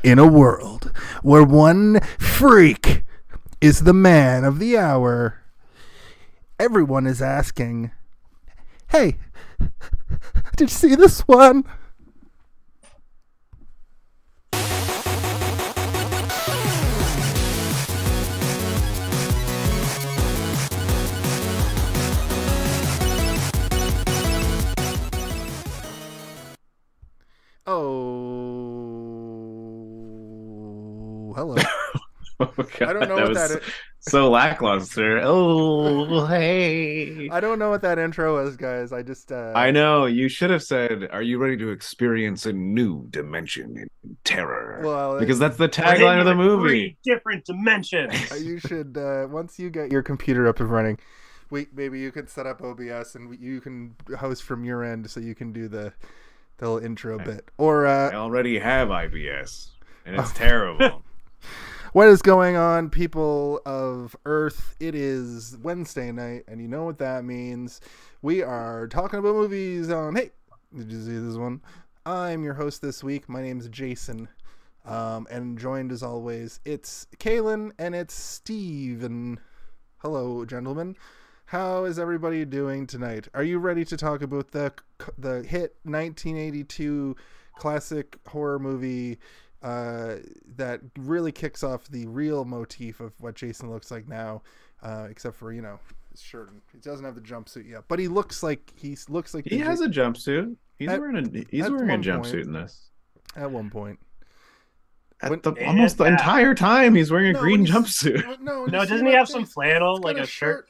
In a world where one freak is the man of the hour, everyone is asking, hey, did you see this one? Oh, hello. Oh, God, I don't know that what was that is. so lackluster. Oh, hey. I don't know what that intro was, guys. I just I know. You should have said, "Are you ready to experience a new dimension in terror?" well, Because that's the We're hitting tagline of the with movie. 3 different dimensions. you should once you get your computer up and running, maybe you could set up OBS and you can host from your end, so you can do the little intro bit. Or I already have IBS, and it's Oh. terrible. What is going on, people of Earth? It is Wednesday night, and you know what that means. We are talking about movies on, hey, did you see this one? I'm your host this week. My name is Jason, and joined as always, it's Kaylin and it's Steve. And hello, gentlemen. How is everybody doing tonight? Are you ready to talk about the hit 1982 classic horror movie that really kicks off the real motif of what Jason looks like now, except for, his shirt? He doesn't have the jumpsuit yet, but he looks like he has a jumpsuit. He's wearing a jumpsuit in this. At one point. Almost the entire time he's wearing a green jumpsuit. No, doesn't he have some flannel, like a shirt?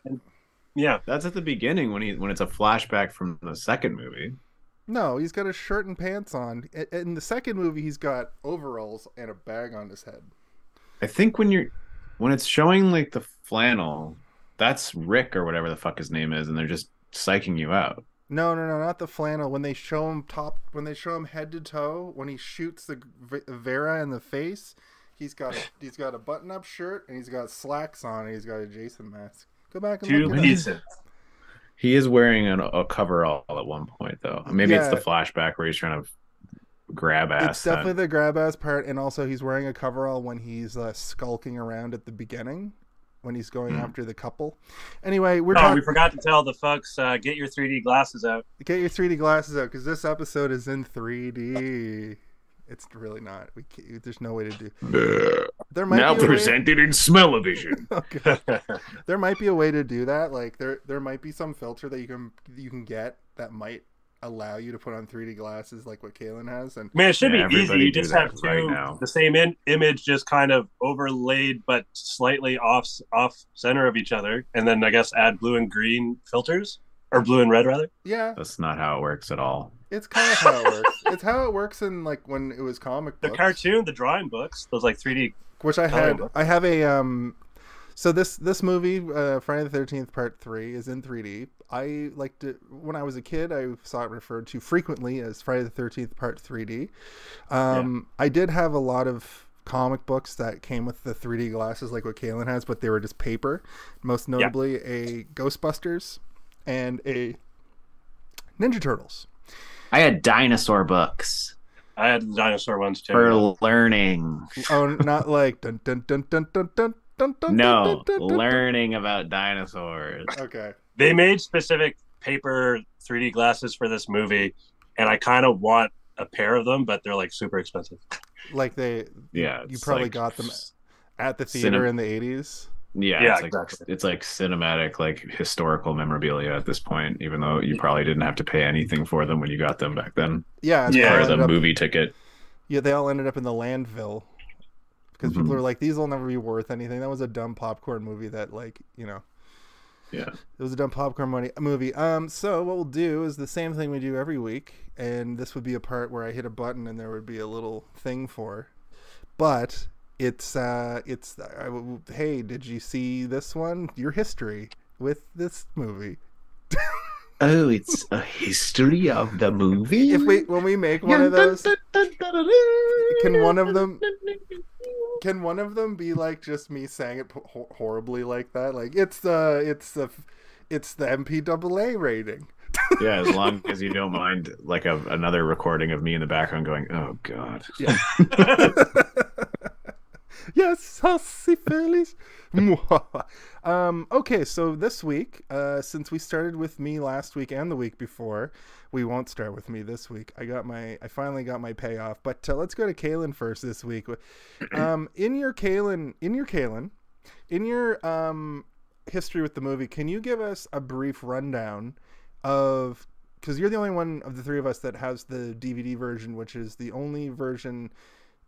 Yeah, that's at the beginning when it's a flashback from the second movie. No, he's got a shirt and pants on. In the second movie, he's got overalls and a bag on his head. I think when it's showing like the flannel, that's Rick or whatever the fuck his name is, and they're just psyching you out. No, not the flannel. When they show him head to toe, when he shoots the Vera in the face, he's got a button-up shirt and he's got slacks on and he's got a Jason mask. Go back and look at pieces. He is wearing a coverall at one point, though. Maybe it's the flashback where he's trying to grab ass. It's definitely the grab ass part, and also he's wearing a coverall when he's skulking around at the beginning, when he's going after the couple. Anyway, we forgot to tell the folks, get your 3D glasses out. Get your 3D glasses out, because this episode is in 3D. It's really not. There's no way to do. There might now be presented in smell-o-vision. Okay. There might be a way to do that. Like there might be some filter that you can get that might allow you to put on 3D glasses, like what Kaylin has. And man, it should be easy. You just have the same image, just kind of overlaid, but slightly off center of each other, and then I guess add blue and green filters, or blue and red rather. Yeah, that's not how it works at all. It's kind of how it works. It's how it works in like when it was comic books. The cartoon, the drawing books, those like 3D. Which I had. I have a So this movie, Friday the 13th Part 3, is in 3D. I liked it when I was a kid. I saw it referred to frequently as Friday the 13th Part 3D. I did have a lot of comic books that came with the 3D glasses, like what Kaylin has, but they were just paper. Most notably, a Ghostbusters and a Ninja Turtles. I had dinosaur books. I had the dinosaur ones too. For learning. Oh, not like dun dun dun dun dun dun dun dun. No, learning about dinosaurs. Okay. They made specific paper 3D glasses for this movie, and I kind of want a pair of them, but they're like super expensive. Like you probably got them at the theater in the 80s. Yeah, exactly. It's like cinematic, like historical memorabilia at this point, even though you probably didn't have to pay anything for them when you got them back then. Yeah, part of the movie ticket. Yeah, they all ended up in the landfill because people are like, these will never be worth anything. That was a dumb popcorn movie that, Yeah, it was a dumb popcorn movie. So what we'll do is the same thing we do every week, and this would be a part where I hit a button and there would be a little thing but it's hey, did you see this one? Your history with this movie. Oh, it's a history of the movie. When we make one of those, can one of them be like just me saying it horribly like that? Like it's the MPAA rating. Yeah, as long as you don't mind like another recording of me in the background going, "Oh God." Yeah. Yes, saucy Phillies. Okay, so this week, since we started with me last week and the week before, we won't start with me this week. I finally got my payoff. But let's go to Kaylin first this week. In your history with the movie, can you give us a brief rundown of, because you're the only one of the three of us that has the DVD version, which is the only version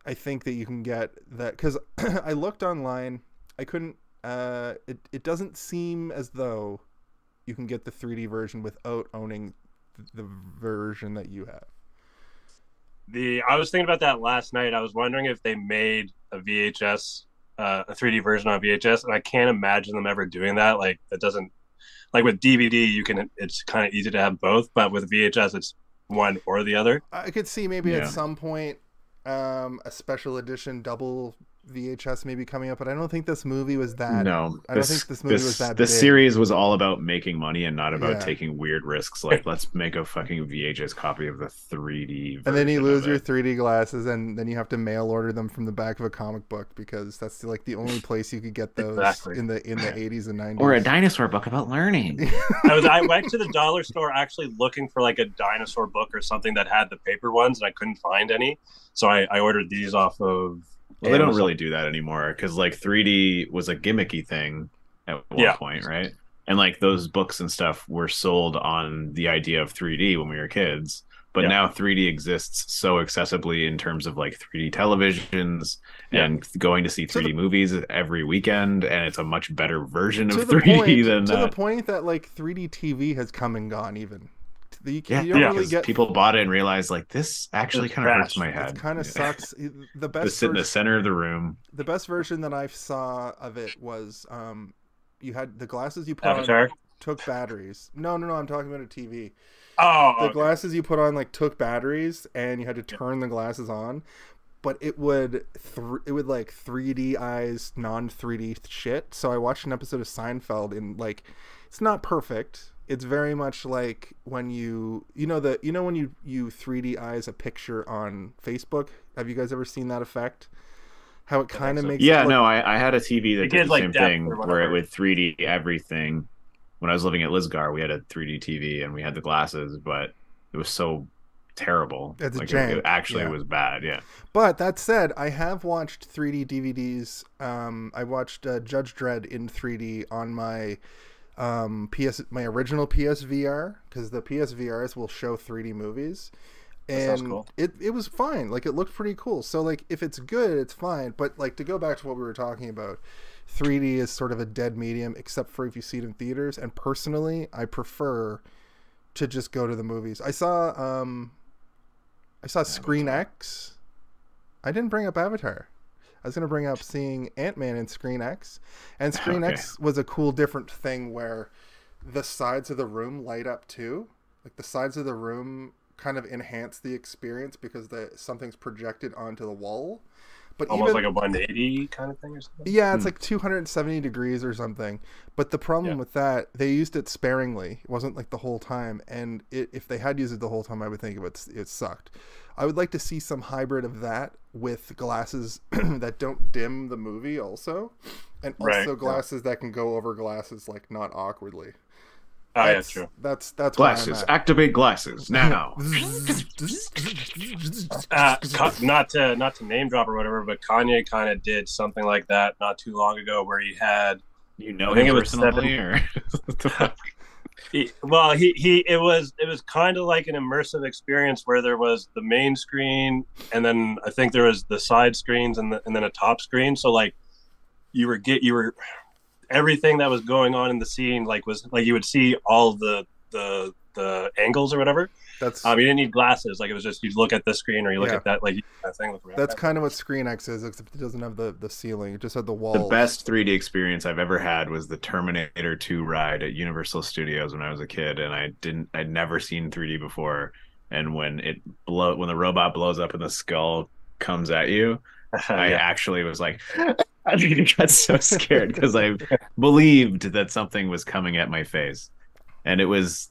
I think that you can get, that, because I looked online, I couldn't, it doesn't seem as though you can get the 3D version without owning the version that you have. I was thinking about that last night. I was wondering if they made a VHS, a 3D version on VHS, and I can't imagine them ever doing that. Like, that doesn't, like with DVD, it's kind of easy to have both, but with VHS, it's one or the other. I could see maybe at some point a special edition double VHS maybe coming up, but I don't think this movie was that. No, I don't think this movie was that big. This series was all about making money and not about taking weird risks. Like, let's make a fucking VHS copy of the 3D version, and then you lose your 3D glasses, and then you have to mail order them from the back of a comic book, because that's like the only place you could get those in the 80s and 90s. Or a dinosaur book about learning. I went to the dollar store actually looking for like a dinosaur book or something that had the paper ones, and I couldn't find any, so I ordered these off of. Well, they don't really do that anymore, because like 3D was a gimmicky thing at one point, right? And like those books and stuff were sold on the idea of 3D when we were kids, but now 3D exists so accessibly in terms of like 3D televisions and going to see 3D movies every weekend, and it's a much better version of 3D than the point that like 3D TV has come and gone even. You don't really get... people bought it and realized like, this actually kind of hurts my head. It kind of sucks. The best to sit in the center of the room. The best version that I saw of it was you had the glasses you put Avatar? on took batteries. No, I'm talking about a TV. The glasses you put on like took batteries, and you had to turn the glasses on, but it would like 3D eyes non 3D shit. So I watched an episode of Seinfeld, and like, it's not perfect. It's very much like when when you 3D eyes a picture on Facebook. Have you guys ever seen that effect? How it kind of makes I had a TV that did the same thing, where it would 3D everything. When I was living at Lisgar, we had a 3D TV and we had the glasses, but it was so terrible. It's like, it actually was bad. But that said, I have watched 3D DVDs. I watched Judge Dredd in 3D on my my original PSVR, because the PSVRs will show 3D movies, and cool. it was fine. Like, it looked pretty cool. So like, if it's good, it's fine. But like, to go back to what we were talking about, 3D is sort of a dead medium, except for if you see it in theaters. And personally, I prefer to just go to the movies. I saw Screen X. I didn't bring up Avatar. I was going to bring up seeing Ant-Man in Screen X. And Screen X was a cool, different thing where the sides of the room light up too. Like, the sides of the room kind of enhance the experience because something's projected onto the wall. But almost like a 180 kind of thing or something? Yeah, it's like 270 degrees or something. But the problem with that, they used it sparingly. It wasn't like the whole time. And if they had used it the whole time, I would think it sucked. I would like to see some hybrid of that with glasses that don't dim the movie also. And also glasses that can go over glasses, like, not awkwardly. That's true. That's glasses. Activate glasses now. Not to name drop or whatever, but Kanye kind of did something like that not too long ago, where he had, I think it was personally, it was kind of like an immersive experience where there was the main screen, and then I think there was the side screens, and then a top screen. So like, you were everything that was going on in the scene, was like you would see all the angles or whatever. That's you didn't need glasses. Like, it was just, you look at this screen or you look at that, like, that thing. That's kind of what Screen X is, except it doesn't have the ceiling. It just had the wall. The best 3D experience I've ever had was the Terminator 2 ride at Universal Studios when I was a kid, and I'd never seen 3D before. And when the robot blows up and the skull comes at you, I actually was like, I got so scared because I believed that something was coming at my face, and it was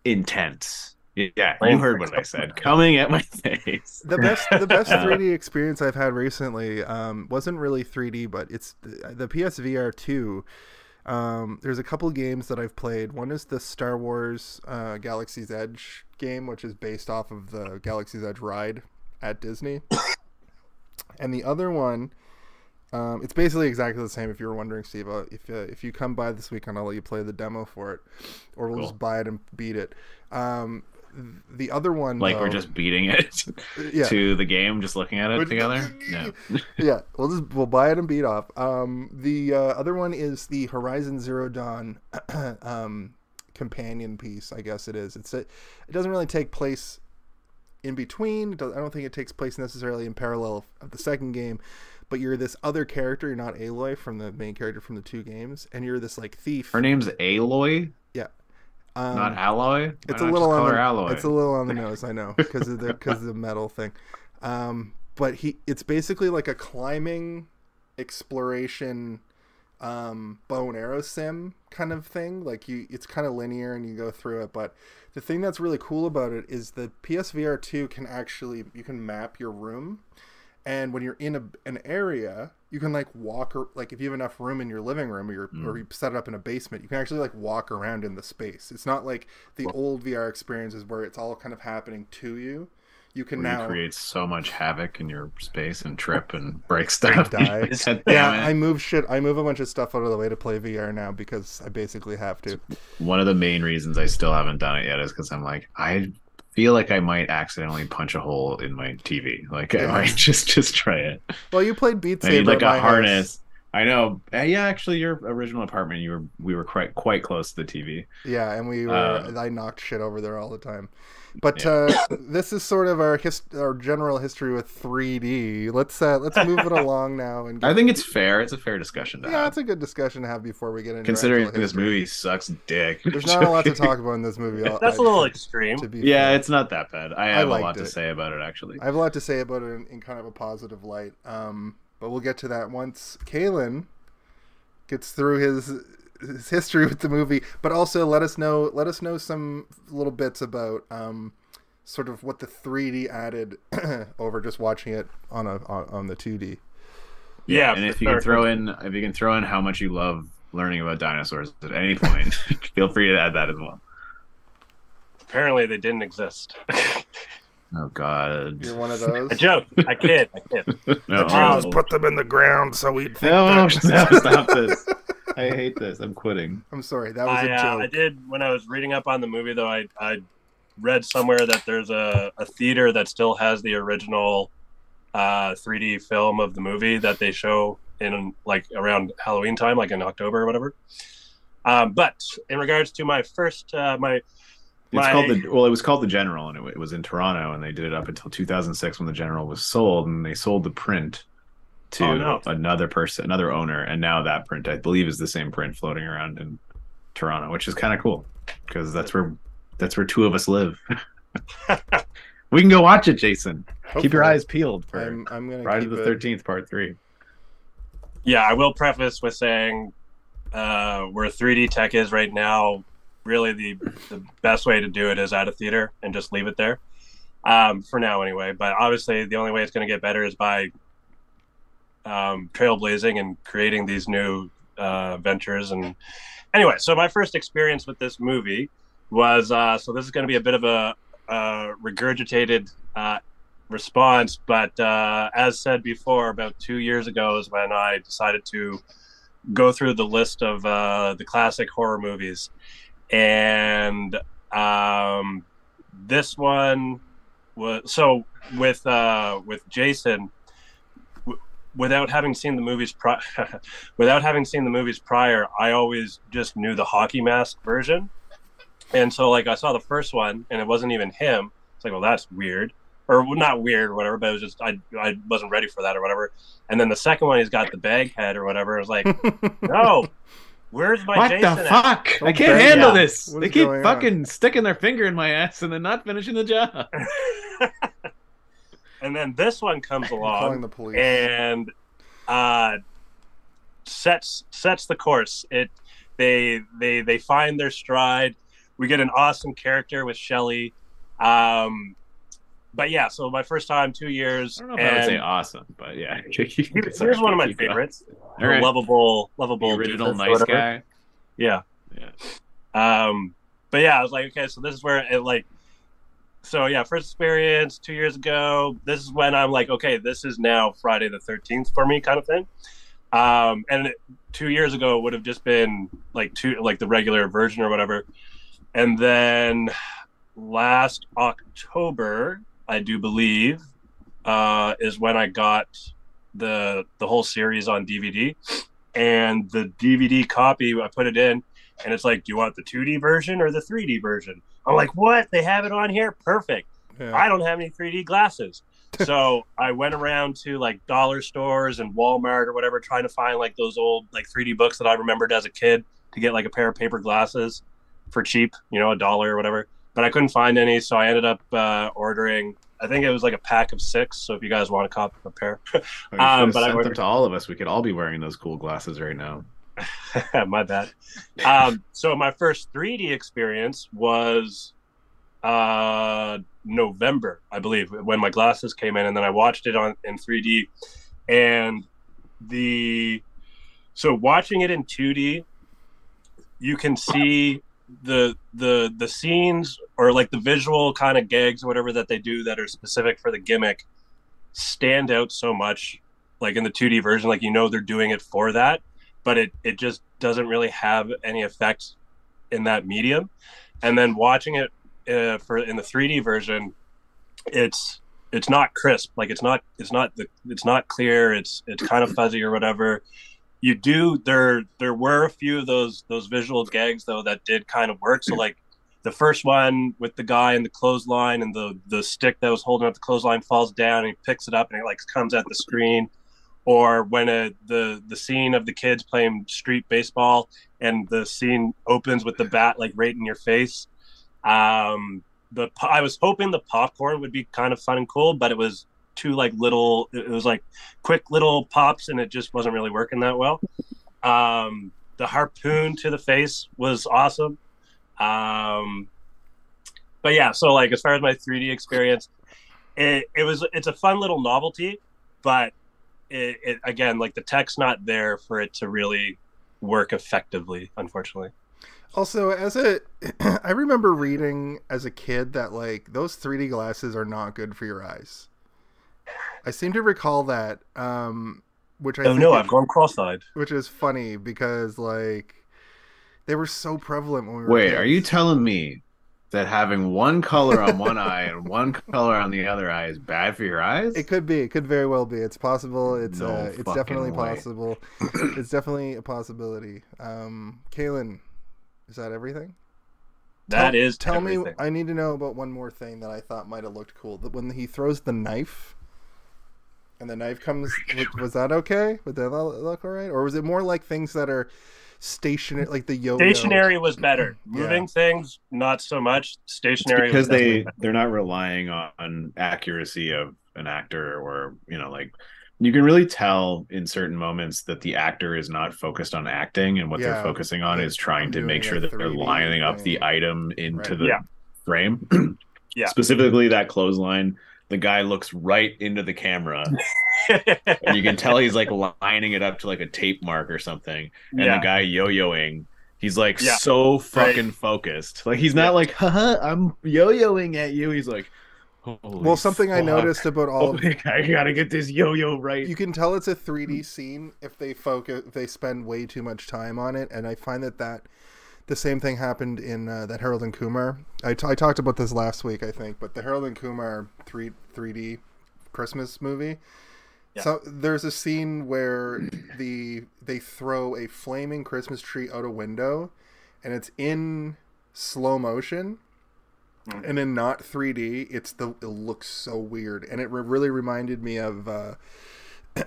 intense. Yeah, you heard what I said. Coming at my face. The best 3D experience I've had recently wasn't really 3D, but it's the PSVR 2. There's a couple games that I've played. One is the Star Wars Galaxy's Edge game, which is based off of the Galaxy's Edge ride at Disney. And the other one, it's basically exactly the same. If you were wondering, Steve, if you come by this weekend, I'll let you play the demo for it, or we'll just buy it and beat it. The other one, like, we're just beating it to the game, just looking at it together. No. Yeah, we'll buy it and beat off. The other one is the Horizon Zero Dawn companion piece, I guess it is. It doesn't really take place in between. I don't think it takes place necessarily in parallel of the second game, but you're this other character. You're not Aloy from the main character from the two games, and you're this like thief. Her name's Aloy. Yeah. Not Alloy. It's a little on the nose, I know, because of the metal thing. But it's basically like a climbing exploration bow and arrow sim kind of thing. Like it's kind of linear and you go through it. But the thing that's really cool about it is the PSVR 2 you can map your room. And when you're in an area, you can like walk, or like if you have enough room in your living room, or you set it up in a basement, you can actually like walk around in the space. It's not like the old VR experiences where it's all kind of happening to you. You can now create so much havoc in your space and trip and break stuff. Die. Yeah, I move a bunch of stuff out of the way to play VR now because I basically have to. One of the main reasons I still haven't done it yet is because I'm like, I feel like I might accidentally punch a hole in my TV. Like, I might just try it. Well, you played Beat Saber. I need like a harness. I know. Yeah, actually, your original apartment, we were quite close to the TV. Yeah, and I knocked shit over there all the time. But this is sort of our general history with 3D. Let's move it along now. And I think it's fair. It's a fair discussion to have. Yeah, it's a good discussion to have before we get into. Considering this movie sucks dick. There's not a lot to talk about in this movie. That's a little extreme. Yeah, it's not that bad. I have a lot to say about it, actually. I have a lot to say about it in kind of a positive light. But we'll get to that once Kalen gets through his history with the movie, but also let us know some little bits about sort of what the 3D added over just watching it on the 2D. Yeah, and if you can throw in how much you love learning about dinosaurs at any point, feel free to add that as well. Apparently they didn't exist. Oh God! You're one of those. A joke. I kid. No, the Jews put them in the ground so we'd think no, stop this. I hate this. I'm quitting. I'm sorry. That was a joke. I did, when I was reading up on the movie, though, I read somewhere that there's a theater that still has the original 3D film of the movie that they show in like around Halloween time, like in October or whatever. But in regards to my first, it was called The General, and it was in Toronto, and they did it up until 2006 when The General was sold, and they sold the print to another owner, and now that print, I believe, is the same print floating around in Toronto, which is kind of cool because that's where two of us live. We can go watch it, Jason. Hopefully. Keep your eyes peeled for I'm gonna Friday the 13th, Part 3. Yeah, I will preface with saying where 3D tech is right now, really the best way to do it is at a theater and just leave it there for now anyway. But obviously the only way it's going to get better is by trailblazing and creating these new ventures. And anyway, so my first experience with this movie was so this is going to be a bit of a regurgitated response, but as said before, about 2 years ago is when I decided to go through the list of the classic horror movies, and this one was so with Jason. Without having seen the movies prior, I always just knew the hockey mask version. And so like I saw the first one and it wasn't even him. It's like, well, that's weird. Or not weird or whatever, but it was just I wasn't ready for that or whatever. And then the second one, he's got the bag head or whatever. I was like, no, where's my Jason? What the fuck? I can't handle this. They keep fucking sticking their finger in my ass and then not finishing the job. And then this one comes along the police. And sets the course. They find their stride. We get an awesome character with Shelley, But yeah, so my first time, 2 years. I don't know if I would say awesome, but yeah. Here's one of my favorites. All right. Lovable, the original nice guy. Yeah. But yeah, I was like, okay, so this is where it like. So yeah, first experience 2 years ago. This is when I'm like, okay, this is now Friday the 13th for me, kind of thing. And 2 years ago it would have just been like the regular version or whatever. And then last October, I do believe, is when I got the whole series on DVD. And the DVD copy, I put it in, and it's like, do you want the 2D version or the 3D version? I'm like, what? They have it on here? Perfect. Yeah. I don't have any 3D glasses. So I went around to like dollar stores and Walmart or whatever, trying to find like those old like 3D books that I remembered as a kid to get like a pair of paper glasses for cheap, $1 or whatever. But I couldn't find any, so I ended up ordering. I think it was like a pack of 6. So if you guys want to copy a pair, but I sent them to all of us. We could all be wearing those cool glasses right now. My bad. So my first 3D experience was November, I believe, when my glasses came in, and then I watched it in 3D. And so watching it in 2D, you can see the scenes or like the visual kind of gags or whatever that they do that are specific for the gimmick stand out so much, like in the 2D version, like they're doing it for that, but it just doesn't really have any effect in that medium. And then watching it in the 3D version, it's not crisp, like it's not clear, it's kind of fuzzy or whatever. There were a few of those visual gags though that did kind of work. So like the first one with the guy in the clothesline and the stick that was holding up the clothesline falls down and he picks it up and it like comes at the screen. Or when the scene of the kids playing street baseball and the scene opens with the bat like right in your face. I was hoping the popcorn would be kind of fun and cool, but it was too like little. It was like quick little pops, and it just wasn't really working that well. The harpoon to the face was awesome. But yeah, so like as far as my 3D experience, it's a fun little novelty, but it again, like the tech's not there for it to really work effectively, unfortunately. Also, I remember reading as a kid that like those 3D glasses are not good for your eyes. I seem to recall that, which I've gone cross-eyed. Which is funny because like they were so prevalent when we were Wait, kids. Are you telling me that having one color on one eye and one color on the other eye is bad for your eyes? It could be. It could very well be. It's possible. It's definitely way. possible. It's definitely a possibility. Kaylin, is that everything? Tell me. I need to know about one more thing that I thought might have looked cool. When he throws the knife, and the knife comes. Was that okay? Would that look all right? Or was it more like things that are stationary, like the yo-yo? Stationary was better. Moving things, not so much. Stationary, it's because they're not relying on accuracy of an actor, or like you can really tell in certain moments that the actor is not focused on acting, and what they're focusing on is trying to make sure that they're lining up the item into the frame. Yeah. Specifically that clothesline, the guy looks right into the camera. And you can tell he's like lining it up to like a tape mark or something. And the guy yo-yoing, he's like so fucking focused. Like he's not like, haha, I'm yo-yoing at you. He's like, well, something I noticed about all I gotta get this yo-yo right. You can tell it's a 3D scene if they spend way too much time on it. And I find that the same thing happened in that Harold and Kumar. I talked about this last week, I think, but the Harold and Kumar 3D Christmas movie. Yeah. So there's a scene where they throw a flaming Christmas tree out a window, and it's in slow motion, and in not 3D. It looks so weird, and it really reminded me of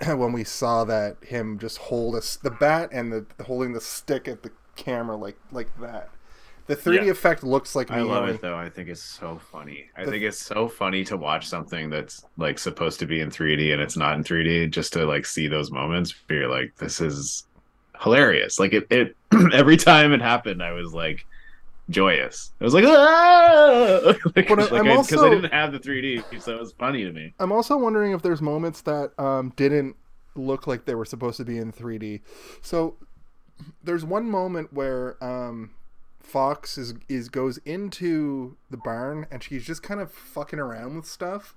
when we saw that him just hold the bat and holding the stick at the camera like that. The 3D effect looks like I love it though. I think it's so funny. I think it's so funny to watch something that's like supposed to be in 3D and it's not in 3D, just to like see those moments where you're like, this is hilarious. Like it every time it happened, I was like, joyous. I was like, ah! But I'm because also, I didn't have the 3D, so it was funny to me. I'm also wondering if there's moments that didn't look like they were supposed to be in 3D. So there's one moment where Fox goes into the barn and she's just kind of fucking around with stuff.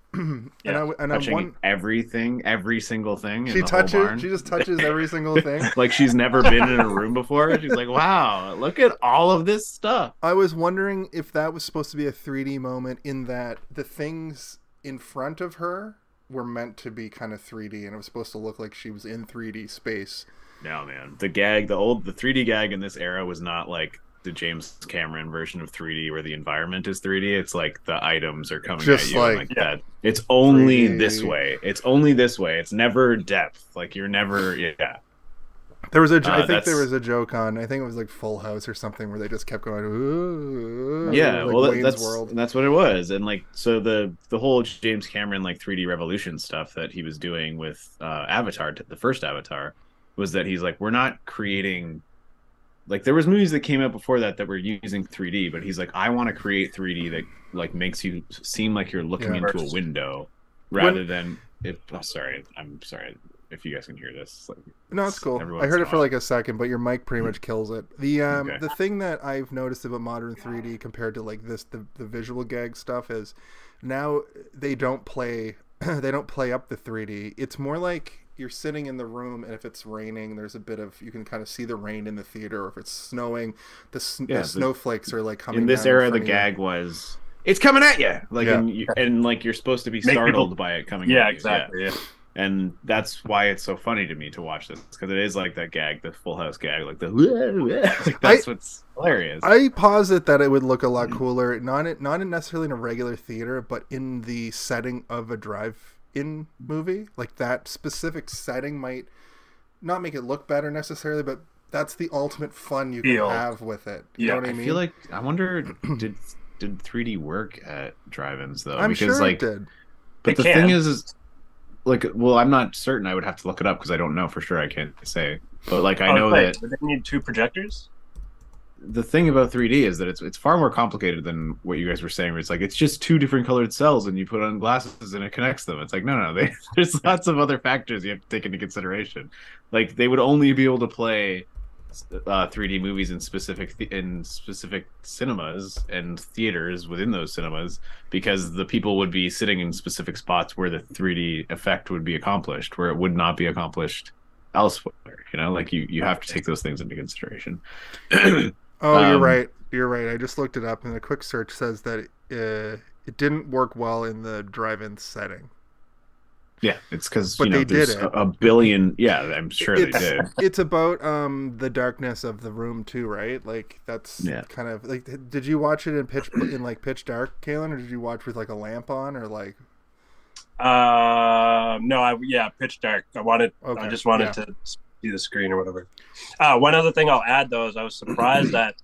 Touching everything, every single thing. She just touches every single thing. Like she's never been in a room before. She's like, wow, look at all of this stuff. I was wondering if that was supposed to be a 3D moment, in that the things in front of her were meant to be kind of 3D, and it was supposed to look like she was in 3D space. No, man. The 3D gag in this era was not like the James Cameron version of 3D where the environment is 3D. It's like the items are coming just at you like that. It's only 3D. this way. It's only this way. It's never depth. Like you're never, There was I think there was a joke on, I think it was like Full House or something, where they just kept going, ooh, yeah, like well, Wayne's World. That's what it was. And like, so the whole James Cameron like 3D revolution stuff that he was doing with Avatar, the first Avatar, was that he's like, we're not creating, like there was movies that came out before that were using 3D, but he's like, I want to create 3D that like makes you seem like you're looking into a window rather than it. Oh, I'm sorry if you guys can hear this. Like, no, it's cool. I heard it for like a second, but your mic pretty much kills it. The thing that I've noticed about modern 3D compared to like this, the visual gag stuff, is now they don't play up the 3D. It's more like you're sitting in the room, and if it's raining, there's a bit of, you can kind of see the rain in the theater, or if it's snowing, the snowflakes are like coming in this down era. The gag was, it's coming at you, like, and like you're supposed to be startled by it coming at you. Exactly. And that's why it's so funny to me to watch this, because it is like that gag, the Full House gag, like the like that's what's hilarious. I posit that it would look a lot cooler, not necessarily in a regular theater, but in the setting of a drive-in movie. Like that specific setting might not make it look better necessarily, but that's the ultimate fun you can have with it. You know what I mean? Feel like, I wonder, did 3D work at drive-ins though? I'm sure it did. But the thing is like, well, I'm not certain. I would have to look it up because I don't know for sure. I can't say. But like, I know that they need 2 projectors. The thing about 3D is that it's far more complicated than what you guys were saying. Where it's like, it's just 2 different colored cells and you put on glasses and it connects them. It's like, no, there's lots of other factors you have to take into consideration. Like, they would only be able to play 3D movies in specific cinemas and theaters within those cinemas, because the people would be sitting in specific spots where the 3D effect would be accomplished, where it would not be accomplished elsewhere. You know, like you have to take those things into consideration. You're right. I just looked it up, and a quick search says that it didn't work well in the drive-in setting. Yeah, it's because they did it. A billion. Yeah, I'm sure they did. It's about the darkness of the room too, right? Like that's kind of like. Did you watch it in pitch dark, Kaylin, or did you watch with like a lamp on, or like? No, pitch dark. I just wanted to see the screen or whatever. One other thing I'll add though is I was surprised that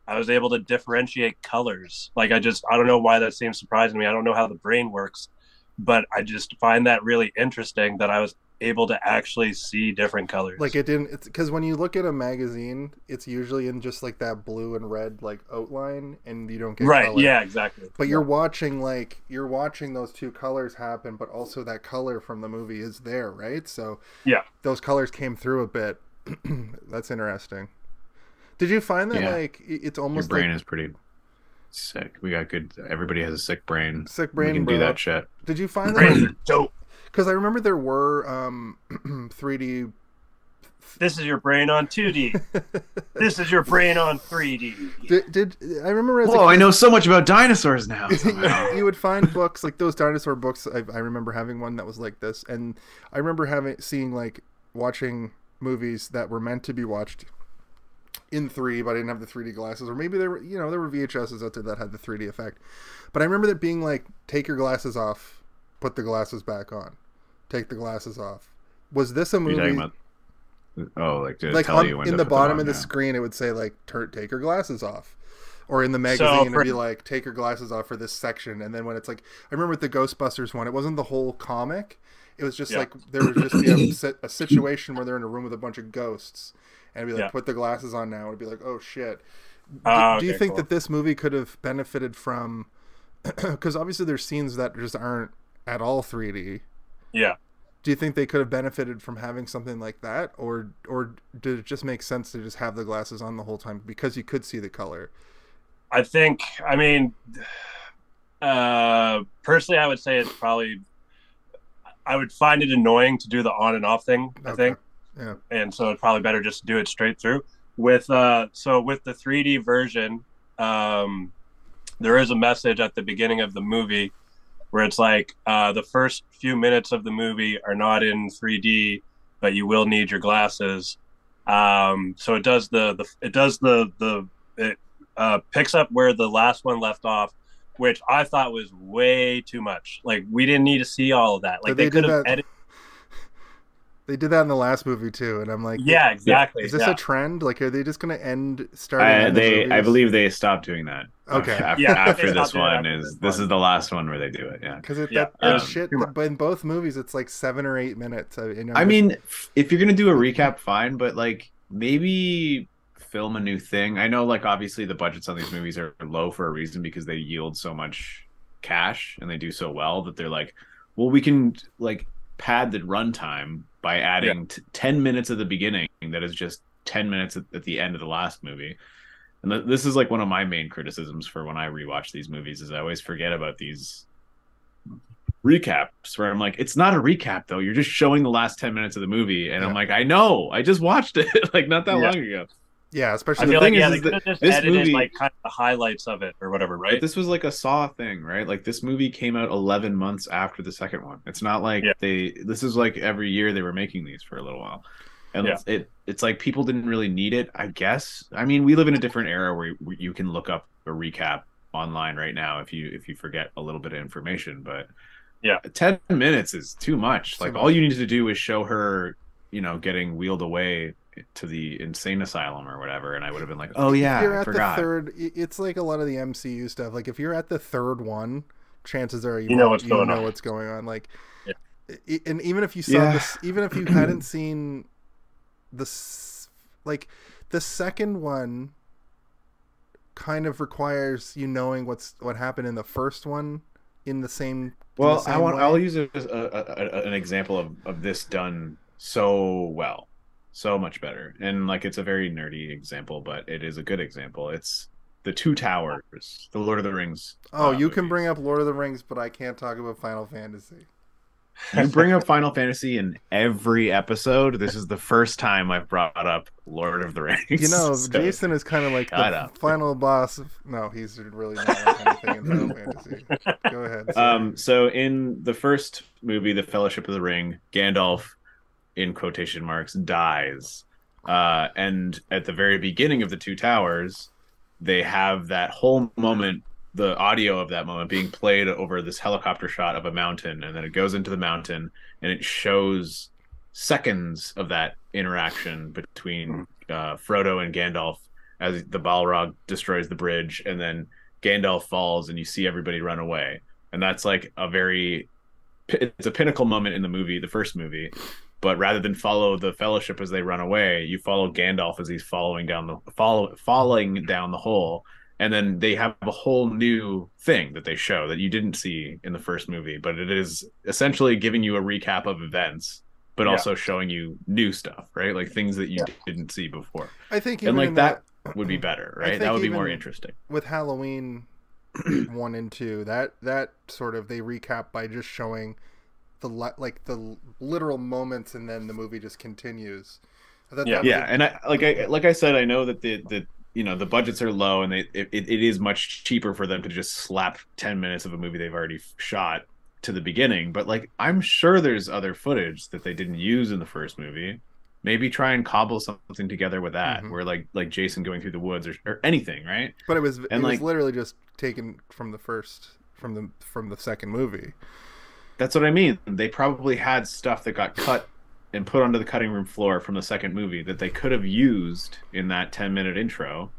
I was able to differentiate colors. Like I don't know why that seems surprising to me. I don't know how the brain works. But I just find that really interesting that I was able to actually see different colors. Like it's because when you look at a magazine, it's usually in just like that blue and red like outline, and you don't get color. Yeah, exactly. But you're watching those 2 colors happen, but also that color from the movie is there, right? So those colors came through a bit. That's interesting. Did you find that like it's almost your brain like, is pretty sick. We got good. Everybody has a sick brain. We can bro. do that shit. Did you find that? Dope. Because I remember there were 3D. This is your brain on 2D. This is your brain on 3D. Did I remember? I know so much about dinosaurs now. You would find books like those dinosaur books. I remember having one that was like this, and I remember watching movies that were meant to be watched in 3D, but I didn't have the 3D glasses, or maybe there were VHSs out there that had the 3D effect. But I remember that being like, take your glasses off, put the glasses back on, take the glasses off. Was this a movie? You're talking about, like tell you when in the bottom of the screen, it would say like, take your glasses off, or in the magazine it'd be like, take your glasses off for this section. And then when it's like, I remember with the Ghostbusters one, it wasn't the whole comic. It was just like there would just be a situation where they're in a room with a bunch of ghosts. And it'd be like, put the glasses on now. It'd be like, oh shit. Do you think that this movie could have benefited from, because obviously there's scenes that just aren't at all 3D. Yeah. Do you think they could have benefited from having something like that, or did it just make sense to just have the glasses on the whole time because you could see the color? I mean, personally, I would say it's probably, I would find it annoying to do the on and off thing, I think. Yeah. And so it's probably better just to do it straight through. With the 3D version, there is a message at the beginning of the movie where it's like the first few minutes of the movie are not in 3D, but you will need your glasses. So it does it picks up where the last one left off, which I thought was way too much. Like, we didn't need to see all of that. Like, they could have edited. They did that in the last movie too, and I'm like, yeah, exactly. Is this a trend? Like, are they just going to end starting? I believe they stopped doing that. Okay. After this one this is the last one where they do it. Yeah. Because that shit, but in both movies, it's like 7 or 8 minutes. I mean, if you're gonna do a recap, fine, but like maybe film a new thing. I know, like, obviously the budgets on these movies are low for a reason because they yield so much cash and they do so well that they're like, well, we can like pad the runtime by adding 10 minutes at the beginning that is just 10 minutes at the end of the last movie. And this is like one of my main criticisms for when I rewatch these movies is I always forget about these recaps where I'm like, it's not a recap though. You're just showing the last 10 minutes of the movie. And I'm like, I know, I just watched it like not that long ago. Yeah, especially the thing is they just edited movie, like kind of the highlights of it or whatever, right? This was like a Saw thing, right? Like this movie came out 11 months after the second one. It's not like this is like every year they were making these for a little while. And it's like people didn't really need it, I guess. I mean, we live in a different era where you can look up a recap online right now if you forget a little bit of information, but 10 minutes is too much. Like all you needed to do is show her, getting wheeled away to the insane asylum or whatever, and I would have been like, oh yeah, I forgot. The third, it's like a lot of the MCU stuff. Like if you're at the third one, chances are you know what's going on. Like, and even if you saw this, even if you hadn't seen this, like the second one, kind of requires you knowing what happened in the first one in the same. Well, I'll use it as an example of this done so well. So much better. And like it's a very nerdy example, but it is a good example. It's the Two Towers, the Lord of the Rings. Oh, you can bring up Lord of the Rings, but I can't talk about Final Fantasy. You bring up Final Fantasy in every episode. This is the first time I've brought up Lord of the Rings. So, Jason is kind of like the final boss. No, he's really not like anything in Final Fantasy. Go ahead. Sorry. So in the first movie, The Fellowship of the Ring, Gandalf, in quotation marks, dies. And at the very beginning of the Two Towers, they have that whole moment, the audio of that moment being played over this helicopter shot of a mountain, and then it goes into the mountain and it shows seconds of that interaction between Frodo and Gandalf as the Balrog destroys the bridge, and then Gandalf falls and you see everybody run away. And that's like it's a pinnacle moment in the movie, the first movie. But rather than follow the Fellowship as they run away, you follow Gandalf as he's falling down the hole, and then they have a whole new thing that they show that you didn't see in the first movie. But it is essentially giving you a recap of events, but also showing you new stuff, right? Like things that you didn't see before. I think, and like that would be better, right? That would be more interesting. With Halloween 1 and 2, that sort of they recap by just showing the literal moments, and then the movie just continues. And like I said, I know that the budgets are low, and it is much cheaper for them to just slap 10 minutes of a movie they've already shot to the beginning. But like, I'm sure there's other footage that they didn't use in the first movie. Maybe try and cobble something together with that, where like Jason going through the woods or anything, right? But it was literally just taken from the second movie. That's what I mean. They probably had stuff that got cut and put onto the cutting room floor from the second movie that they could have used in that 10-minute intro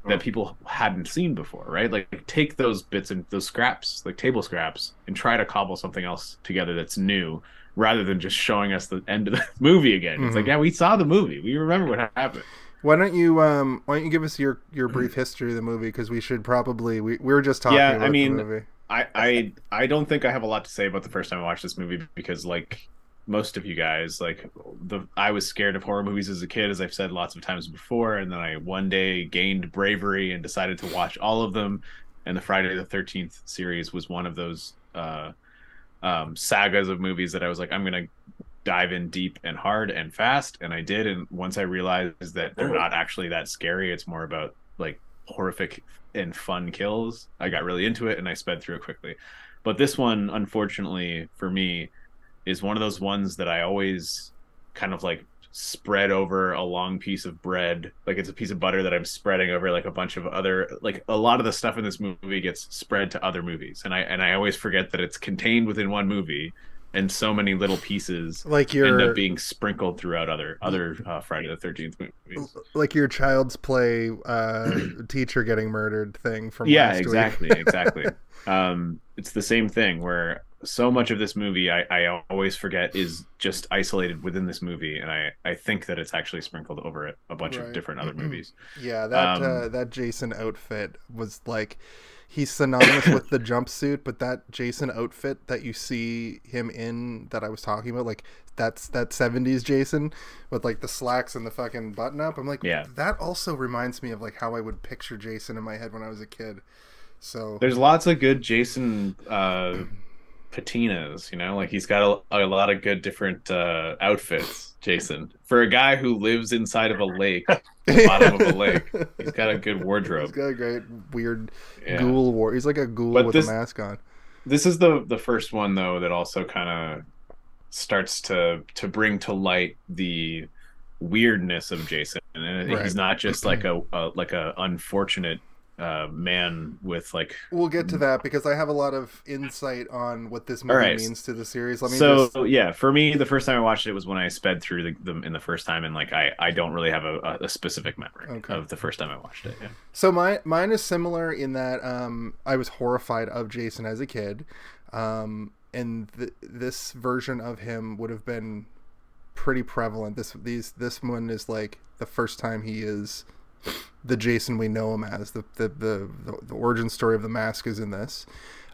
that people hadn't seen before, right? Like take those bits and those scraps, like table scraps, and try to cobble something else together that's new, rather than just showing us the end of the movie again. It's like, yeah, we saw the movie. We remember what happened. Why don't you give us your brief history of the movie, because we should probably we were just talking about the movie. I don't think I have a lot to say about the first time I watched this movie, because like most of you guys, like I was scared of horror movies as a kid, as I've said lots of times before, and then I one day gained bravery and decided to watch all of them, and the Friday the 13th series was one of those sagas of movies that I was like, I'm gonna dive in deep and hard and fast, and I did. And once I realized that they're not actually that scary, it's more about like horrific and fun kills, I got really into it and I sped through it quickly. But this one, unfortunately for me, is one of those ones that I always kind of like spread over a long piece of bread. Like it's a piece of butter that I'm spreading over like a bunch of other, like a lot of the stuff in this movie gets spread to other movies. And I always forget that it's contained within one movie, and so many little pieces like end up being sprinkled throughout other Friday the 13th movies. Like your Child's Play teacher getting murdered thing from last week. Exactly. It's the same thing where so much of this movie I always forget is just isolated within this movie, and I think that it's actually sprinkled over it a bunch of different other movies. Yeah, that Jason outfit was like, he's synonymous with the jumpsuit, but that Jason outfit that you see him in that I was talking about, like that's that 70s Jason with like the slacks and the fucking button up. I'm like, yeah, that also reminds me of like how I would picture Jason in my head when I was a kid. So there's lots of good Jason patinas, you know, like he's got a lot of good different outfits. Jason, for a guy who lives inside of a lake, the bottom of a lake, he's got a good wardrobe. He's got a great weird ghoul he's like a ghoul with a mask on. This is the first one though that also kind of starts to bring to light the weirdness of Jason, and he's not just like a unfortunate man with like. We'll get to that because I have a lot of insight on what this movie means to the series. For me, the first time I watched it was when I sped through them in the first time, and like I don't really have a specific memory of the first time I watched it. Yeah. So mine is similar in that I was horrified of Jason as a kid, and this version of him would have been pretty prevalent. This one is like the first time he is the Jason we know him as. The origin story of the mask is in this,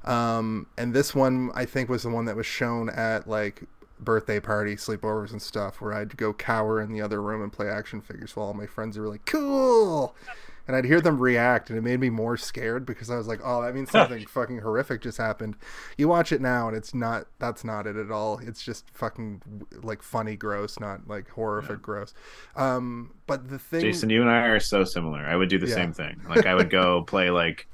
and this one I think was the one that was shown at like birthday party sleepovers and stuff, where I'd go cower in the other room and play action figures while all my friends were like, cool, and I'd hear them react, and it made me more scared because I was like, oh, that means something fucking horrific just happened. You watch it now and that's not it at all. It's just fucking like funny gross, not like horrific gross. But the thing, Jason, you and I are so similar. I would do the same thing. Like I would go play like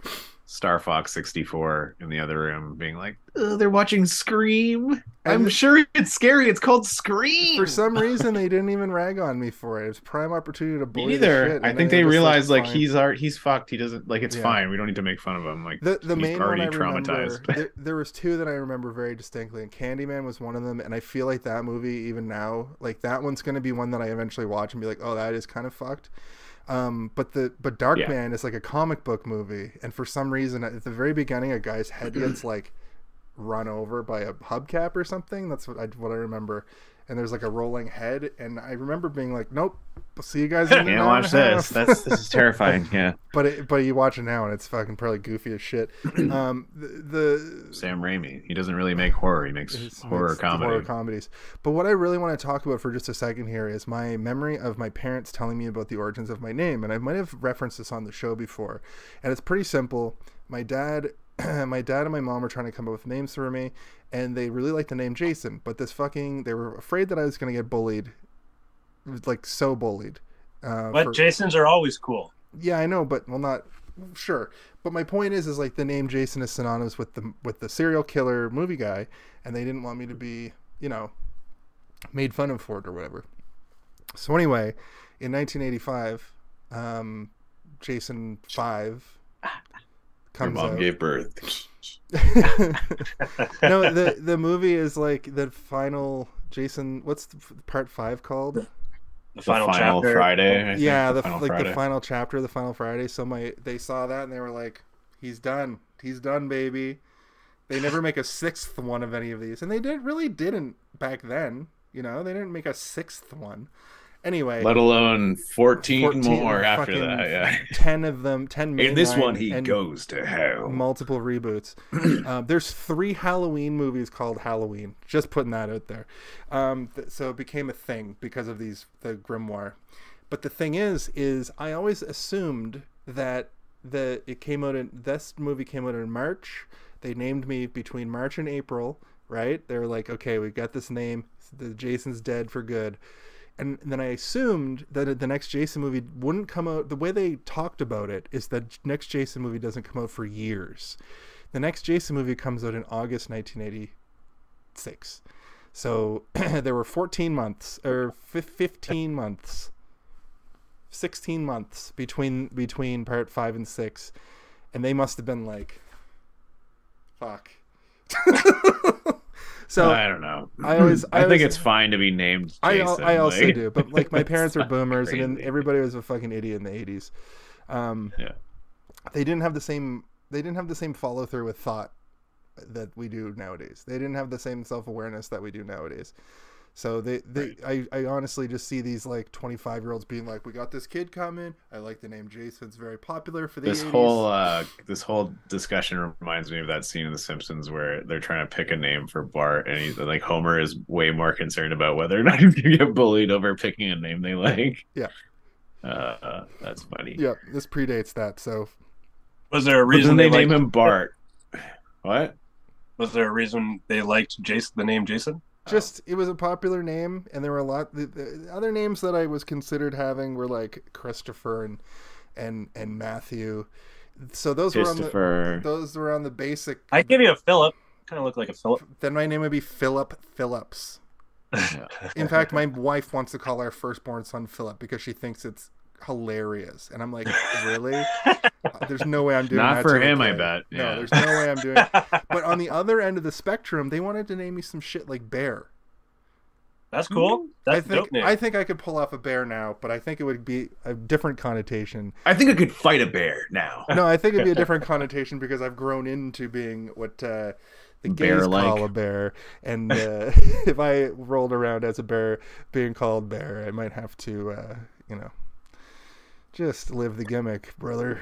Star Fox 64 in the other room, being like, oh, they're watching Scream. I'm sure it's scary. It's called Scream. For some reason, they didn't even rag on me for it. It was prime opportunity to bully either. The shit. I think they realized like he's fucked. He doesn't like it's fine. We don't need to make fun of him. Like the main he's already one I traumatized. Remember, there was two that I remember very distinctly, and Candyman was one of them. And I feel like that movie, even now, like that one's going to be one that I eventually watch and be like, oh, that is kind of fucked. But Darkman is like a comic book movie, and for some reason at the very beginning a guy's head gets like run over by a hubcap or something. That's what I remember. And there's like a rolling head, and I remember being like, nope, I'll see you guys in the can't watch this. This is terrifying. Yeah. But you watch it now and it's fucking probably goofy as shit. The Sam Raimi, he doesn't really make horror, he makes horror comedies. But what I really want to talk about for just a second here is my memory of my parents telling me about the origins of my name, and I might have referenced this on the show before, and it's pretty simple. My dad and my mom were trying to come up with names for me, and they really liked the name Jason, but they were afraid that I was going to get bullied, like so bullied. But Jasons are always cool. Yeah, I know, but not sure. But my point is like the name Jason is synonymous with the serial killer movie guy, and they didn't want me to be, made fun of for it or whatever. So anyway, in 1985, Jason 5 comes out. Your mom gave birth. No, the movie is like the final Jason. What's part 5 called? The final chapter. Friday. Yeah, the final chapter, the final Friday. So they saw that and they were like, "He's done, baby." They never make a 6th one of any of these, and they really didn't back then. They didn't make a 6th one. Anyway, let alone 14 more after fucking that. Yeah, 10 of them, 10 in this mainline one he and goes to hell. multiple reboots. There's 3 Halloween movies called Halloween. Just putting that out there. So it became a thing because of the Grimoire. But the thing is I always assumed that this movie came out in March. They named me between March and April, right? They were like, okay, we've got this name. Jason's dead for good. And then I assumed that the next Jason movie wouldn't come out. The way they talked about it is that next Jason movie doesn't come out for years. The next Jason movie comes out in August 1986. So there were 14 months or 15 months, 16 months between part 5 and 6. And they must have been like, fuck. So I don't know. I think it's fine to be named Jason. I also do, but like my parents are It's not boomers, crazy. and everybody was a fucking idiot in the 80s. Yeah. They didn't have the same follow through with thought that we do nowadays. They didn't have the same self-awareness that we do nowadays. So I honestly just see these like 25-year-olds being like, we got this kid coming. I like the name Jason. It's very popular for the 80s. This whole discussion reminds me of that scene in The Simpsons where they're trying to pick a name for Bart, and he's like, Homer is way more concerned about whether or not he's gonna get bullied over picking a name they like. Yeah. That's funny. Yeah, this predates that. So Was there a reason they name him Bart? What? Was there a reason they liked the name Jason? Just it was a popular name, and there were a lot. The other names that I was considered having were like Christopher and Matthew. So those were on the basic. I'd give you a Philip. Kind of look like a Philip. Then my name would be Philip Phillips. In fact, my wife wants to call our firstborn son Philip because she thinks it's hilarious, and I'm like, really? There's no way I'm doing that. Not for him, I bet. No, Yeah. there's no way I'm doing it. But on the other end of the spectrum, they wanted to name me some shit like Bear. That's cool. That's a dope name. I think I could pull off a bear now, but I think it would be a different connotation. I think I could fight a bear now. No, I think it'd be a different connotation because I've grown into being what the gays Bear-like. call a bear. And if I rolled around as a bear being called Bear, I might have to, just live the gimmick, brother.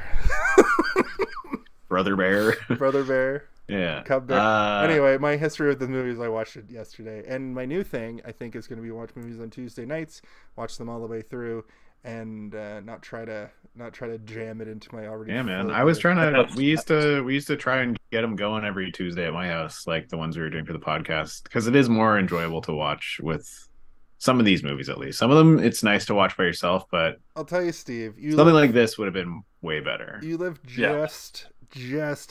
Brother Bear. Brother Bear. Yeah. Cub Bear. Anyway, my history with the movies, I watched it yesterday. And my new thing, I think, is going to be watch movies on Tuesday nights, watch them all the way through, and not try to jam it into my already. Yeah, man. I was trying to. We used to try and get them going every Tuesday at my house, like the ones we were doing for the podcast, because it is more enjoyable to watch with some of these movies. At least some of them, it's nice to watch by yourself. But I'll tell you, Steve, like this would have been way better. You live just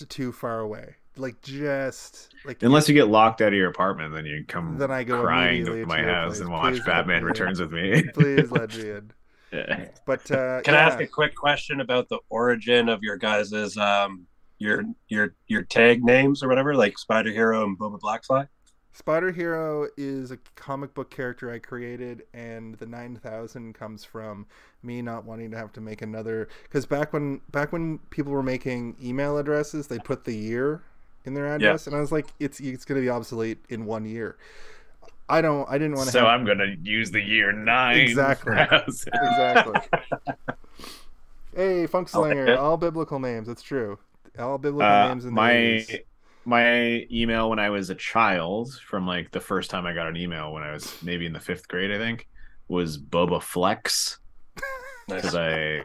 too far away. Unless you get locked out of your apartment, then you come. Then I go crying to my house and watch Batman Returns with me. Please let me in. Yeah. But can I ask a quick question about the origin of your guys's your tag names or whatever, like Spider Hero and Boba Blackfly? Spider Hero is a comic book character I created, and the 9000 comes from me not wanting to have to make another. Because back when people were making email addresses, they put the year in their address, and I was like, it's going to be obsolete in 1 year. I didn't want to. So I'm going to use the year 9. Exactly. Exactly. Hey, Funkslinger, all biblical names. It's true. All biblical names in the 80s. My email when I was a child, from like the first time I got an email when I was maybe in the 5th grade, I think, was Boba Flex. Because I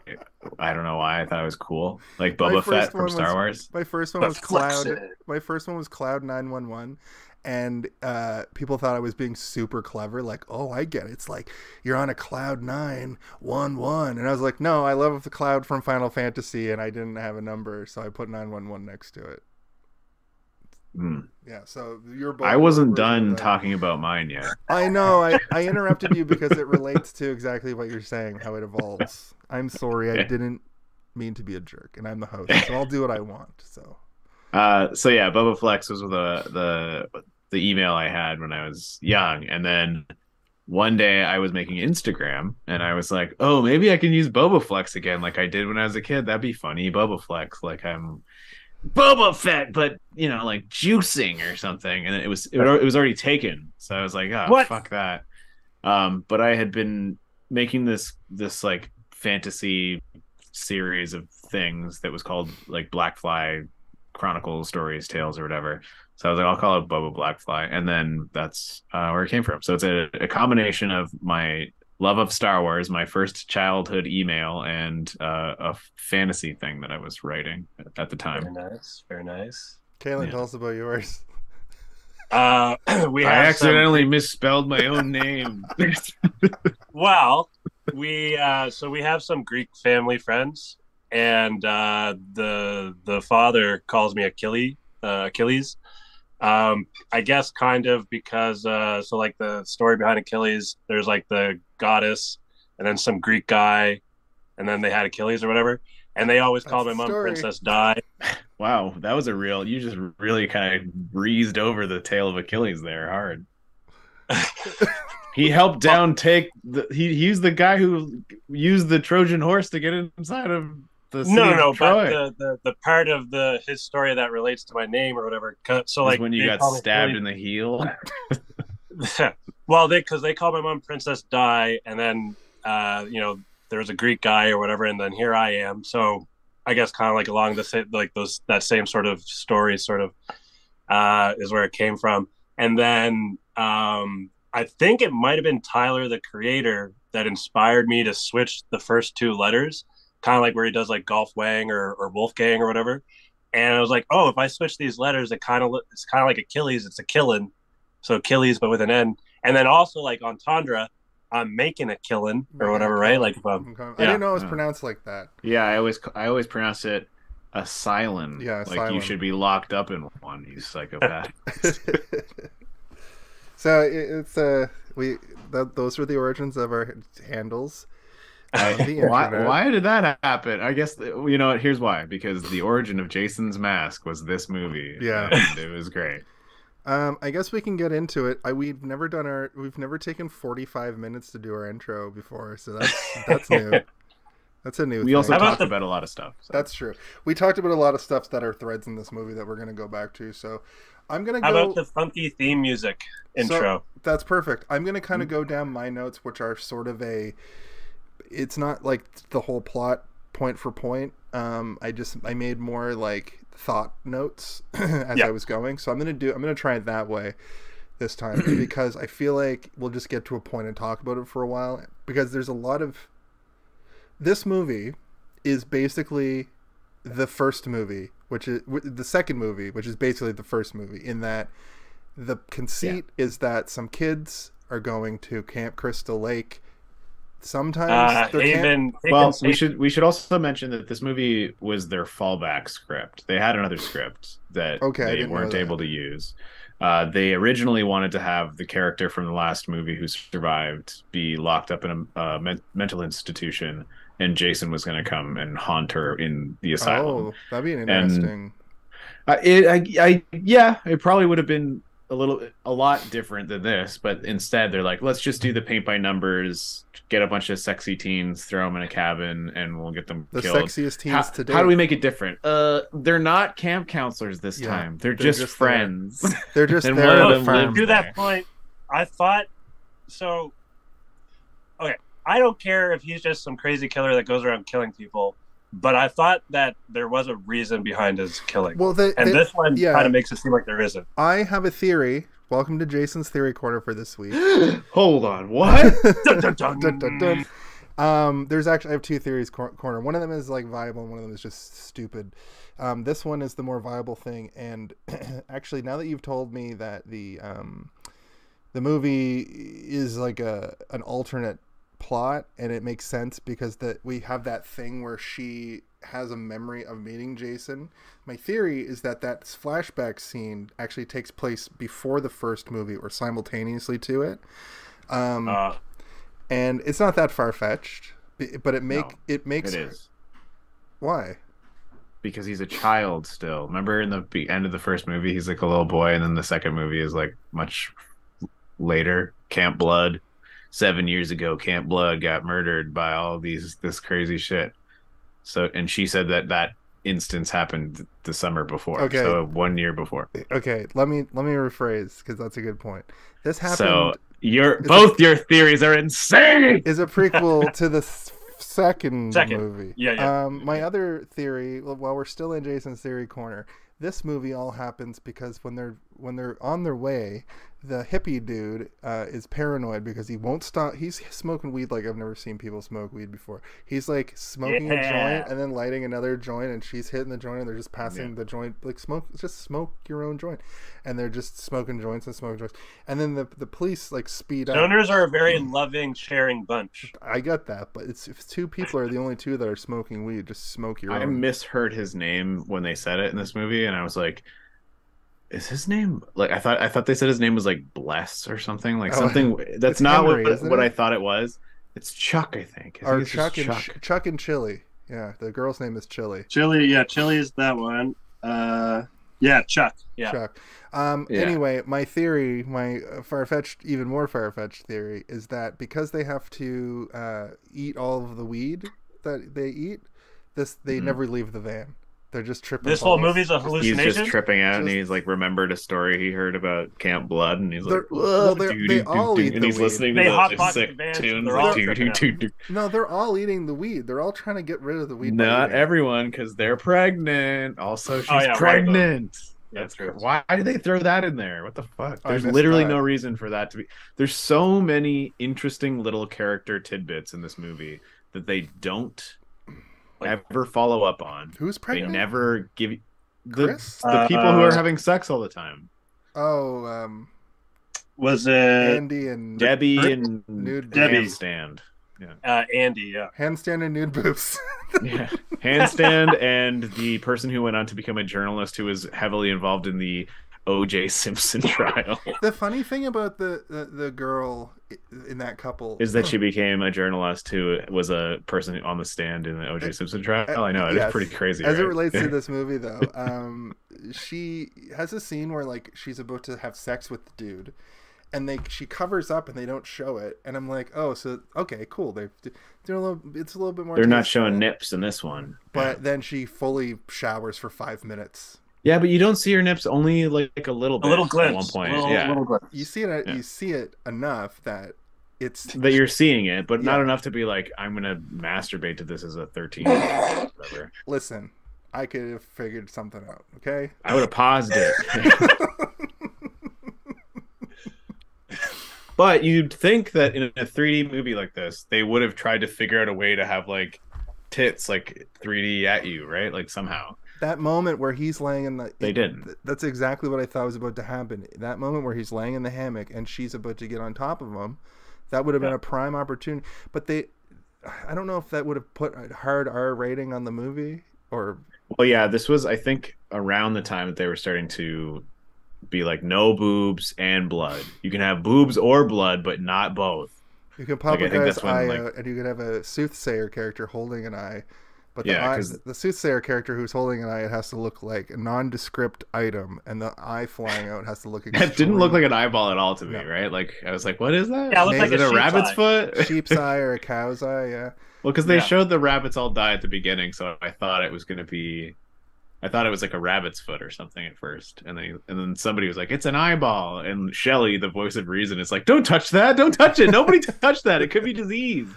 don't know why I thought it was cool, like Boba Fett from Star Wars. My first one was Cloud. My first one was Cloud 911, and people thought I was being super clever. Like, oh, I get it. It's like you're on a Cloud 911, and I was like, no, I love the Cloud from Final Fantasy, and I didn't have a number, so I put 911 next to it. Yeah, so I wasn't done talking about mine yet. I know. I interrupted you because it relates to exactly what you're saying, how it evolves. I'm sorry. I didn't mean to be a jerk, and I'm the host, so I'll do what I want. So yeah, Boba Flex was the email I had when I was young, and then one day I was making Instagram, and I was like, oh, maybe I can use Boba Flex again, like I did when I was a kid. That'd be funny, Boba Flex, like I'm Boba Fett, but like juicing or something, and it was already taken. So I was like, oh, what? Fuck that. But I had been making this like fantasy series of things that was called like Blackfly Chronicles, Stories, Tales, or whatever. So I was like, I'll call it Boba Blackfly, and then that's where it came from. So it's a combination of my love of Star Wars, my first childhood email, and a fantasy thing that I was writing at the time. Very nice, very nice. Kaylin, tell us about yours. I accidentally misspelled my own name. Well, we have some Greek family friends, and the father calls me Achilles. I guess kind of because so like the story behind Achilles, there's like the goddess and then some Greek guy, and then they had Achilles or whatever, and they always called my mom Princess Di. Wow, that was you just really kind of breezed over the tale of Achilles there hard. He helped he's the guy who used the Trojan horse to get inside of the city of Troy. But the part of his story that relates to my name or whatever. So like when you got stabbed in the heel. Well, because they called my mom Princess Di, and then there was a Greek guy or whatever, and then here I am. So I guess kind of like along the same, like that same sort of story sort of is where it came from. And then I think it might have been Tyler, the creator, that inspired me to switch the first two letters, kind of like where he does like Golf Wang or Wolfgang or whatever. And I was like, oh, if I switch these letters, it's kind of like Achilles. It's a killin'. So Achilles, but with an N. And then also like entendre, I'm making a killin' or whatever, right? Like, I didn't know it was pronounced like that. Yeah, I always pronounce it asylum. Yeah, like asylum. You should be locked up in one, you psychopath. So it's those were the origins of our handles. Why did that happen? I guess you know what. Here's why. Because the origin of Jason's mask was this movie. Yeah, and it was great. I guess we can get into it. We've never taken 45 minutes to do our intro before, so that's new. That's a new thing. We also talked about a lot of stuff. So. That's true. We talked about a lot of stuff that are threads in this movie that we're going to go back to. So I'm going to go... How about the funky theme music intro? So, that's perfect. I'm going to kind of go down my notes, which are sort of it's not like the whole plot point for point. I made more like thought notes as I was going. So I'm going to try it that way this time because I feel like we'll just get to a point and talk about it for a while, because there's a lot of... This movie is basically the first movie, which is the second movie, which is basically the first movie, in that the conceit is that some kids are going to Camp Crystal Lake. Sometimes we should also mention that this movie was their fallback script. They had another script that they weren't able to use. They originally wanted to have the character from the last movie who survived be locked up in a mental institution, and Jason was going to come and haunt her in the asylum. Oh, that'd be interesting. It probably would have been a lot different than this, but instead they're like, let's just do the paint by numbers, get a bunch of sexy teens, throw them in a cabin, and we'll get them killed. The sexiest teens today. How do we make it different? They're not camp counselors this time. They're just friends. They're just and there. One of them to that point, I thought so. Okay, I don't care if he's just some crazy killer that goes around killing people, but I thought that there was a reason behind his killing. Well, this one kind of makes it seem like there isn't. I have a theory. Welcome to Jason's Theory Corner for this week. Hold on, what? Dun, dun, dun. Dun, dun, dun. There's actually, I have two theories corner. One of them is like viable, and one of them is just stupid. This one is the more viable thing, and actually, now that you've told me that the movie is like an alternate plot, and it makes sense because we have that thing where she has a memory of meeting Jason. My theory is that flashback scene actually takes place before the first movie or simultaneously to it. And it's not that far-fetched, but it makes it is. Why? Because he's a child still. Remember in the end of the first movie he's like a little boy, and then the second movie is like much later. Camp Blood. 7 years ago, Camp Blood got murdered by all this crazy shit. So, and she said that instance happened the summer before. Okay. So 1 year before. Okay, let me rephrase because that's a good point. This happened. So your theories are insane. Is a prequel to the second movie. Yeah. My other theory, while we're still in Jason's theory corner, this movie all happens because when they're on their way, the hippie dude is paranoid because he won't stop. He's smoking weed like I've never seen people smoke weed before. He's like smoking a joint and then lighting another joint, and she's hitting the joint, and they're just passing the joint, like smoke your own joint, and they're just smoking joints, and then the police like speed up. Stoners are a very loving, sharing bunch. I get that, but if two people are the only two that are smoking weed, just smoke your own. I misheard his name when they said it in this movie, and I was like, is his name like I thought they said his name was like Bless or something, like something that's not Henry, what I thought it was. It's Chuck, I think. Or Chuck and Chili. Yeah, the girl's name is Chili. Chili is that one. Chuck. Yeah. Chuck. Anyway, my theory, my even more far-fetched theory is that because they have to eat all of the weed that they eat, they never leave the van. They're just tripping. This whole movie's a hallucination. He's just tripping out, and he's like remembered a story he heard about Camp Blood, and he's like, they all eat the weed. And he's listening to the sick tunes. No, they're all eating the weed. They're all trying to get rid of the weed. Not everyone, because they're pregnant. Also, she's pregnant. That's true. Why did they throw that in there? What the fuck? There's literally no reason for that to be. There's so many interesting little character tidbits in this movie that they don't ever follow up on. Who's pregnant? They never give the people who are having sex all the time. Was it Andy and Debbie and nude Debbie Handstand? Andy, Handstand and nude boobs. Handstand and the person who went on to become a journalist who was heavily involved in the O.J. Simpson trial. The funny thing about the girl in that couple is that she became a journalist who was a person on the stand in the O.J. Simpson trial. I know, it's pretty crazy. As it relates to this movie, though, she has a scene where like she's about to have sex with the dude, and she covers up and they don't show it, and I'm like, oh, so okay, cool. It's a little bit more. They're not showing nips in this one, but then she fully showers for 5 minutes. Yeah, but you don't see her nips, only like a little bit. A little glimpse. At one point. Little glimpse. You see it. You see it enough that it's that you're seeing it, but not enough to be like, I'm gonna masturbate to this as a 13-year-old. Whatever. Listen, I could have figured something out. Okay, I would have paused it. But you'd think that in a 3D movie like this, they would have tried to figure out a way to have like tits like 3D at you, right? Like somehow. That moment where he's laying in the... They didn't. That's exactly what I thought was about to happen. That moment where he's laying in the hammock and she's about to get on top of him, that would have been a prime opportunity. But I don't know if that would have put a hard R rating on the movie or... Well, yeah, this was, I think, around the time that they were starting to be like, no boobs and blood. You can have boobs or blood, but not both. You can pop a guy's eye out, and you can have a soothsayer character holding an eye. But the soothsayer character who's holding an eye, it has to look like a nondescript item, and the eye flying out has to look extreme. It didn't look like an eyeball at all to me, right? Like, I was like, what is that? Yeah, it looked is it a rabbit's foot? Sheep's eye or a cow's eye, yeah. Well, because they showed the rabbits all die at the beginning, so I thought it was going to be... I thought it was like a rabbit's foot or something at first, and then somebody was like, "It's an eyeball," and Shelley, the voice of reason, is like, "Don't touch that! Don't touch it! Nobody touch that! It could be disease."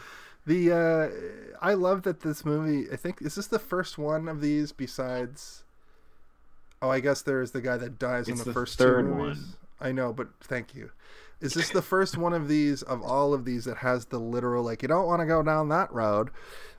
I love that this movie. I think is this the first one of these besides? Oh, I guess there's the guy that dies in the first third two movies. one. I know, but thank you. Is this the first one of these of all of these that has the literal like you don't want to go down that road?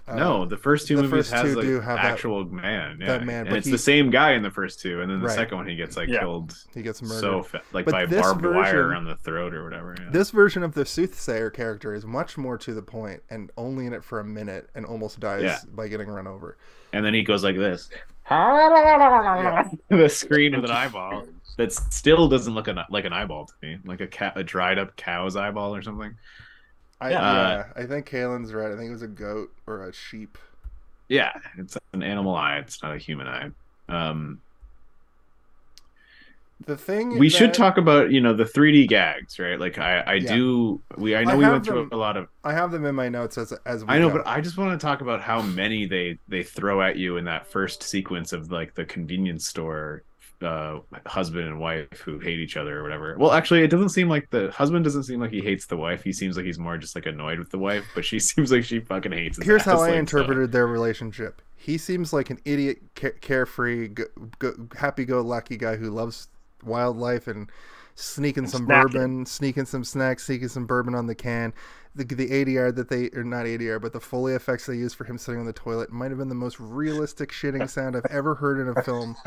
No, the first two movies has like actual man. Yeah, that man, and it's the same guy in the first two, and then the second one he gets killed. He gets murdered, by barbed wire around the throat or whatever. Yeah. This version of the soothsayer character is much more to the point, and only in it for a minute, and almost dies by getting run over. And then he goes like this, the screen with an eyeball that still doesn't look like an eyeball to me, like a dried up cow's eyeball or something. I think Kalen's right. I think it was a goat or a sheep. Yeah, it's an animal eye. It's not a human eye. The thing we should talk about the 3D gags, right? Like I Yeah. know we went through a lot of. I have them in my notes as we I know, go. but I just want to talk about how many they throw at you in that first sequence of like the convenience store husband and wife who hate each other or whatever. Well, actually, it doesn't seem like the husband doesn't seem like he hates the wife. He seems like he's more just like annoyed with the wife, but she seems like she fucking hates his Here's ass, how I like, interpreted their relationship. He seems like an idiot, carefree, happy-go-lucky guy who loves wildlife and sneaking some bourbon, sneaking some snacks, sneaking some bourbon on the can. The ADR that they, or not ADR, but the Foley effects they used for him sitting on the toilet might have been the most realistic shitting sound I've ever heard in a film,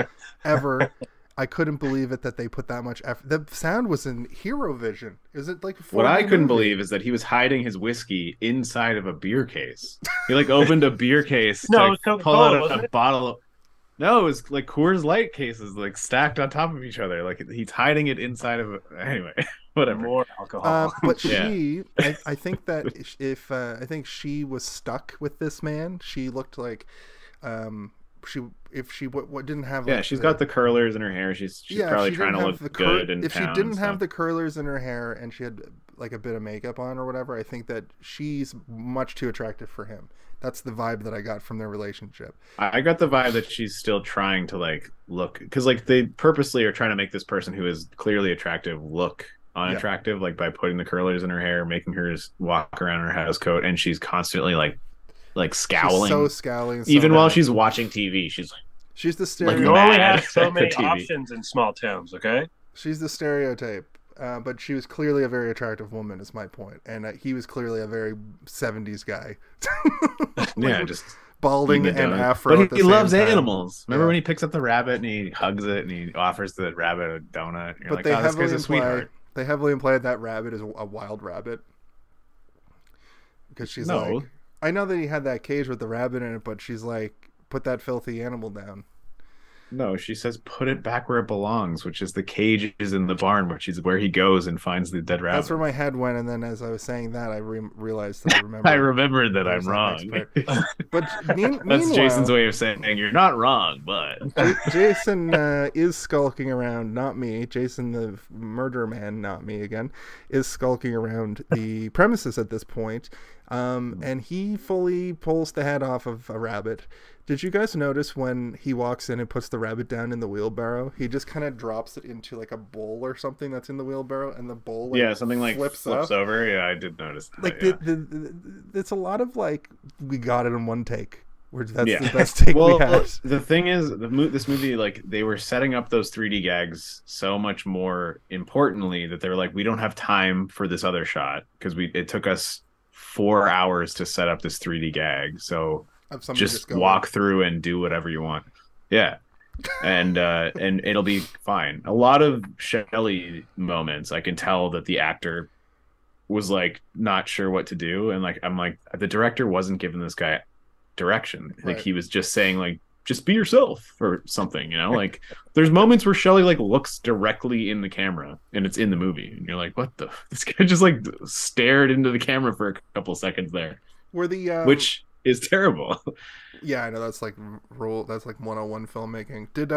ever. I couldn't believe it that they put that much effort. The sound was in Hero Vision. Is it like what I couldn't believe is that he was hiding his whiskey inside of a beer case. He like opened a beer case to pull out a bottle of. No, it was like Coors Light cases, like stacked on top of each other. Like he's hiding it inside of. Anyway, whatever. More alcohol. But she, I think that I think she was stuck with this man. She looked like, she didn't have. Yeah, she's got the curlers in her hair. She's probably trying to look good. If she didn't have the curlers in her hair and she had like a bit of makeup on or whatever, I think that she's much too attractive for him. That's the vibe that I got from their relationship. I got the vibe that she's still trying to like look, because like they purposely are trying to make this person who is clearly attractive look unattractive, like by putting the curlers in her hair, making her just walk around in her house coat, and she's constantly like scowling. She's so scowling. Even while she's watching TV, she's the stereotype. You only have so many options in small towns, okay? She's the stereotype. But she was clearly a very attractive woman, is my point. And he was clearly a very 70s guy. Yeah, just balding and afro. But he loves animals. Remember when he picks up the rabbit and he hugs it and he offers the rabbit a donut? You're like, this guy's a sweetheart. They heavily implied that rabbit is a wild rabbit. Because she's like, I know that he had that cage with the rabbit in it, but she's like, put that filthy animal down. No, she says put it back where it belongs, which is the cages in the barn, which is where he goes and finds the dead rabbit. That's where my head went, and then as I was saying that, I realized that I remembered. I remembered that I'm wrong. But that's Jason's way of saying you're not wrong, but Jason is skulking around, not me. Jason, the murder man, not me again, is skulking around the premises at this point, and he fully pulls the head off of a rabbit. Did you guys notice when he walks in and puts the rabbit down in the wheelbarrow, he just kind of drops it into like a bowl or something that's in the wheelbarrow, and the bowl something like flips over. Yeah, I did notice that. Like it's a lot of like we got it in one take. That's the best take we had. The thing is, this movie, like they were setting up those 3D gags so much more importantly that they were like, we don't have time for this other shot because it took us 4 hours to set up this 3D gag, so. Just walk through and do whatever you want. Yeah. And it'll be fine. A lot of Shelley moments, I can tell that the actor was like not sure what to do, and like I'm like the director wasn't giving this guy direction. Like he was just saying like just be yourself or something, like there's moments where Shelley like looks directly in the camera and it's in the movie and you're like, what the, this guy just like stared into the camera for a couple seconds there. Which is terrible. Yeah, I know that's like 101 filmmaking. Did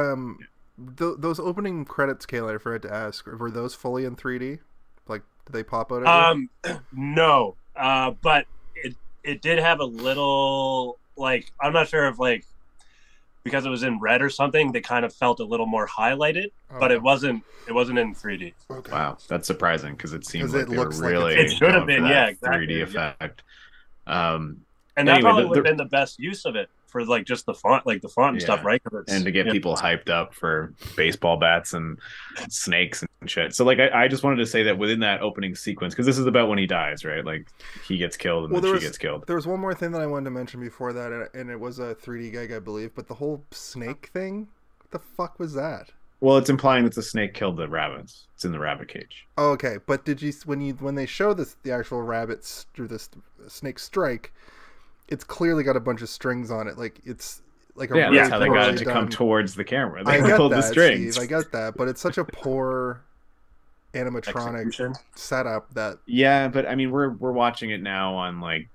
those opening credits, Kayla, I forgot to ask, were those fully in 3D? Like, did they pop out? No. But it did have a little, like, I'm not sure if like because it was in red or something, they kind of felt a little more highlighted, but it wasn't in 3D. Okay. Wow, that's surprising because it seems like they were really it should have been, exactly, 3D effect. And that probably would have been the best use of it for like just the font, and stuff, right? And to get people hyped up for baseball bats and snakes and shit. So like, I just wanted to say that within that opening sequence, because this is about when he dies, right? Like he gets killed and then she gets killed. There was one more thing that I wanted to mention before that, and it was a 3D gag, I believe. But the whole snake thing, what the fuck was that? Well, it's implying that the snake killed the rabbits. It's in the rabbit cage. Oh, okay. But did you when they show the actual rabbits through this snake strike? It's clearly got a bunch of strings on it. Like it's like that's how they got it to come towards the camera. They pulled the strings. Steve, I get that, but it's such a poor animatronic setup that. Yeah, but I mean, we're watching it now on like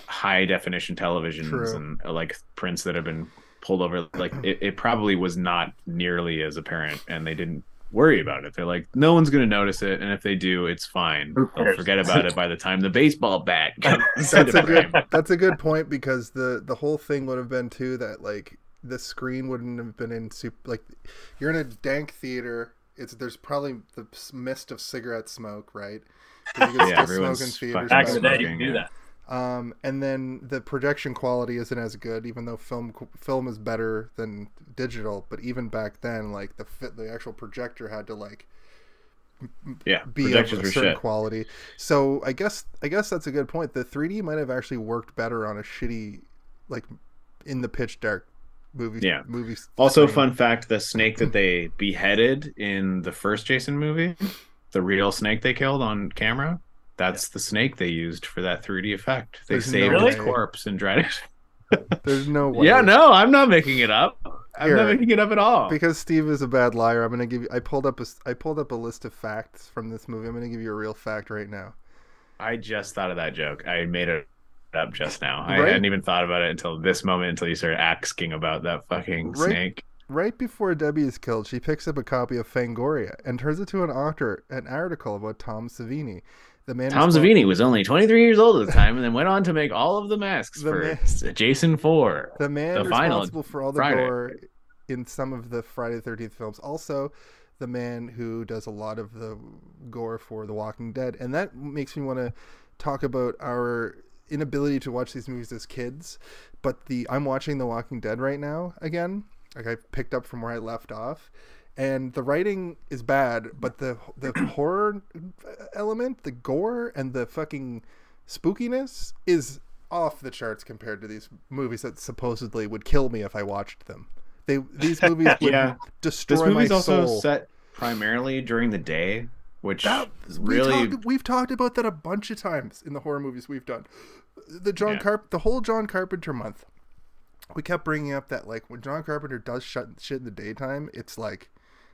high definition televisions and like prints that have been pulled over. Like it probably was not nearly as apparent, and they didn't worry about it. They're like, no one's going to notice it, and if they do, it's fine. They'll forget about it by the time the baseball bat comes. That's a good point, because the whole thing would have been too that like the screen wouldn't have been in like you're in a dank theater. There's probably the mist of cigarette smoke, right? You can still smoke in theaters. Back in the day, you can do that. And then the projection quality isn't as good, even though film is better than digital. But even back then, like the actual projector had to like be of a certain quality. So I guess that's a good point. The 3D might have actually worked better on a shitty, like in the pitch dark movie. Yeah. Movies. Also, fun fact: the snake that they beheaded in the first Jason movie, the real snake they killed on camera. That's the snake they used for that 3D effect. They saved his corpse and dried it. There's no way. Yeah, no, I'm not making it up. I'm not making it up at all. Because Steve is a bad liar, I'm gonna give you. I pulled up a list of facts from this movie. I'm gonna give you a real fact right now. I just thought of that joke. I made it up just now. I hadn't even thought about it until this moment, until you started asking about that fucking snake. Right before Debbie is killed, she picks up a copy of Fangoria and turns it to an article about Tom Savini. Tom Savini was only 23 years old at the time, and then went on to make all of the masks for Jason 4. The man responsible for all the gore in some of the Friday the 13th films. Also, the man who does a lot of the gore for The Walking Dead. And that makes me want to talk about our inability to watch these movies as kids. But I'm watching The Walking Dead right now again. Like I picked up from where I left off. And the writing is bad, but the horror element, the gore, and the fucking spookiness is off the charts compared to these movies that supposedly would kill me if I watched them. These movies would destroy my soul. This movie's also set primarily during the day, which we've talked about that a bunch of times in the horror movies we've done. The whole John Carpenter month. We kept bringing up that like when John Carpenter does shit in the daytime, it's like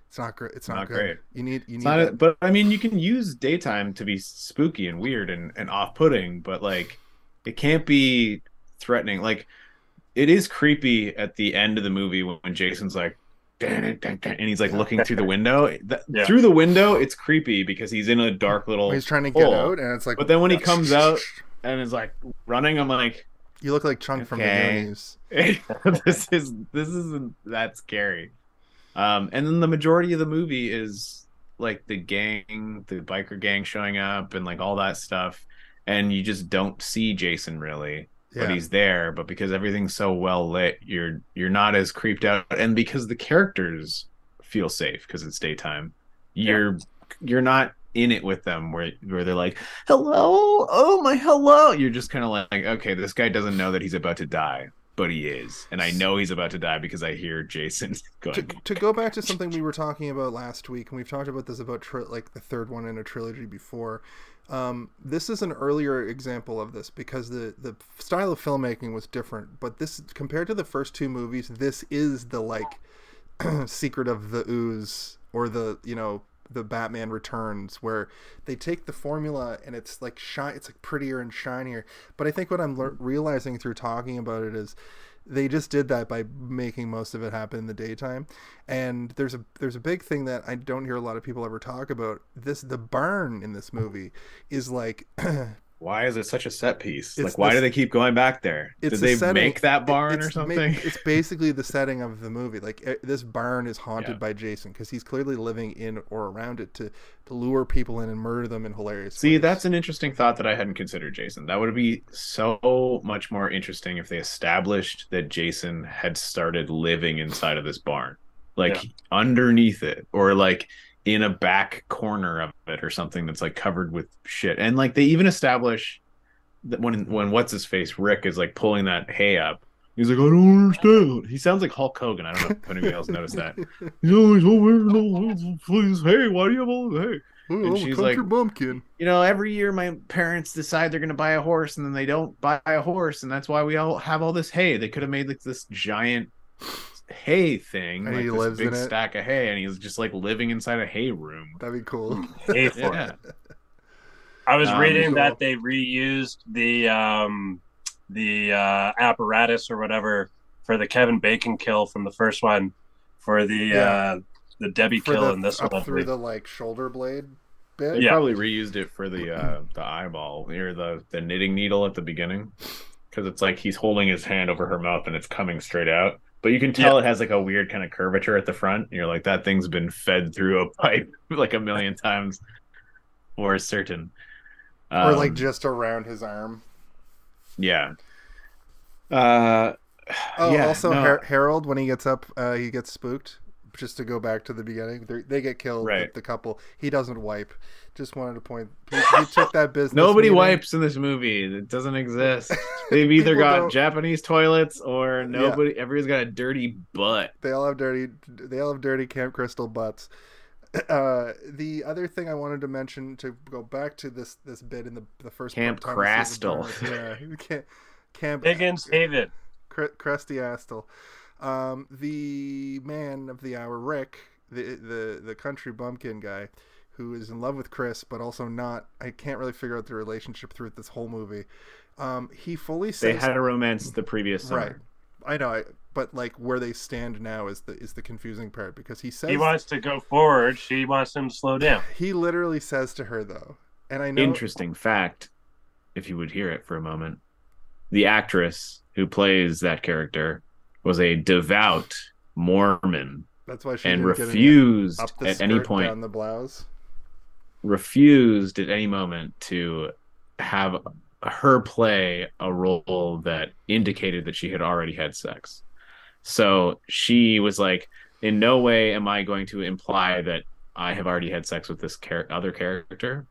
it's not great. It's not great. You need that. But I mean, you can use daytime to be spooky and weird and off-putting, but like it can't be threatening. Like it is creepy at the end of the movie when Jason's like, and he's like looking through the window. Through the window, it's creepy because he's in a dark little. He's trying to get out, and it's like. But then when he comes out and is like running, I'm like, you look like Chunk from the Goonies. This isn't that scary. And then the majority of the movie is like the biker gang showing up and like all that stuff, and you just don't see Jason really, but he's there. But because everything's so well lit, you're not as creeped out, and because the characters feel safe because it's daytime, you're not in it with them where they're like, hello, oh my hello. You're just kind of like, okay, this guy doesn't know that he's about to die. But he is, and I know he's about to die because I hear Jason going. To go back to something we were talking about last week, and we've talked about this about like the third one in a trilogy before. This is an earlier example of this because the style of filmmaking was different. But this, compared to the first two movies, this is the like Secret of the Ooze or the Batman Returns, where they take the formula and it's like it's like prettier and shinier. But I think what I'm realizing through talking about it is they just did that by making most of it happen in the daytime. And there's a big thing that I don't hear a lot of people ever talk about. The barn in this movie is like why is it such a set piece? Like, why do they keep going back there? Did they make that barn or something? It's basically the setting of the movie. Like, this barn is haunted by Jason because he's clearly living in or around it to lure people in and murder them in hilarious ways. That's an interesting thought that I hadn't considered, Jason. That would be so much more interesting if they established that Jason had started living inside of this barn. Like, underneath it. Or, like, in a back corner of it or something that's like covered with shit. And like they even establish that when what's his face Rick is like pulling that hay up, he's like, I don't understand. He sounds like Hulk Hogan. I don't know if anybody else noticed that. He's always over please, hey, why do you have all the hay? And she's like, bumpkin. Every year my parents decide they're gonna buy a horse and then they don't buy a horse, and that's why we all have all this hay. They could have made like this giant hay thing, and like he this lives big in it. Stack of hay, and he's just like living inside a hay room. That'd be cool. I was reading that they reused the apparatus or whatever for the Kevin Bacon kill from the first one for the the Debbie kill in this up one. Through the like shoulder blade bit. They probably reused it for the eyeball or the knitting needle at the beginning, because it's like he's holding his hand over her mouth and it's coming straight out. But you can tell it has like a weird kind of curvature at the front. And you're like, that thing's been fed through a pipe like a million times for certain. Or like just around his arm. Yeah. Also Harold, when he gets up, he gets spooked. Just to go back to the beginning, they get killed. Right. The couple. He doesn't wipe. Just wanted to point. He took that business. Nobody wipes in this movie. It doesn't exist. They've either got Japanese toilets or nobody. Yeah. Everybody's got a dirty butt. They all have dirty Camp Crystal butts. The other thing I wanted to mention, to go back to this bit in the first Camp Crystal. Camp Higgins Haven. Crusty Astle. The man of the hour, Rick, the country bumpkin guy, who is in love with Chris, but also not. I can't really figure out the relationship through this whole movie. He fully says they had a romance the previous summer. Right. I know, but like where they stand now is the confusing part, because he says he wants to go forward. She wants him to slow down. He literally says to her, though, and I know. Interesting fact, if you would hear it for a moment, the actress who plays that character was a devout Mormon. That's why she refused at any point down the blouse. Refused at any moment to have her play a role that indicated that she had already had sex. So she was like, in no way am I going to imply that I have already had sex with this other character,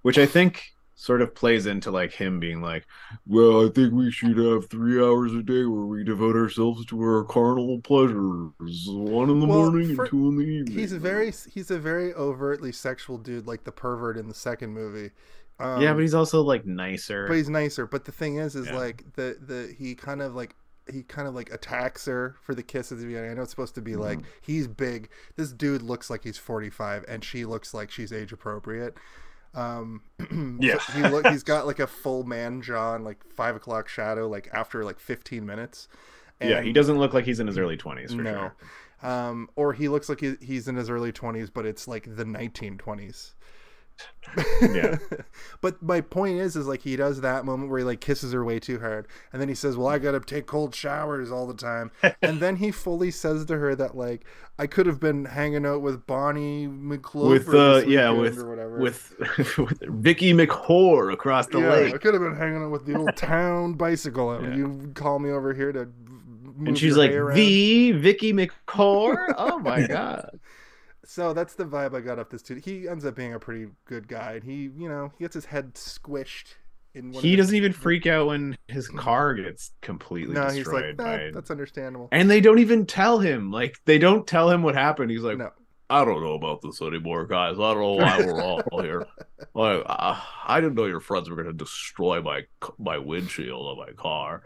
which I think sort of plays into like him being like, well, I think we should have 3 hours a day where we devote ourselves to our carnal pleasures, 1 in the morning and 2 in the evening. He's a very overtly sexual dude, like the pervert in the second movie. Yeah, but he's also like nicer. But the thing is like he kind of like attacks her for the kiss at the beginning. I know it's supposed to be like, he's big. This dude looks like he's 45 and she looks like she's age appropriate. Yeah. So he's got like a full man jaw and like 5 o'clock shadow, like after like 15 minutes. And yeah, he doesn't look like he's in his early 20s for sure. Or he looks like he's in his early 20s, but it's like the 1920s. Yeah. But my point is like he does that moment where he like kisses her way too hard, and then he says, well, I gotta take cold showers all the time. And then he fully says to her that like, I could have been hanging out with Bonnie McClover with Vicky McHore across the lake. I could have been hanging out with the old town bicycle. Yeah. You call me over here to move and she's like, the Vicky McHore. Oh my god. So that's the vibe I got off this dude. He ends up being a pretty good guy, and he gets his head squished. He doesn't even freak out when his car gets completely destroyed. He's like, that's understandable. And they don't even tell him. Like, they don't tell him what happened. He's like, no. I don't know about this anymore, guys. I don't know why we're all here. Like, I didn't know your friends were going to destroy my windshield of my car.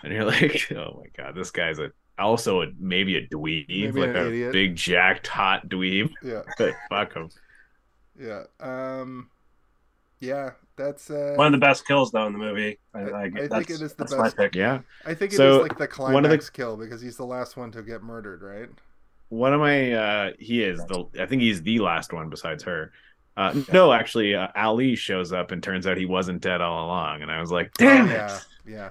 And you're like, oh my god, this guy's also maybe a dweeb, maybe like a idiot. Big jacked hot dweeb. Yeah. Fuck him. Yeah. Yeah, that's one of the best kills though in the movie. I think it is the best. Yeah. I think it is like the climax kill, because he's the last one to get murdered, right? One of my I think he's the last one besides her. No, actually, Ali shows up and turns out he wasn't dead all along, and I was like, damn it. Yeah.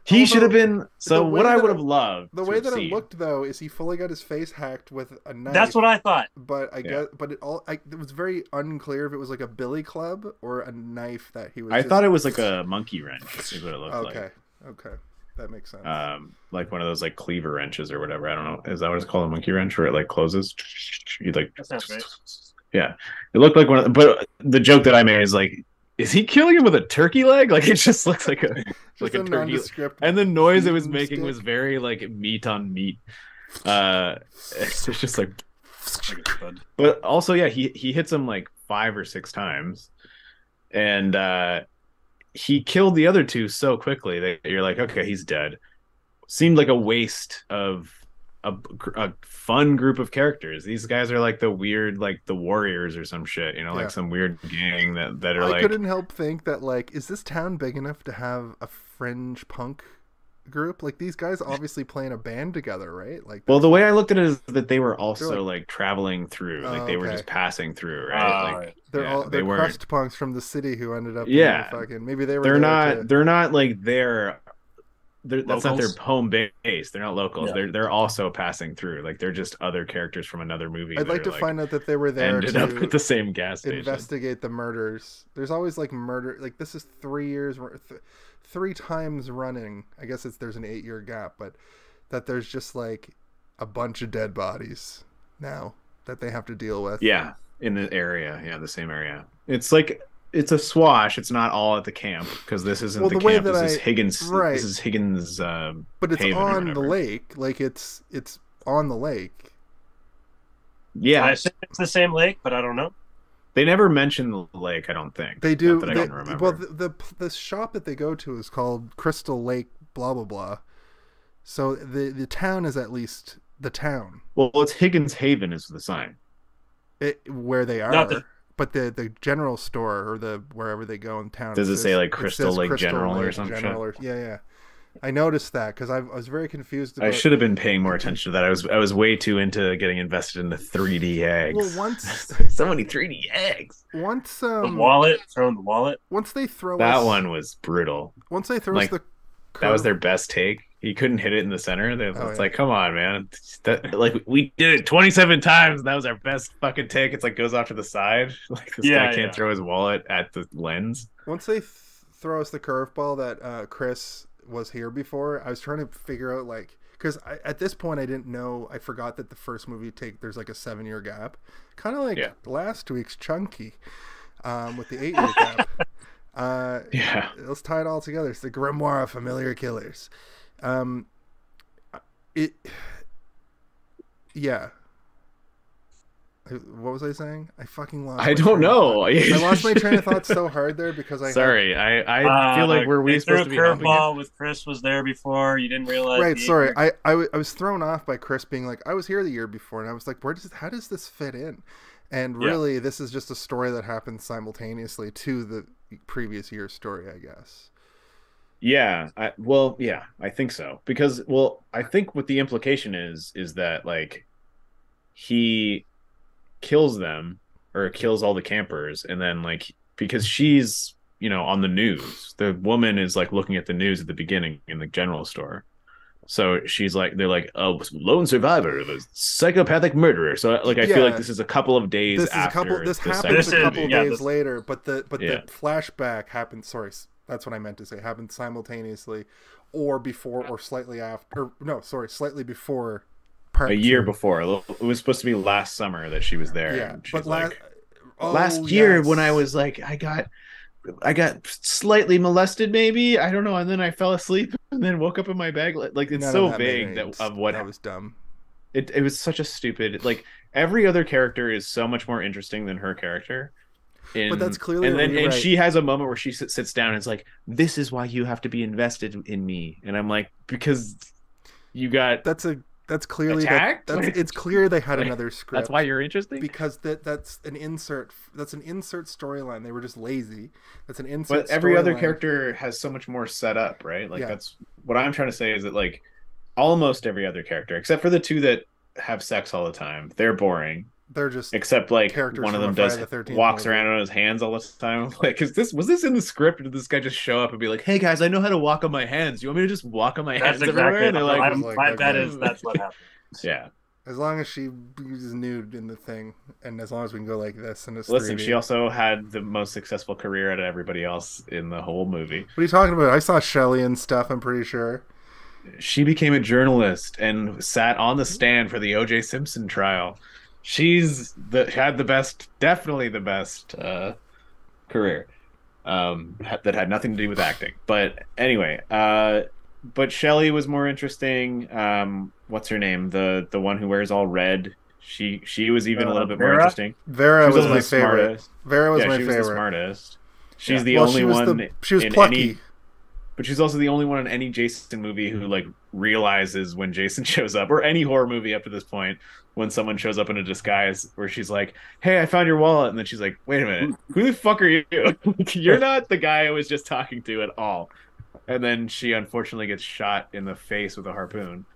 He should have been. So what I would have loved. The way that it looked, though, is he fully got his face hacked with a knife. That's what I thought. But it was very unclear if it was like a billy club or a knife that he was. I thought it was like a monkey wrench. Is what it looked like. Okay, that makes sense. Like one of those like cleaver wrenches or whatever. I don't know. Is that what it's called? A monkey wrench, where it like closes? You like. That sounds right. Yeah, it looked like one. But the joke that I made is like, is he killing him with a turkey leg? Like, it just looks like a turkey. And the noise it was making was very like meat on meat. It's just like. But also, yeah, he hits him like 5 or 6 times, and he killed the other 2 so quickly that you're like, okay, he's dead. Seemed like a waste of a fun group of characters. These guys are like the weird, like the Warriors or some shit, like some weird gang that are like. I couldn't help think that like, is this town big enough to have a fringe punk group? Like these guys obviously play in a band together, right? Like, well, the way I looked at it is that they were also like, like traveling through, like they were just passing through, right? Like they're crust punks from the city who ended up fucking, maybe they were they're not like that's not their home base. They're not locals. Yeah. They're also passing through. Like they're just other characters from another movie. I'd like to find out that they were there ended up at the same gas station. Investigate the murders. There's always like murder. Like this is 3 years, 3 times running. I guess there's an 8-year gap, but that there's just like a bunch of dead bodies now that they have to deal with. Yeah, in the area. Yeah, the same area. It's like. It's a swash. It's not all at the camp because this isn't the camp. This is Higgins. Right. This is Higgins. But it's on the lake. Like it's on the lake. Yeah, I assume it's the same lake, but I don't know. They never mention the lake. I don't think they do. I can remember. Well, the shop that they go to is called Crystal Lake. Blah blah blah. So the town is at least the town. Well, it's Higgins Haven is the sign. Where they are. But the general store or the wherever they go in town. Does it say like Crystal Lake General or something? Yeah. I noticed that because I was very confused. I should have been paying more attention to that. I was way too into getting invested in the 3D eggs. Well, once so many 3D eggs. Once the wallet, throwing the wallet. Once they throw that one was brutal. Once they throw us the that was their best take. He couldn't hit it in the center. It's like, come on, man. Like we did it 27 times. And that was our best fucking take. It's like goes off to the side. Like this guy can't throw his wallet at the lens. Once they throw us the curveball that Chris was here before, I was trying to figure out like because at this point I didn't know. I forgot that the first movie there's like a 7-year gap, kind of like last week's Chunky, with the 8-year gap. Let's tie it all together. It's the Grimoire of Familiar Killers. What was I saying? I fucking lost. I don't know. I lost my train of thought so hard there because I feel like we supposed to be curveball with Chris was there before. You didn't realize. Right. Sorry. I was thrown off by Chris being like, I was here the year before, and I was like, how does this fit in? And really, this is just a story that happens simultaneously to the previous year's story, I guess. Yeah, I think so. Because, I think what the implication is that, like, he kills them, or kills all the campers, and then, like, because she's, on the news. The woman is, like, looking at the news at the beginning in the general store. So they're like, a lone survivor of a psychopathic murderer. So like, I feel like this is a couple of days after. This happens a couple days later, but the flashback happens. Sorry, that's what I meant to say. Happens simultaneously, or before, or slightly after. Or, no, sorry, slightly before. Part 2. Year before. It was supposed to be last summer that she was there. Yeah, but last year when I was like, I got slightly molested, maybe, I don't know, and then I fell asleep and then woke up in my bag. Like it's so vague of what that was dumb. It was such a stupid. Like every other character is so much more interesting than her character. But that's clearly and she has a moment where she sits down and is like, "This is why you have to be invested in me," and I'm like, because you got That's clearly attacked? It's clear they had another script. That's why you're interested? Because that's an insert storyline. They were just lazy. That's an insert. But every other character has so much more set up, right? Like that's what I'm trying to say is that like almost every other character, except for the two that have sex all the time, they're boring. They're just except like one of them walks around on his hands all the time. Like, was this in the script, or did this guy just show up and be like, "Hey guys, I know how to walk on my hands. You want me to just walk on my hands everywhere?" And they're like, that's what happened. Yeah. As long as she uses nude in the thing, and as long as we can go like this, and it's listen, 3D. She also had the most successful career out of everybody else in the whole movie. What are you talking about? I saw Shelley and stuff. I'm pretty sure. She became a journalist and sat on the stand for the O.J. Simpson trial. Had definitely the best career that had nothing to do with acting. But anyway, but Shelley was more interesting. What's her name? The one who wears all red. She was even a little bit more interesting. Vera was my favorite. Vera was my favorite. She was the smartest. She's the only one. She was plucky. But she's also the only one in any Jason movie who like realizes when Jason shows up, or any horror movie up to this point, when someone shows up in a disguise, where she's like, "Hey, I found your wallet," and then she's like, "Wait a minute, who the fuck are you? You're not the guy I was just talking to at all." and then she unfortunately gets shot in the face with a harpoon.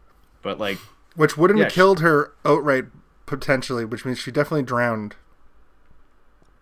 But like, which wouldn't have killed her outright potentially, which means she definitely drowned.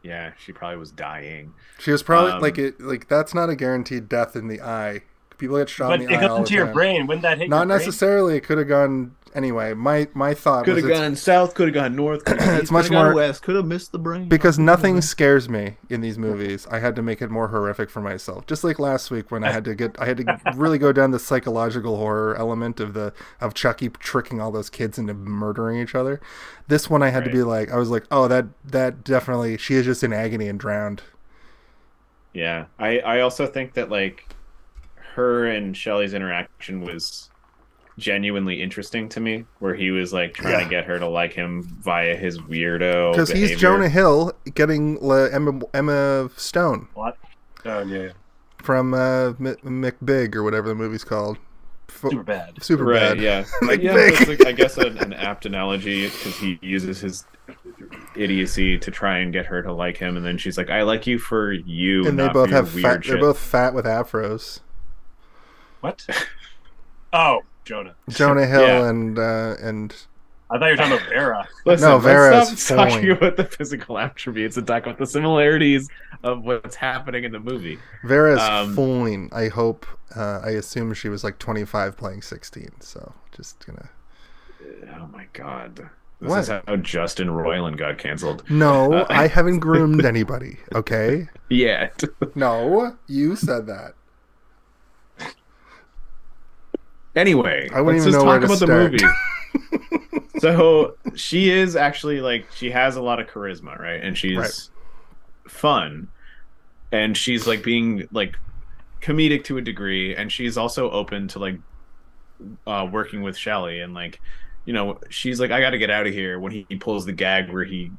Yeah, she probably was dying. She was probably like that's not a guaranteed death in the eye. People get shot in the eye. But it goes into your brain. Wouldn't that hit? Not necessarily. It could have gone anyway. My thought could have gone south, could have gone north, it's much more west, could have missed the brain. Because nothing scares me in these movies. I had to make it more horrific for myself. Just like last week when I had to really go down the psychological horror element of Chucky tricking all those kids into murdering each other. This one I had to be like, I was like, oh, that definitely, she is just in agony and drowned. Yeah, I also think that like her and Shelley's interaction was genuinely interesting to me, where he was like trying to get her to like him via his weirdo because he's Jonah Hill getting Emma Stone. What? Stone, yeah. From McBig or whatever the movie's called. Super bad. Yeah. It's like, I guess an apt analogy, because he uses his idiocy to try and get her to like him, and then she's like, I like you for you, and not they both for have your fat. weird shit. They're both fat with afros. What? Oh, Jonah Hill and I thought you were talking about Vera. Listen, no, Vera's let's stop talking about the physical attributes and talk about the similarities of what's happening in the movie. Vera's fine. I hope. I assume she was like 25 playing 16. So just gonna. Oh my god. This is how Justin Roiland got canceled. No, I haven't groomed anybody. Okay. Yet. No, you said that. Anyway, I wouldn't let's even just know talk where to about start. the movie. So she is actually like, she has a lot of charisma, right? And she's fun, and she's like being like comedic to a degree, and she's also open to like working with Shelley, and like, you know, she's like, I got to get out of here when he pulls the gag where he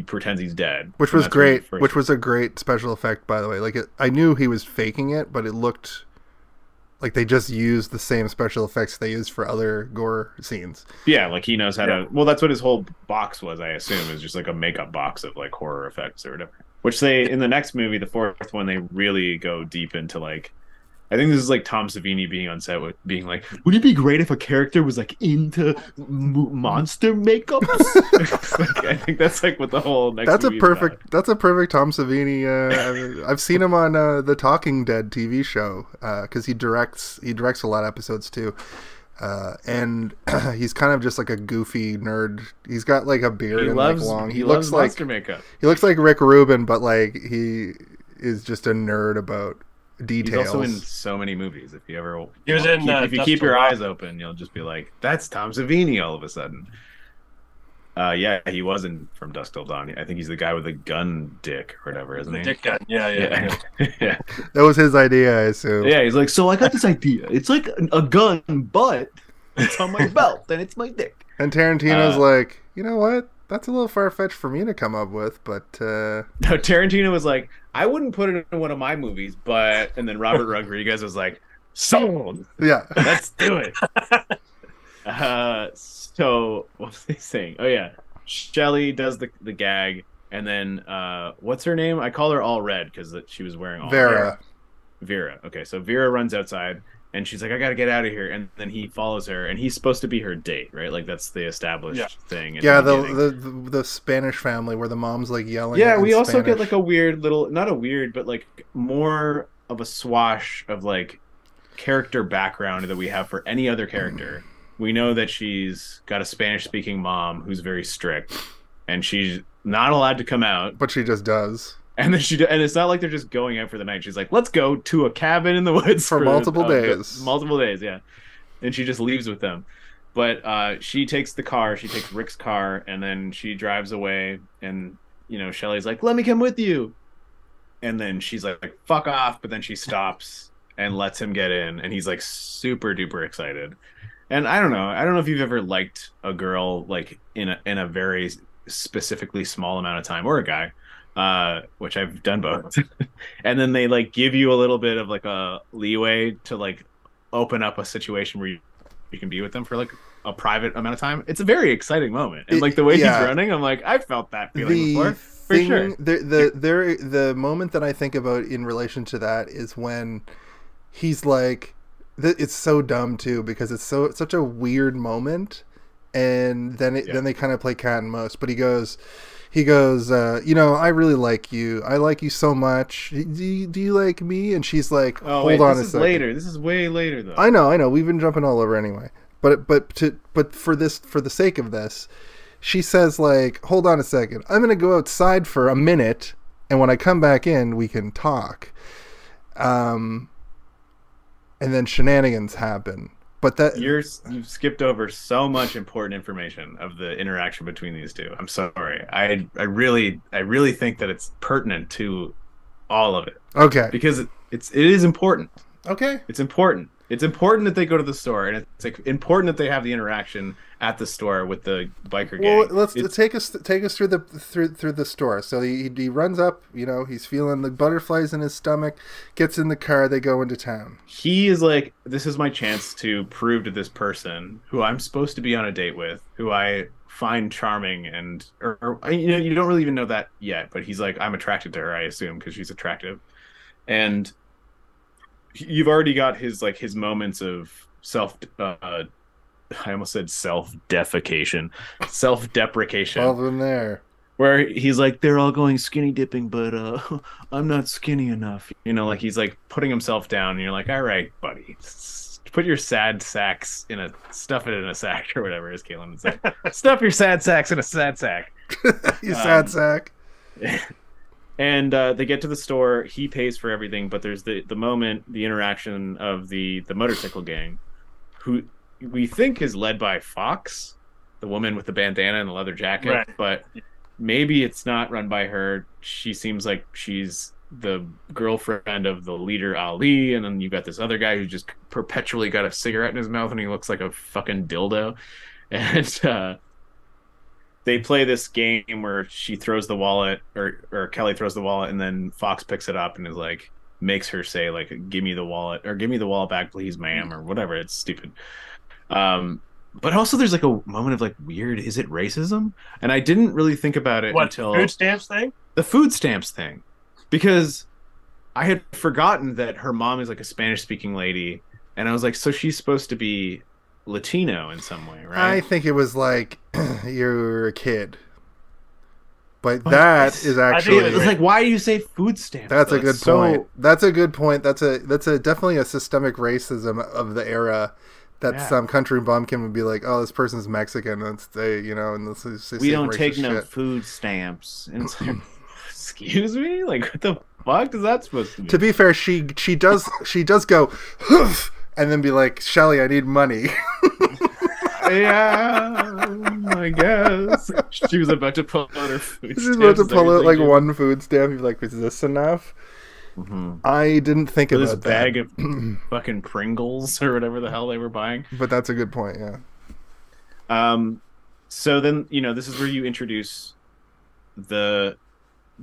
pretends he's dead, which was great. Which was a great special effect, by the way. Like I knew he was faking it, but it looked like they just used the same special effects they used for other gore scenes. Yeah, like he knows how to. Well, that's what his whole box was, I assume, is just like a makeup box of like horror effects or whatever. Which they, in the next movie, the fourth one, they really go deep into like. I think this is like Tom Savini being on set with being like, would it be great if a character was like into monster makeup? Like, I think that's like what the whole next movie is about. That's a perfect Tom Savini. I've seen him on the Talking Dead TV show because he directs a lot of episodes too. And he's kind of just like a goofy nerd. He's got like a beard and like long. He loves monster makeup. He looks like Rick Rubin, but like he is just a nerd about details. He's also in so many movies. If you keep your eyes open, you'll just be like, "That's Tom Savini." All of a sudden, yeah, he wasn't from Dusk Till Dawn. I think he's the guy with the gun dick or whatever, isn't he? Dick gun. Yeah. Yeah. That was his idea, I assume. Yeah, he's like, so I got this idea. It's like a gun, but it's on my belt and it's my dick. And Tarantino's like, you know what? That's a little far-fetched for me to come up with, but... No, Tarantino was like, I wouldn't put it in one of my movies, but... And then Robert Rodriguez was like, sold! Yeah. Let's do it! So, what was he saying? Oh, yeah. Shelley does the gag, and then, what's her name? I call her all red, because she was wearing all Vera. Vera. Okay, so Vera runs outside, and she's like, I gotta get out of here, and then he follows her, and he's supposed to be her date, right? Like, that's the established thing. Yeah, the Spanish family where the mom's like yelling. Yeah, we also Spanish. get like a weird little, not a weird, but like more of a swash of like character background that we have for any other character. We know that she's got a Spanish-speaking mom who's very strict, and she's not allowed to come out. But she just does. And then and it's not like they're just going out for the night. She's like, let's go to a cabin in the woods for multiple days. Multiple days, yeah. And she just leaves with them. But she takes the car, she takes Rick's car, and then she drives away. And, you know, Shelley's like, let me come with you. And then she's like, fuck off. But then she stops and lets him get in. And he's like super duper excited. And I don't know if you've ever liked a girl like in a very specifically small amount of time, or a guy. Which I've done both. And then they like give you a little bit of like a leeway to like open up a situation where you can be with them for like a private amount of time. It's a very exciting moment. And like the way he's running, I'm like, I've felt that feeling before. For sure. The moment that I think about in relation to that is when he's like, it's so dumb too because it's such a weird moment, and then they kind of play cat and mouse. But he goes, I really like you. I like you so much. Do you like me? And she's like, hold on a second. Later. This is way later though. I know. We've been jumping all over anyway. But for the sake of this, she says like, hold on a second. I'm gonna go outside for a minute, and when I come back in, we can talk. And then shenanigans happen. But you've skipped over so much important information of the interaction between these two. I'm sorry. I really think that it's pertinent to all of it. Okay. Because it is important. Okay. It's important. It's important that they go to the store, and it's like important that they have the interaction at the store with the biker gang. Well, let's take us through the store. So he runs up, he's feeling the butterflies in his stomach, gets in the car, they go into town. He is like, this is my chance to prove to this person who I'm supposed to be on a date with, who I find charming, and or you don't really even know that yet, but he's like, I'm attracted to her, I assume, because she's attractive. And you've already got his moments of I almost said self-deprecation. All of them there. Where he's like, they're all going skinny dipping, but I'm not skinny enough. Like he's like putting himself down, and you're like, all right, buddy, put your sad sacks stuff it in a sack or whatever, as Kaylin would say. Stuff your sad sacks in a sad sack. You sad sack. And they get to the store. He pays for everything, but there's the interaction of the motorcycle gang, who we think is led by Fox, the woman with the bandana and the leather jacket. Right. But maybe it's not run by her. She seems like she's the girlfriend of the leader, Ali, and then you got this other guy who just perpetually got a cigarette in his mouth and he looks like a fucking dildo. And they play this game where she throws the wallet, or Kelly throws the wallet, and then Fox picks it up and is like, makes her say like, give me the wallet, or give me the wallet back, please, ma'am, or whatever. It's stupid. But also there's like a moment of like, weird, is it racism? And I didn't really think about it until food stamps thing? The food stamps thing. Because I had forgotten that her mom is like a Spanish speaking lady, and I was like, so she's supposed to be Latino in some way, right? I think it was like, you're a kid. But that is actually, it's like, why do you say food stamps? That's a good point. That's a good point. That's definitely a systemic racism of the era. That some country bumpkin would be like, oh, this person's Mexican, and and this is, we don't take no food stamps. And it's like, excuse me, like, what the fuck is that supposed to be? To be fair, she does go, hoof, and then be like, Shelly, I need money. Yeah, I guess she was about to pull out her food. She's about to pull out like one food stamp. You're like, is this enough? Mm-hmm. I didn't think about this bag of fucking Pringles or whatever the hell they were buying. But that's a good point, yeah. So then this is where you introduce the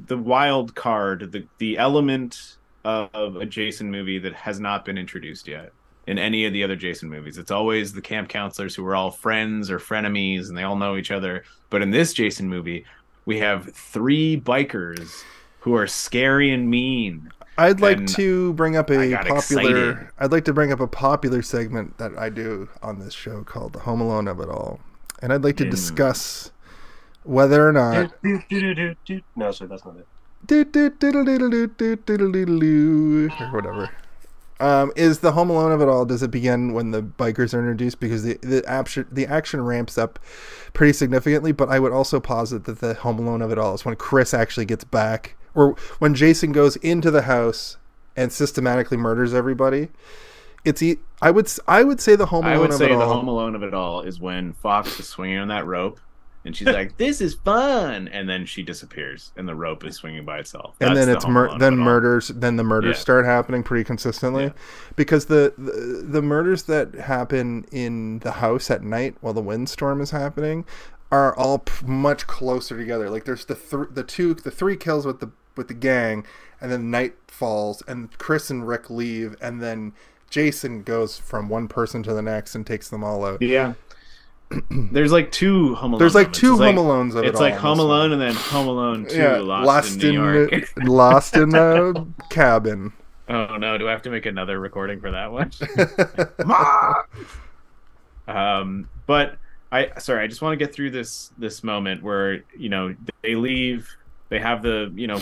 wild card, the element of a Jason movie that has not been introduced yet in any of the other Jason movies. It's always the camp counselors who are all friends or frenemies and they all know each other. But in this Jason movie, we have 3 bikers who are scary and mean. I'd like to bring up a popular segment that I do on this show called The Home Alone of It All. And I'd like to discuss whether or not No, sorry, that's not it. Or whatever. Is the Home Alone of it all, does it begin when the bikers are introduced? Because the action ramps up pretty significantly, but I would also posit that the Home Alone of it all is when Chris actually gets back, or when Jason goes into the house and systematically murders everybody. I would say the Home Alone of it all. The Home Alone of it all is when Fox is swinging on that rope and she's like, "This is fun," and then she disappears and the rope is swinging by itself. And then it's murders. Then the murders start happening pretty consistently, because the murders that happen in the house at night while the windstorm is happening are all much closer together. Like there's the 3 kills with the gang, and then night falls and Chris and Rick leave, and then Jason goes from one person to the next and takes them all out. Yeah. There's like 2 Home Alone. There's like 2 Home Alones of it all. It's like Home Alone and then Home Alone 2, Lost in New York. Lost in the cabin. Oh no, do I have to make another recording for that one? But I just want to get through this moment where, you know, they leave, they have the, you know,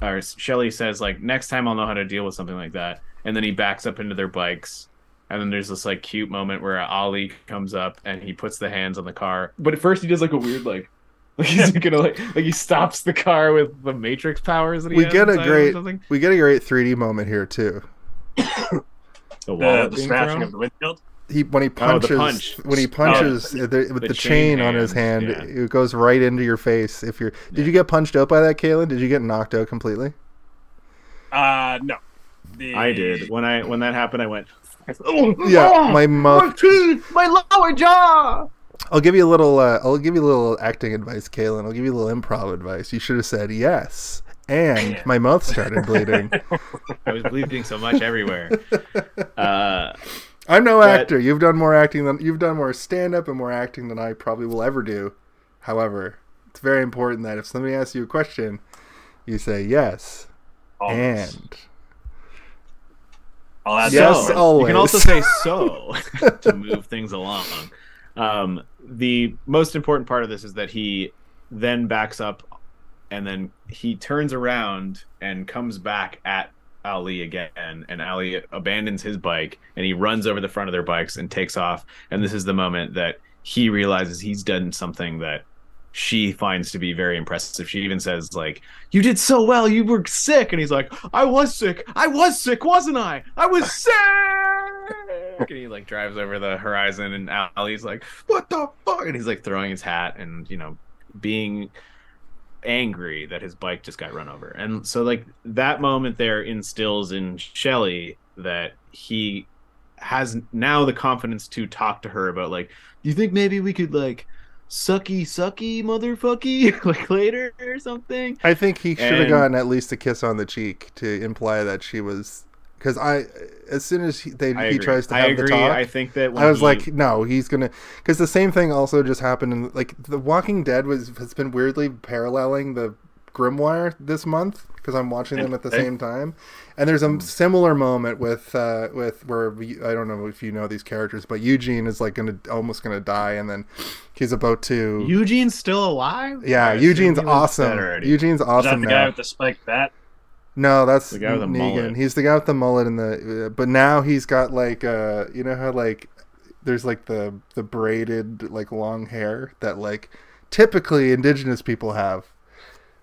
or Shelley says like, next time I'll know how to deal with something like that. And then he backs up into their bikes. And then there's this like cute moment where Ollie comes up and he puts the hands on the car. But at first he does like a weird like he's gonna like he stops the car with the Matrix powers that he we has get a great 3D moment here too. The smashing of the windshield. When he punches with the chain on his hand, it goes right into your face. Did you get punched out by that, Kaylin? Did you get knocked out completely? No. I did. When that happened, I went, my mouth, my teeth, my lower jaw. I'll give you a little acting advice, Kaylin. I'll give you a little improv advice. You should have said yes, and my mouth started bleeding. I was bleeding so much everywhere. I'm no actor. You've done more stand-up and more acting than I probably will ever do. However, it's very important that if somebody asks you a question, you say yes, and I'll add yes, always. You can also say so to move things along. The most important part of this is that he then backs up and then he turns around and comes back at Ali again, and Ali abandons his bike and he runs over the front of their bikes and takes off. And this is the moment that he realizes he's done something that she finds to be very impressive. She even says like, "You did so well, you were sick." And he's like, I was sick, wasn't I? I was sick. And he like drives over the horizon and Ali's like, what the fuck? And he's like throwing his hat and, you know, being angry that his bike just got run over. And so like that moment there instills in Shelley that he has now the confidence to talk to her about like, do you think maybe we could like sucky motherfucky like later or something? I think he should have gotten at least a kiss on the cheek to imply that she was, because as soon as he tries to have the talk, I think that I was like, no, he's gonna, because the same thing also just happened in like The Walking Dead has been weirdly paralleling the Grimoire this month because I'm watching them at the same time, and there's a similar moment with where I don't know if you know these characters, but Eugene is like almost gonna die, and then he's about to. Eugene's still alive? Yeah, Eugene's awesome. Eugene's awesome. Is that the guy with the spiked bat? No, that's the guy with the Negan. mullet. He's the guy with the mullet and but now he's got like you know how like there's like the braided like long hair that like typically indigenous people have,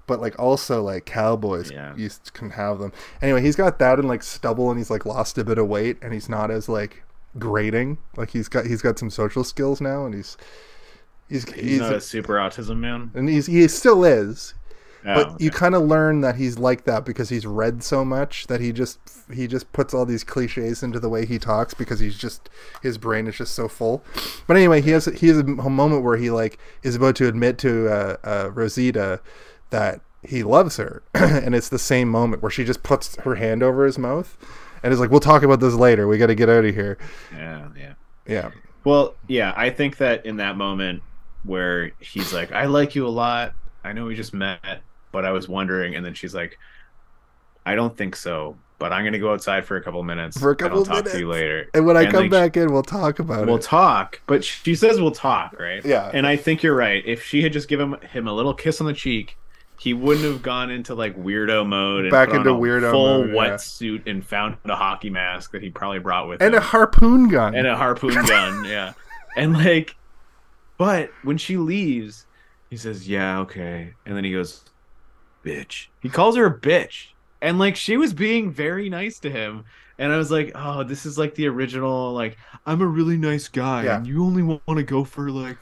but like also like cowboys can have them. Anyway, he's got that and like stubble, and he's like lost a bit of weight, and he's not as like grating. Like he's got some social skills now, and he's not a super autism man, and he still is. Oh, but okay. you kind of learn that he's like that because he's read so much that he just puts all these cliches into the way he talks because his brain is just so full. But anyway, he has a moment where he like is about to admit to Rosita that he loves her, and it's the same moment where she just puts her hand over his mouth and is like, "We'll talk about this later. We got to get out of here." Yeah. Well, yeah, I think that in that moment where he's like, "I like you a lot. I know we just met, but I was wondering," and then she's like, "I don't think so, but I'm gonna go outside for a couple minutes. I'll talk to you later. And when I come back in, we'll talk about it. We'll talk." But she says we'll talk, right? Yeah. And I think you're right. If she had just given him a little kiss on the cheek, he wouldn't have gone into like weirdo mode and back put into on a weirdo full mode, wetsuit and found a hockey mask that he probably brought with and him. a harpoon gun. Yeah. And like, but when she leaves, he says, "Yeah, okay." And then he goes, "Bitch." He calls her a bitch. And like she was being very nice to him. And I was like, oh, this is like the original, like, I'm a really nice guy, and you only want to go for like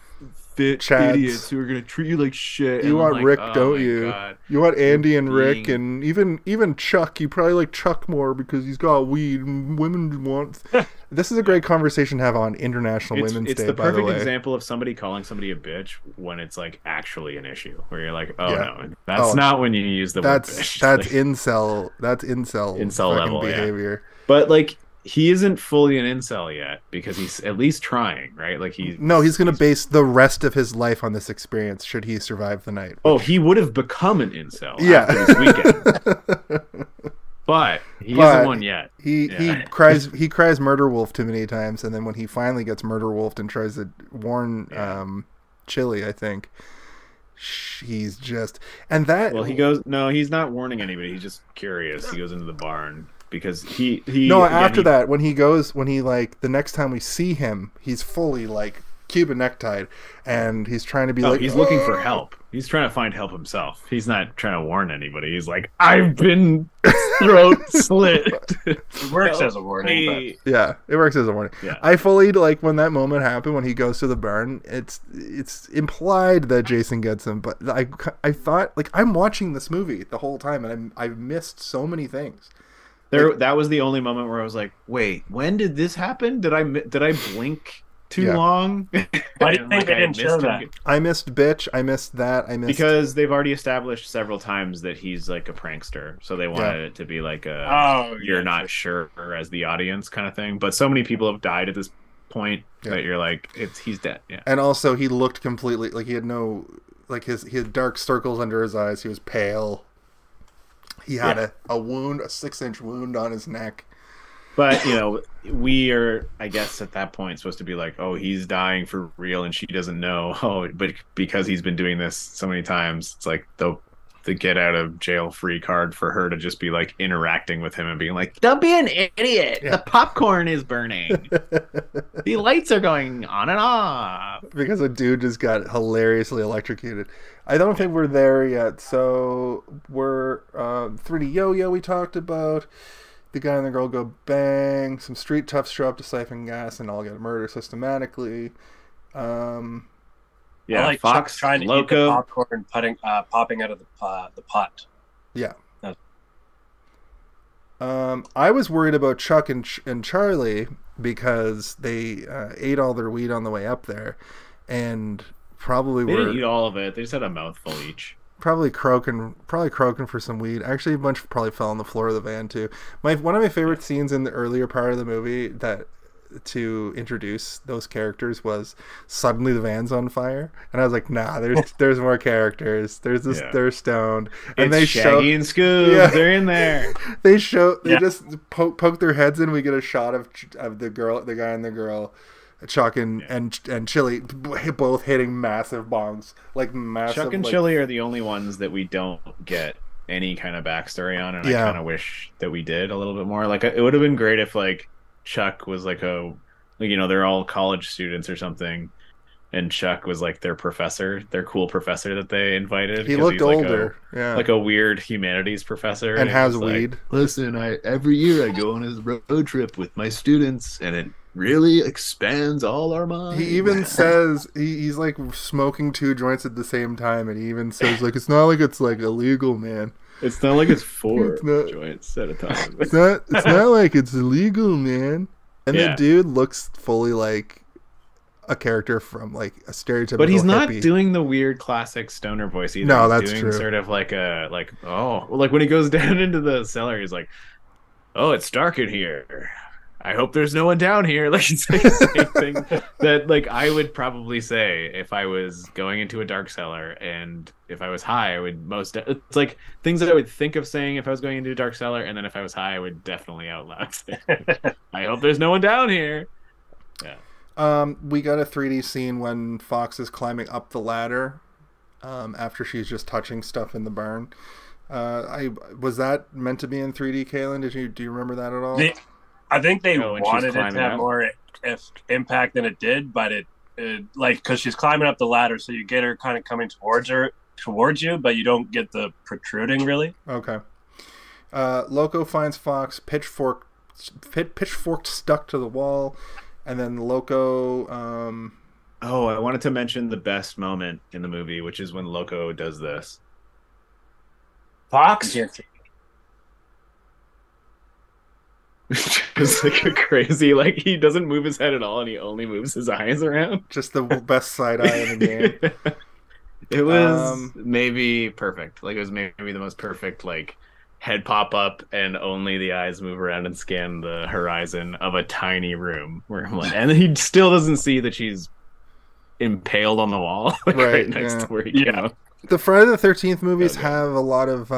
fit Chads. Idiots who are gonna treat you like shit. You and want I'm like, Rick, oh don't my you? God. You want Andy and Rick, and even Chuck. You probably like Chuck more because he's got weed, and women want. This is a great conversation to have on International Women's Day. It's the by the perfect way. example of somebody calling somebody a bitch when it's like actually an issue, where you're like, oh no, that's not when you use the word bitch. That's incel. That's incel level behavior. Yeah. But like, he isn't fully an incel yet because he's at least trying, right? Like he's going to base the rest of his life on this experience should he survive the night. Oh, he would have become an incel after this weekend. But He hasn't won yet. He cries murder wolf too many times, and then when he finally gets murder wolfed and tries to warn Chili, I think he's just he goes, no, he's not warning anybody. He's just curious. He goes into the barn because he that when he the next time we see him, he's fully like Cuban necktied, and he's trying to be he's looking for help. He's trying to find help himself. He's not trying to warn anybody. He's like, I've been throat slit. It works as a warning. But... Yeah, it works as a warning. Yeah. I fully like when that moment happened when he goes to the barn. It's implied that Jason gets him, but I thought like I'm watching this movie the whole time, and I've missed so many things. That was the only moment where I was like, wait, when did this happen? Did I blink too long? I didn't think they didn't show that. I missed bitch. I missed that. Because they've already established several times that he's like a prankster, so they wanted it to be like you're not sure as the audience kind of thing. But so many people have died at this point that you're like, he's dead. Yeah. And also he looked completely like he had no he had dark circles under his eyes. He was pale. He had a wound, a 6-inch wound on his neck. But, we are, I guess, at that point supposed to be like, oh, he's dying for real, and she doesn't know. Oh, but because he's been doing this so many times, it's like the get out of jail free card for her to just be like interacting with him and being like, don't be an idiot. Yeah. The popcorn is burning. The lights are going on and off. Because a dude just got hilariously electrocuted. I don't think we're there yet. So we're 3D yo-yo we talked about. The guy and the girl go bang. Some street toughs show up to siphon gas and all get murdered systematically. I like Fox trying to eat the popcorn popping out of the pot. Yeah. I was worried about Chuck and Charlie because they ate all their weed on the way up there, and they didn't eat all of it. They just had a mouthful each. Probably croaking for some weed. Actually, a bunch probably fell on the floor of the van too. One of my favorite scenes in the earlier part of the movie to introduce those characters was suddenly the van's on fire, and I was like, nah, there's more characters. There's this, they're stoned, and it's Shaggy and Scoob. They're in there. They just poke their heads in. We get a shot of the guy and the girl. Chuck and Chili both hitting massive bongs, like massive. Chuck and Chili are the only ones that we don't get any kind of backstory on, and I kind of wish that we did a little bit more. Like it would have been great if like Chuck was like they're all college students or something, and Chuck was like their professor, their cool professor that they invited. He looked older, like a weird humanities professor, and has weed. Like, listen, every year I go on a road trip with my students, and it really expands all our minds. He even says he's like smoking 2 joints at the same time, and he even says like it's not like it's like illegal, man. It's not like it's 4 joints at a time. It's not like it's illegal, man. And the dude looks fully like a character from like a stereotypical. But he's not hippie. doing the weird classic stoner voice either. No, he's that's doing true. Sort of like like when he goes down into the cellar, he's like, "Oh, it's dark in here. I hope there's no one down here." Like it's like the same thing that like I would probably say if I was going into a dark cellar, and if I was high, I would it's like things that I would think of saying if I was going into a dark cellar, and then if I was high, I would definitely out loud say, "I hope there's no one down here." Yeah. We got a 3D scene when Fox is climbing up the ladder after she's just touching stuff in the barn. Was that meant to be in 3D, Kaylin? Do you remember that at all? I think they wanted it to have more impact than it did, but it like because she's climbing up the ladder, so you get her kind of coming towards you, but you don't get the protruding really. Okay. Loco finds Fox pitchfork stuck to the wall, and then Loco. I wanted to mention the best moment in the movie, which is when Loco does this. Fox. Just like a crazy, like he doesn't move his head at all, and he only moves his eyes around. Just the best side eye in the game. It was maybe perfect. Like it was maybe the most perfect, like head pop up and only the eyes move around and scan the horizon of a tiny room. Where I'm like, and he still doesn't see that she's impaled on the wall, like right next to where he came out. The Friday the 13th movies have a lot of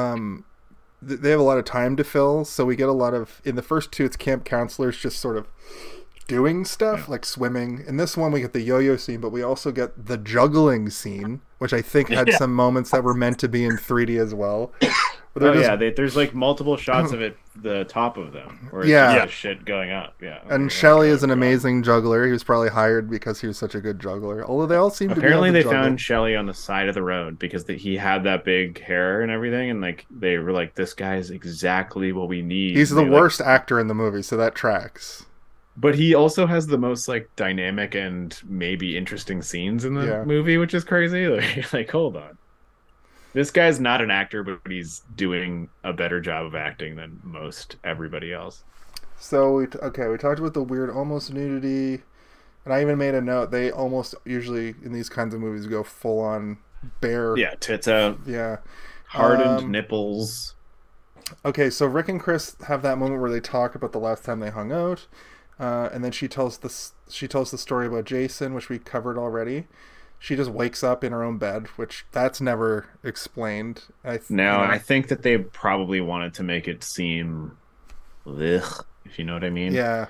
they have a lot of time to fill, so we get a lot of, in the first two it's camp counselors just sort of doing stuff like swimming. In this one we get the yo-yo scene, but we also get the juggling scene, which I think had some moments that were meant to be in 3D as well. There's like multiple shots of it, the top of them, where it's just shit going up. Yeah, and Shelley is an amazing juggler. He was probably hired because he was such a good juggler. Although they all seem apparently to be they found Shelley on the side of the road because he had that big hair and everything, and like they were like, this guy is exactly what we need. He's the worst actor in the movie, so that tracks. But he also has the most like dynamic and maybe interesting scenes in the movie, which is crazy. Like, hold on. This guy's not an actor, but he's doing a better job of acting than most everybody else. So, we talked about the weird almost nudity. And I even made a note. They almost usually, in these kinds of movies, go full-on bare. Yeah, tits out. Yeah. Hardened nipples. Okay, so Rick and Chris have that moment where they talk about the last time they hung out. And then she tells the story about Jason, which we covered already. She just wakes up in her own bed, which that's never explained. I think that they probably wanted to make it seem, if you know what I mean. Yeah.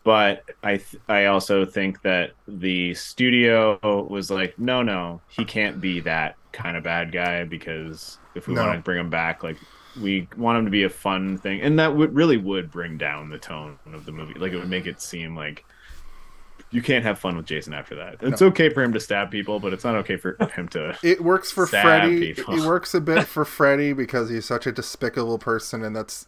But I also think that the studio was like, no, he can't be that kind of bad guy, because if we want to bring him back, like we want him to be a fun thing, and that really would bring down the tone of the movie. Like it would make it seem like you can't have fun with Jason after that. It's okay for him to stab people, but it's not okay for him to. It works for Freddy. It works a bit for Freddy because he's such a despicable person, and that's.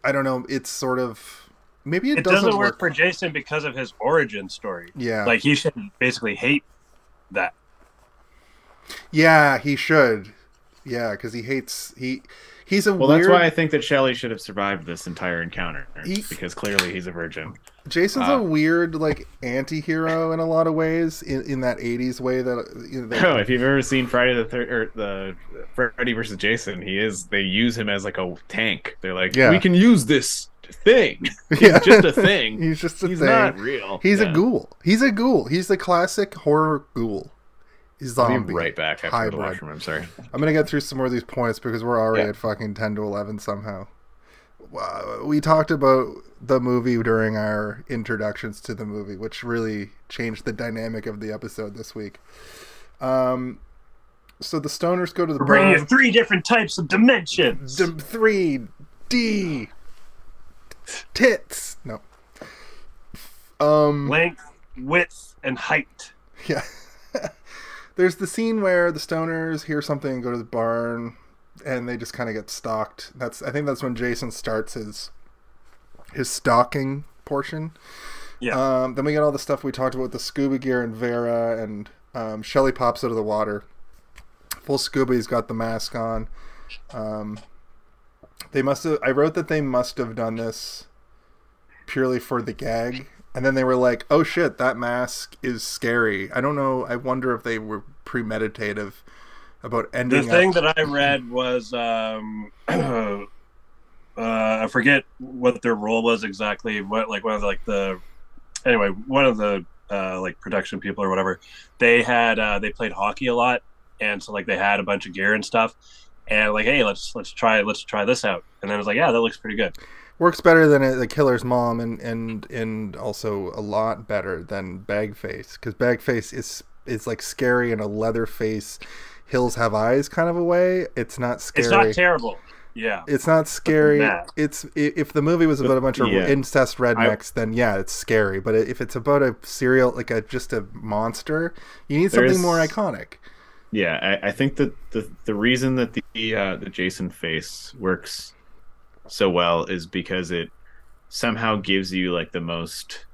I don't know. It's sort of maybe it doesn't work for Jason because of his origin story. Yeah, like he should basically hate that. Yeah, he should. Yeah, because he hates He's a weird... that's why I think that Shelley should have survived this entire encounter, because clearly he's a virgin. Jason's a weird, like, anti-hero in a lot of ways, in that 80s way that... if you've ever seen the Freddy versus Jason, they use him as, like, a tank. They're like, we can use this thing. He's just a thing. He's just a thing. He's not real. He's a ghoul. He's a ghoul. He's the classic horror ghoul. Zombie. I'll be right back after the washroom. I'm sorry. I'm gonna get through some more of these points because we're already at fucking 10 to 11 somehow. We talked about the movie during our introductions to the movie, which really changed the dynamic of the episode this week. So the stoners go to the bring you 3 different types of dimensions. 3D tits. No. Length, width, and height. Yeah. There's the scene where the stoners hear something and go to the barn, and they just kind of get stalked. I think that's when Jason starts his stalking portion. Yeah. Then we get all the stuff we talked about with the scuba gear and Vera, and Shelley pops out of the water. Full scuba, he's got the mask on. I wrote that they must have done this purely for the gag. And then they were like, oh shit, that mask is scary. I don't know. I wonder if they were premeditative about ending The thing that I read was, I forget what their role was exactly. One of the production people or whatever, they played hockey a lot. And so like they had a bunch of gear and stuff, and like, hey, let's try this out. And then I was like, yeah, that looks pretty good. Works better than the killer's mom, and also a lot better than Bagface, because Bagface is like scary in a leather face, hills have eyes kind of a way. It's not scary. It's not terrible. Yeah, it's not scary. It's if the movie was about a bunch of incest rednecks, then it's scary. But if it's about a serial, like just a monster, you need something more iconic. Yeah, I think that the reason that the Jason face works so well is because it somehow gives you like the most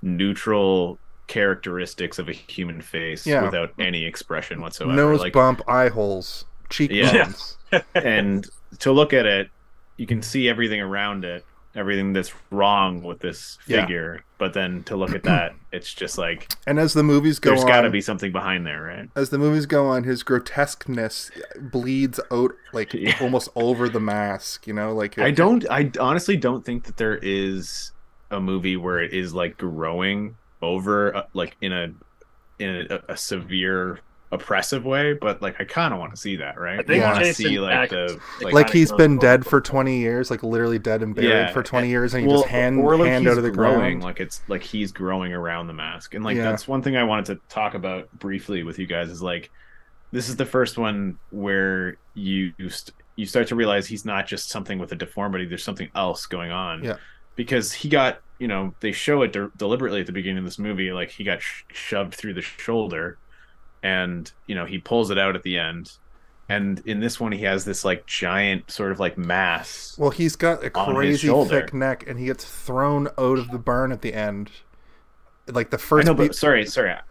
neutral characteristics of a human face without any expression whatsoever. Nose bump, eye holes, cheekbones. And to look at it, you can see everything around it, everything that's wrong with this figure. But then to look at that, it's just like... And as the movies go on... There's got to be something behind there, right? As the movies go on, his grotesqueness bleeds out, like, almost over the mask, you know? Like I honestly don't think that there is a movie where it is, like, growing over, like, in a severe oppressive way, but like I kind of want to see that, right? I think Yeah. Jason see like acts, the Like he's kinda been goes dead over for the 20 years, like literally dead and buried for 20 years, and he well, just hand or like out he's of the growing, ground. like it's like he's growing around the mask, and like Yeah. that's one thing I wanted to talk about briefly with you guys is like this is the first one where you start to realize he's not just something with a deformity. There's something else going on. Yeah. Because he got, they show it deliberately at the beginning of this movie, like he got shoved through the shoulder, and he pulls it out at the end. And in this one, he has this like giant sort of like mass. Well, he's got a on his crazy shoulder. thick neck, and he gets thrown out of the barn at the end. Like the first. I know, but sorry,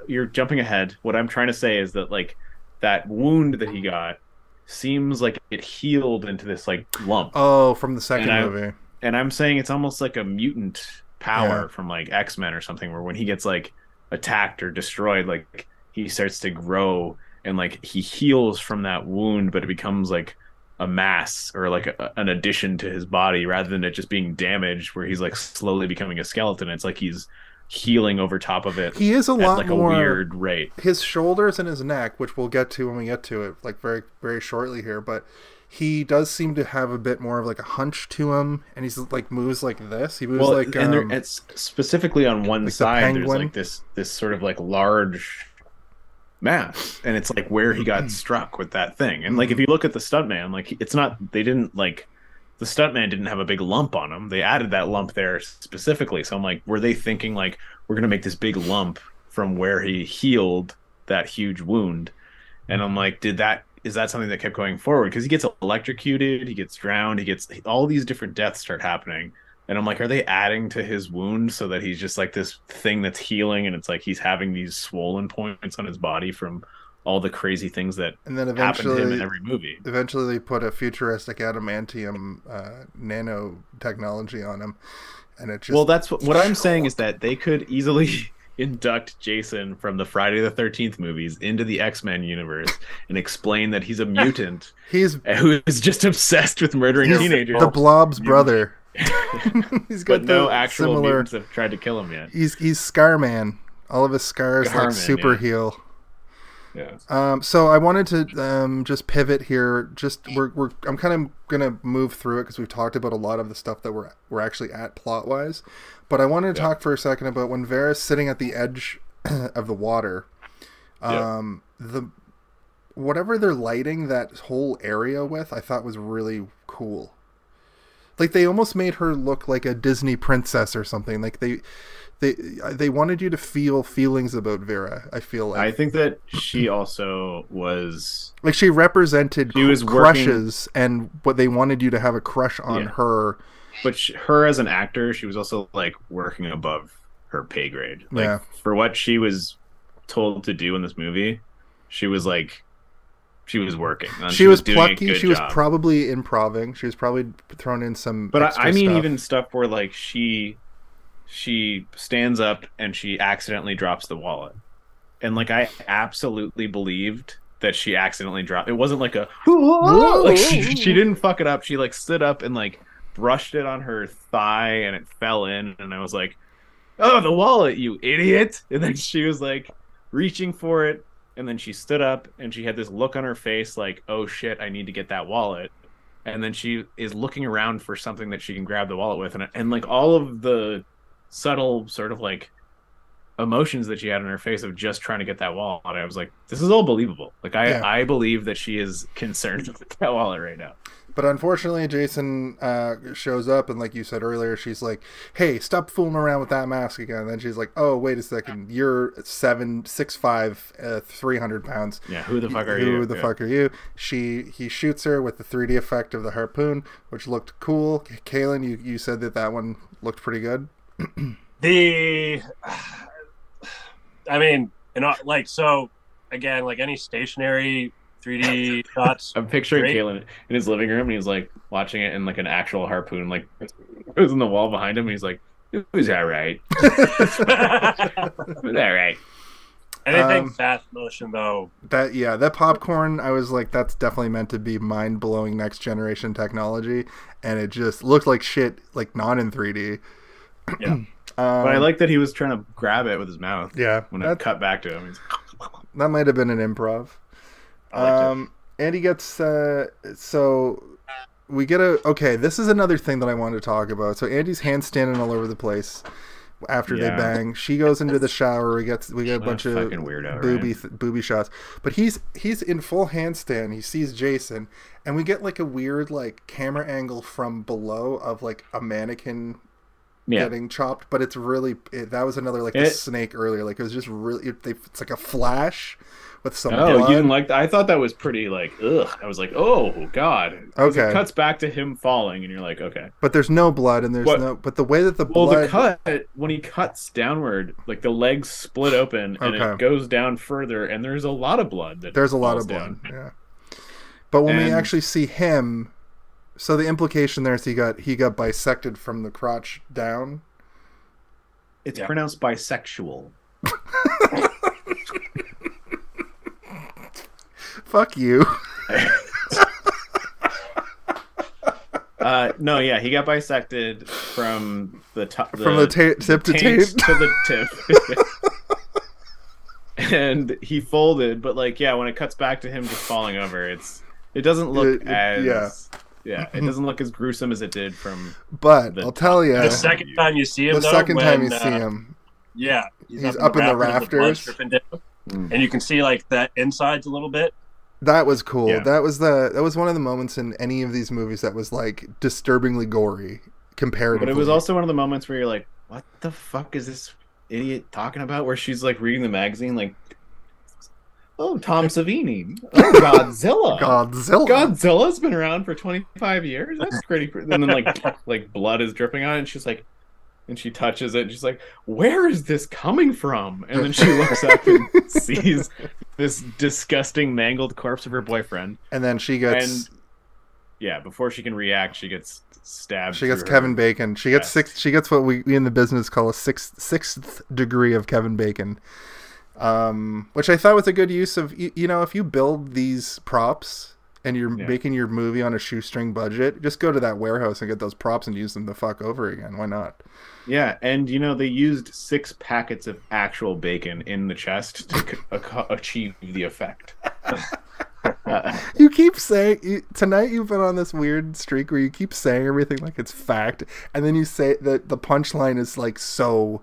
you're jumping ahead. What I'm trying to say is that like that wound that he got seems like it healed into this like lump. Oh, from the second movie. And I'm saying it's almost like a mutant power Yeah. from like X-Men or something, where when he gets like attacked or destroyed, like he starts to grow and like he heals from that wound, but it becomes like a mass or like an addition to his body rather than it just being damaged where he's like slowly becoming a skeleton. It's like he's healing over top of it. He is a lot like more a weird rate. His shoulders and his neck, which we'll get to when we get to it, like very, very shortly here, but he does seem to have a bit more of like a hunch to him, and he's like moves like this. He moves like and it's specifically on one like side. There's like this sort of like large mass, and it's like where he got struck with that thing. And like if you look at the stuntman, like it's not. They didn't like the stuntman didn't have a big lump on him. They added that lump there specifically. So I'm like, were they thinking like we're gonna make this big lump from where he healed that huge wound? And I'm like, is that something that kept going forward? Because he gets electrocuted, he gets drowned, he gets all these different deaths start happening. And I'm like, are they adding to his wound so that he's just like this thing that's healing, and it's like he's having these swollen points on his body from all the crazy things that happen to him in every movie. Eventually they put a futuristic adamantium nanotechnology on him, and it just... Well, that's what I'm saying is that they could easily induct Jason from the Friday the 13th movies into the X-Men universe and explain that he's a mutant who is just obsessed with murdering teenagers. The Blob's brother. He's got but no actual similar... mutants have tried to kill him yet. He's Scarman. All of his scars like super heal. Yeah. So I wanted to just pivot here. I'm kind of gonna move through it because we've talked about a lot of the stuff that we're actually at plot wise. But I wanted to talk for a second about when Vera's sitting at the edge of the water. The whatever they're lighting that whole area with, I thought was really cool. Like they almost made her look like a Disney princess or something. Like they wanted you to feel feelings about Vera. I feel like I think that she also was like she represented crushes, and what they wanted you to have a crush on her. But her as an actor, she was also like working above her pay grade. Like for what she was told to do in this movie, she was like. She was working. She was plucky. She was probably improving. She was probably thrown in some. But I mean, even stuff where like she stands up and she accidentally drops the wallet, and like I absolutely believed that she accidentally dropped. It wasn't like a like she didn't fuck it up. She like stood up and like brushed it on her thigh and it fell in, and I was like, "Oh, the wallet, you idiot!" And then she was like reaching for it. And then she stood up and she had this look on her face like, oh shit, I need to get that wallet. And then she is looking around for something that she can grab the wallet with. And like all of the subtle sort of like emotions that she had on her face of just trying to get that wallet. I was like, this is all believable. Like I believe that she is concerned with that wallet right now. But unfortunately, Jason shows up, and like you said earlier, she's like, "Hey, stop fooling around with that mask again." And then she's like, "Oh, wait a second, you're 6'5", 300 pounds. Yeah, who the fuck are you? Who the fuck are you?" He shoots her with the 3D effect of the harpoon, which looked cool. Kaylin, you said that one looked pretty good. I mean, like so again, like any stationary 3D shots. I'm picturing Kaylin in his living room, and he's like watching it in like an actual harpoon, like goes in the wall behind him, and he's like, "It was all right." It was all right. Anything fast motion though. That popcorn, I was like, that's definitely meant to be mind blowing next generation technology, and it just looked like shit, like not in 3D. Yeah. But I like that he was trying to grab it with his mouth. Yeah. When it cut back to him, he's That might have been an improv. Andy gets so we get okay, this is another thing that I wanted to talk about. So Andy's handstanding all over the place after they bang. She goes into the shower. We get a bunch of weirdo, booby shots. But he's in full handstand. He sees Jason, and we get like a weird like camera angle from below of like a mannequin getting chopped. But it's really that was another like the snake earlier. Like it was just really it's like a flash with some blood. You didn't like that? I thought that was pretty like ugh. I was like, oh god. Okay. It cuts back to him falling, and you're like, okay. But there's no blood, and there's no. But the way that the blood. The cut when he cuts downward, like the legs split open, and it goes down further, and there's a lot of blood. There's a lot of blood. Yeah. But when we actually see him, so the implication there is he got bisected from the crotch down. It's pronounced bisexual. Fuck you. No, yeah, he got bisected from the top, from the tip to the tip, and he folded. But like, when it cuts back to him just falling over, it doesn't look as it doesn't look as gruesome as it did from. But I'll tell you, the second time you see him, he's up in the rafters, and you can see like that insides a little bit. That was cool. Yeah. That was one of the moments in any of these movies that was like disturbingly gory comparatively. But it was also one of the moments where you're like, what the fuck is this idiot talking about? Where she's like reading the magazine like, oh, Tom Savini. Oh, Godzilla. Godzilla's been around for 25 years. That's pretty and then like blood is dripping on it, and she's like, and she touches it, and she's like, where is this coming from? And then she looks up and sees this disgusting mangled corpse of her boyfriend. And then she gets... before she can react, she gets stabbed. She gets Kevin Bacon. She gets she gets what we in the business call a sixth degree of Kevin Bacon. Which I thought was a good use of... if you build these props... and you're making your movie on a shoestring budget, just go to that warehouse and get those props and use them the fuck over again. Why not? Yeah, and they used 6 packets of actual bacon in the chest to achieve the effect. You keep saying... tonight you've been on this weird streak where you keep saying everything like it's fact, and then you say that the punchline is like so...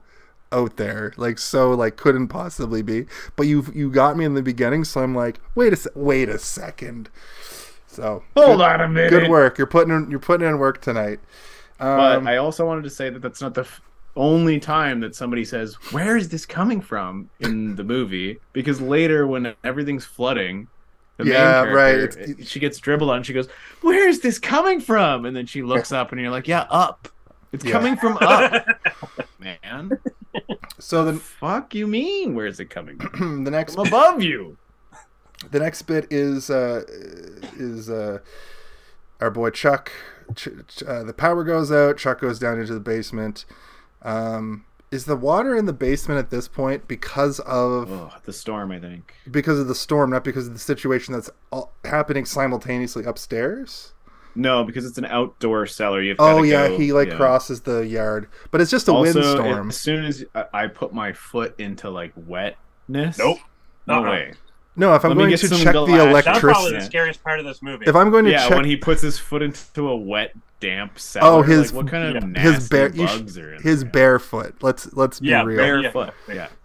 out there, like so, like couldn't possibly be. But you got me in the beginning, so I'm like, wait a second. So hold on a minute. Good work. You're putting in work tonight. But I also wanted to say that that's not the only time that somebody says, "Where is this coming from?" in the movie, because later when everything's flooding, the main character, she gets dribbled on. She goes, "Where is this coming from?" And then she looks up, and you're like, "Yeah, up. It's coming from up, man." So the fuck you mean? Where is it coming from? The next from above you. The next bit is our boy Chuck. The power goes out. Chuck goes down into the basement. Is the water in the basement at this point because of the storm? I think because of the storm, not because of the situation that's happening simultaneously upstairs. No, because it's an outdoor cellar. He crosses the yard, but it's just a windstorm. As soon as I put my foot into like wetness, nope, no way. No, if I'm going to check the electricity, that's probably the scariest part of this movie. If I'm going to check, when he puts his foot into a wet, damp cellar, what kind of nasty bugs are in his there? Barefoot. Let's be real. Barefoot.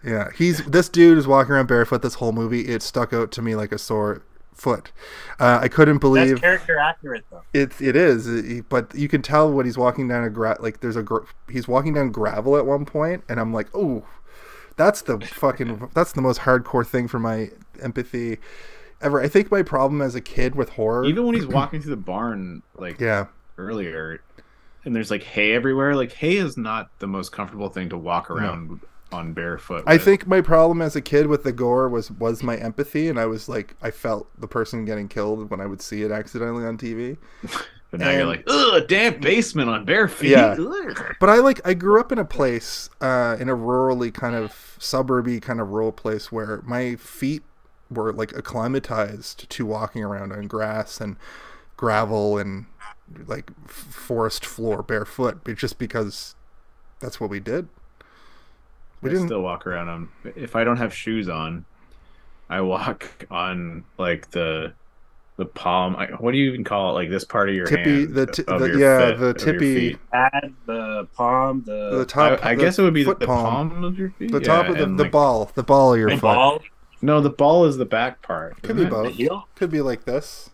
Yeah. This dude is walking around barefoot this whole movie. It stuck out to me like a sore foot. I couldn't believe that's character accurate though. It is, but you can tell when he's walking down he's walking down gravel at one point, and I'm like, oh, that's the most hardcore thing for my empathy ever. I think my problem as a kid with horror, even when he's walking through the barn, earlier, and there's like hay everywhere. Like hay is not the most comfortable thing to walk around on barefoot. I think my problem as a kid with the gore was my empathy, and I was like, I felt the person getting killed when I would see it accidentally on TV. But now you're like, ugh, damn basement on bare feet. Yeah. But I grew up in a place, in a rurally kind of suburby kind of rural place where my feet were like acclimatized to walking around on grass and gravel and like forest floor barefoot, just because that's what we did. I still walk around on, if I don't have shoes on, I walk on like the palm. What do you even call it? Like this part of your tippy, hand, the tippy, add the palm, the top. I guess it would be the palm. palm of your feet. The top of the ball of your foot. Ball? No, the ball is the back part. Could be both. The heel? Could be like this.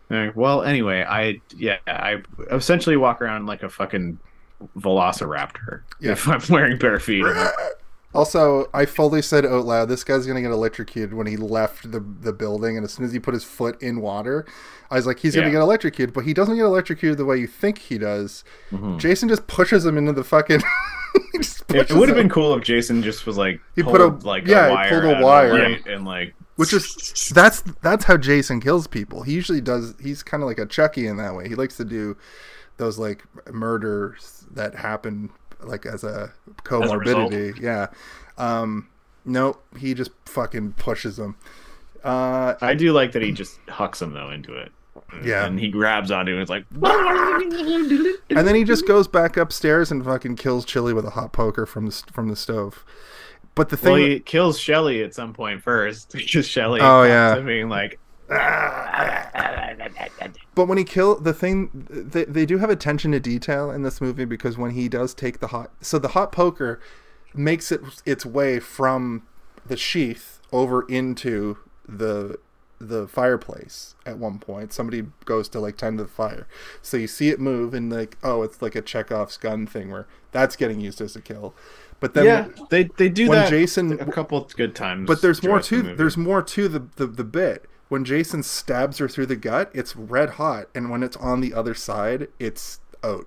Well, anyway, I essentially walk around like a fucking velociraptor if I'm wearing bare feet. Also, I fully said out loud, this guy's going to get electrocuted when he left the building, and as soon as he put his foot in water, I was like, he's going to get electrocuted, but he doesn't get electrocuted the way you think he does. Jason just pushes him into the fucking... It would have been cool if Jason just was like, he pulled a wire and like... Which is, that's how Jason kills people. He usually does, he's kind of like a Chucky in that way. He likes to do those like murders that happen like as a comorbidity. Nope, he just fucking pushes them. I do like that he just hucks him though into it. Yeah, and he grabs onto it and it's like, and then he just goes back upstairs and fucking kills Chili with a hot poker from the stove. But the thing, he kills Shelly at some point first because Shelly being like, but when he kills the thing, they do have attention to detail in this movie, because when he does take the hot poker makes its way from the sheath over into the fireplace. At one point somebody goes to like tend to the fire, so you see it move, and like, oh, it's like a Chekhov's gun thing where that's getting used as a kill. But then they do when that Jason, a couple of good times. But there's more to the bit. When Jason stabs her through the gut, it's red hot, and when it's on the other side, it's out.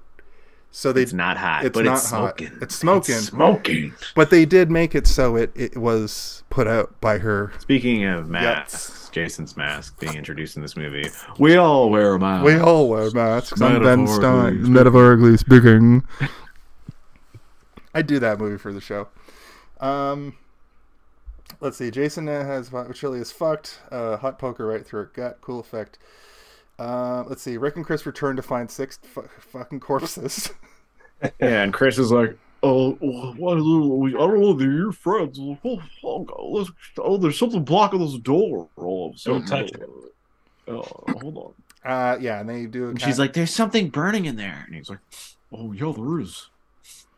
So it's not hot. It's not smoking. Hot. It's smoking. It's smoking. But they did make it so it was put out by her. Speaking of masks, Jason's mask being introduced in this movie. We all wear masks. We all wear masks. I'm Ben Stein, metaphorically speaking. I do that movie for the show. Let's see. Jason has Chili is fucked. Hot poker right through her gut. Cool effect. Let's see. Rick and Chris return to find 6 fucking corpses. Yeah, and Chris is like, "Oh, what? I don't know. They're your friends. Oh, there's something blocking this door. Oh, don't touch it. Hold on. Yeah, and they do. And she's like, "There's something burning in there," and he's like, "Oh yeah, there is.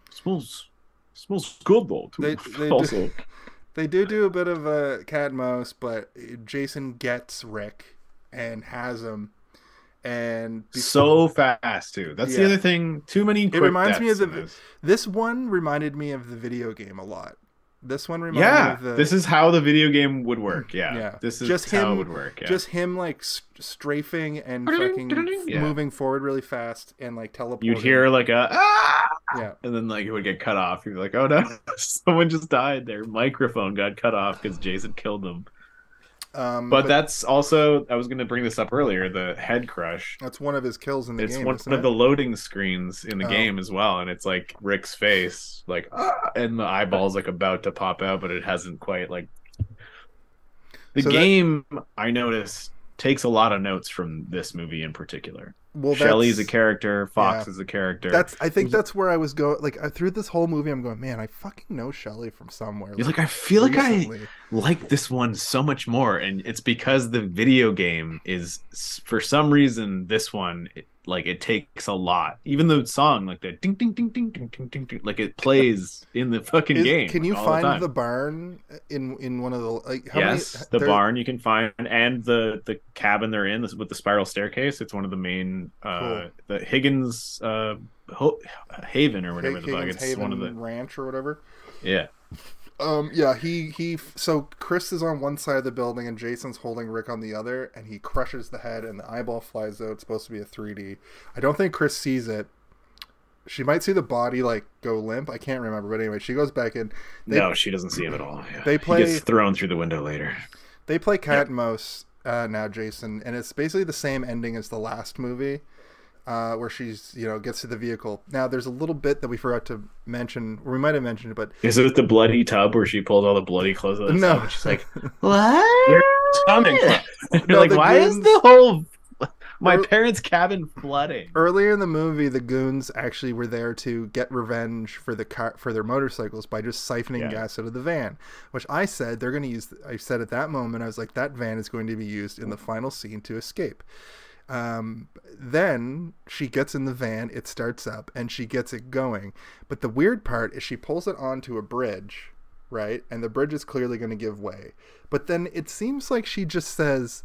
Smells good though too." They do a bit of a cat and mouse, but Jason gets Rick and has him, and so fast too. That's the other thing. Too many. It reminds me of this one reminded me of the video game a lot. This one reminded me of the... This is how the video game would work. Yeah. This is just how it would work. Yeah. Just him like strafing and fucking moving forward really fast and like teleporting. You'd hear like a and then like it would get cut off. You'd be like, oh no, someone just died. Their microphone got cut off because Jason killed them. But that's also, I was going to bring this up earlier, the head crush. That's one of his kills in the game. It's one of the loading screens in the game as well, and it's like Rick's face, like, and the eyeball's like about to pop out, but it hasn't quite like. The game, I noticed, takes a lot of notes from this movie in particular. Well, Shelley's a character. Fox is a character. I think that's where I was going. Like through this whole movie, I'm going, man, I fucking know Shelley from somewhere. You're like, I feel recently. Like I like this one so much more, and it's because the video game is, for some reason, this one it takes a lot. Even the song, like the ding ding ding ding ding ding ding, like it plays in the fucking game. Can you find the barn in one of the like? The barn you can find, and the cabin they're in with the spiral staircase. It's one of the main the Higgins Haven or whatever the fuck. It's Haven one of the ranch or whatever. Yeah. So Chris is on one side of the building and Jason's holding Rick on the other, and he crushes the head and the eyeball flies out. It's supposed to be a 3D. I don't think Chris sees it. She might see the body like go limp. I can't remember, but anyway, she goes back in. No, she doesn't see him at all. Yeah. He gets thrown through the window later. They play cat and mouse now, Jason, and it's basically the same ending as the last movie. Where she's, gets to the vehicle. Now, there's a little bit that we forgot to mention, or we might have mentioned it, but... Is it the bloody tub where she pulled all the bloody clothes out of the tub? And she's like, what? Where's it coming from? You're like, why is the whole... My parents' cabin flooding. Earlier in the movie, the goons actually were there to get revenge for their motorcycles by just siphoning gas out of the van, which I said they're going to use. I said at that moment, I was like, that van is going to be used in the final scene to escape. Then she gets in the van, it starts up, and she gets it going. But the weird part is she pulls it onto a bridge, right? And the bridge is clearly going to give way. But then it seems like she just says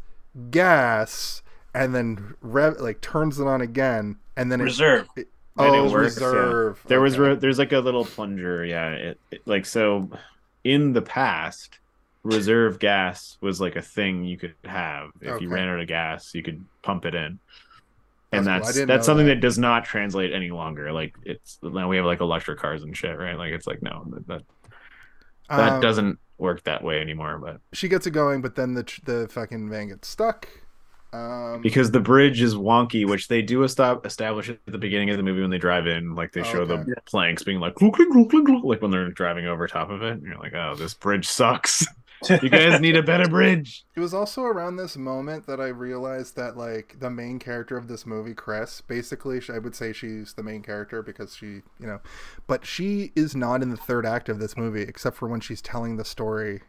gas and then turns it on again, and then reserve. It works, reserve. Yeah. There's like a little plunger, like so. In the past, reserve gas was like a thing you could have if you ran out of gas, you could pump it in, and that's something that does not translate any longer. Like now we have like electric cars and shit, right? Like it's like no, that doesn't work that way anymore. But she gets it going, but then the fucking van gets stuck. Because the bridge is wonky, which they do establish at the beginning of the movie when they drive in, like they show the planks being like clunk, clunk, clunk, clunk, like when they're driving over top of it, and you're like, oh, this bridge sucks. You guys need a better bridge. It was also around this moment that I realized that like the main character of this movie, Chris, basically I would say she's the main character because she, but she is not in the third act of this movie except for when she's telling the story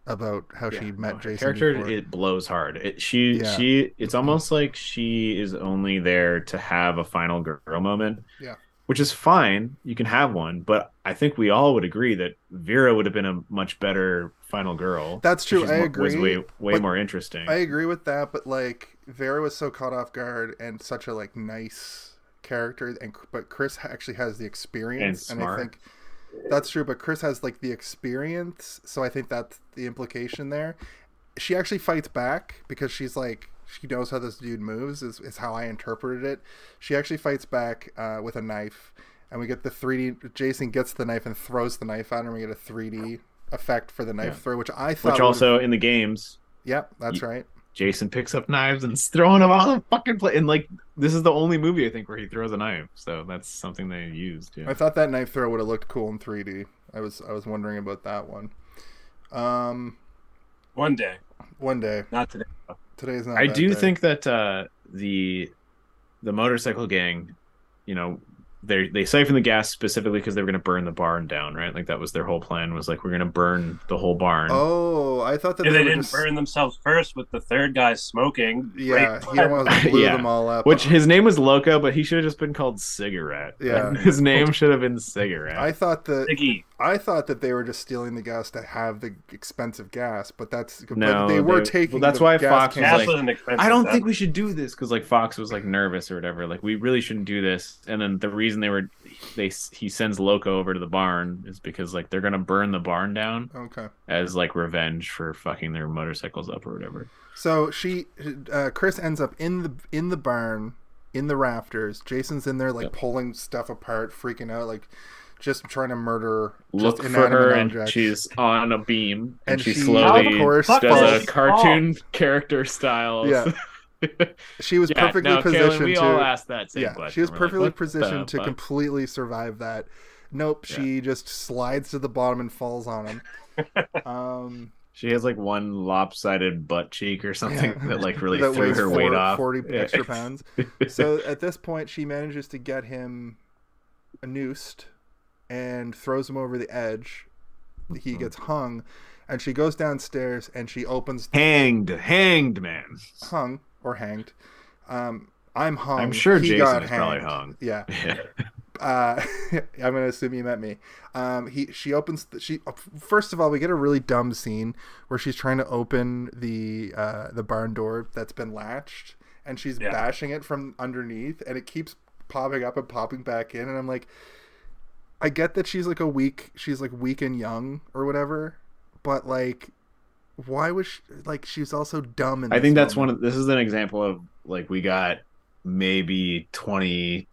about how she met Jason. Character before. It blows hard. It's almost like she is only there to have a final girl moment. Yeah. Which is fine. You can have one, but I think we all would agree that Vera would have been a much better final girl. That's true. I agree. Was way more interesting. I agree with that, but like Vera was so caught off guard and such a like nice character, but Chris actually has the experience, and smart. I think that's true, but Chris has like the experience, so I think that's the implication there. She actually fights back because she's like, she knows how this dude moves, is how I interpreted it. She actually fights back with a knife, and we get the 3D. Jason gets the knife and throws the knife at her, and we get a 3D effect for the knife throw, which I thought. Which also in the games. Yep, that's right. Jason picks up knives and is throwing them on the fucking plate. And like, this is the only movie I think where he throws a knife. So that's something they used. Yeah. I thought that knife throw would have looked cool in 3D. I was wondering about that one. One day. Not today. Today's not. I do think that the motorcycle gang, they siphon the gas specifically because they were going to burn the barn down, right? Like that was their whole plan, was like, we're going to burn the whole barn. Oh, I thought that they didn't burn themselves first with the third guy smoking. Yeah, he almost blew them all up. Which his name was Loco, but he should have just been called Cigarette. Yeah, his name should have been Cigarette. I thought Ziggy. that they were just stealing the gas to have the expensive gas, but they were taking. Well, that's why Fox was like, I don't think we should do this, because like Fox was like nervous or whatever. Like, we really shouldn't do this. And then the reason he sends Loco over to the barn is because like they're gonna burn the barn down. Okay. As like revenge for fucking their motorcycles up or whatever. So Chris ends up in the barn, in the rafters. Jason's in there like pulling stuff apart, freaking out, like just trying to murder. Look for her, and she's on a beam, and she slowly of course does a cartoon character style. Yeah. She was perfectly positioned Kaylen, we all asked that same question. She was perfectly positioned to completely survive that. Nope, she just slides to the bottom and falls on him. She has like one lopsided butt cheek or something that like really threw her weight off. 40 extra pounds. So at this point, she manages to get him noosed and throws him over the edge. He gets hung, and she goes downstairs and she opens. Hanged man. Hung or hanged. I'm hung. I'm sure Jason is probably hung. Yeah. I'm gonna assume you met me. She opens. First of all, we get a really dumb scene where she's trying to open the barn door that's been latched, and she's bashing it from underneath, and it keeps popping up and popping back in, and I'm like, I get that she's like weak and young or whatever, but like, why was she's also dumb? I think that's this is an example of like, we got maybe 20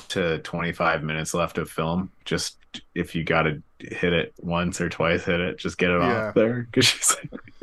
to 25 minutes left of film. Just if you gotta hit it once or twice, hit it, just get it off there, because she's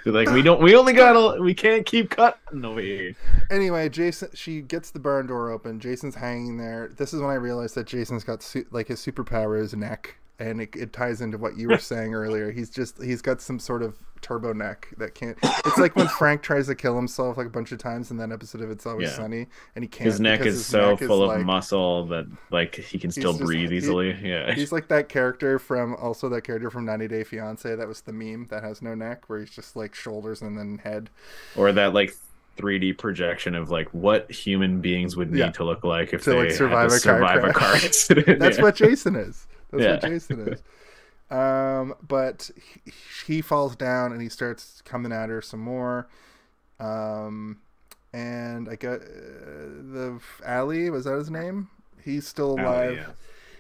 like we can't keep cutting over here. Anyway, she gets the barn door open. Jason's hanging there. This is when I realized that Jason's got his superpower is neck. and it ties into what you were saying earlier. He's got some sort of turbo neck that can't. It's like when Frank tries to kill himself like a bunch of times in that episode of It's Always Sunny, and he can't. His neck is so full of muscle that like he can still breathe easily. Yeah, he's like that character from 90 Day Fiance. That was the meme that has no neck, where he's just like shoulders and then head. Or that like 3D projection of like what human beings would need to look like if they survive a car accident. That's what Jason is. That's what Jason is. But he falls down and he starts coming at her some more. And I got the Ali, was that his name? He's still alive. Ali, yeah.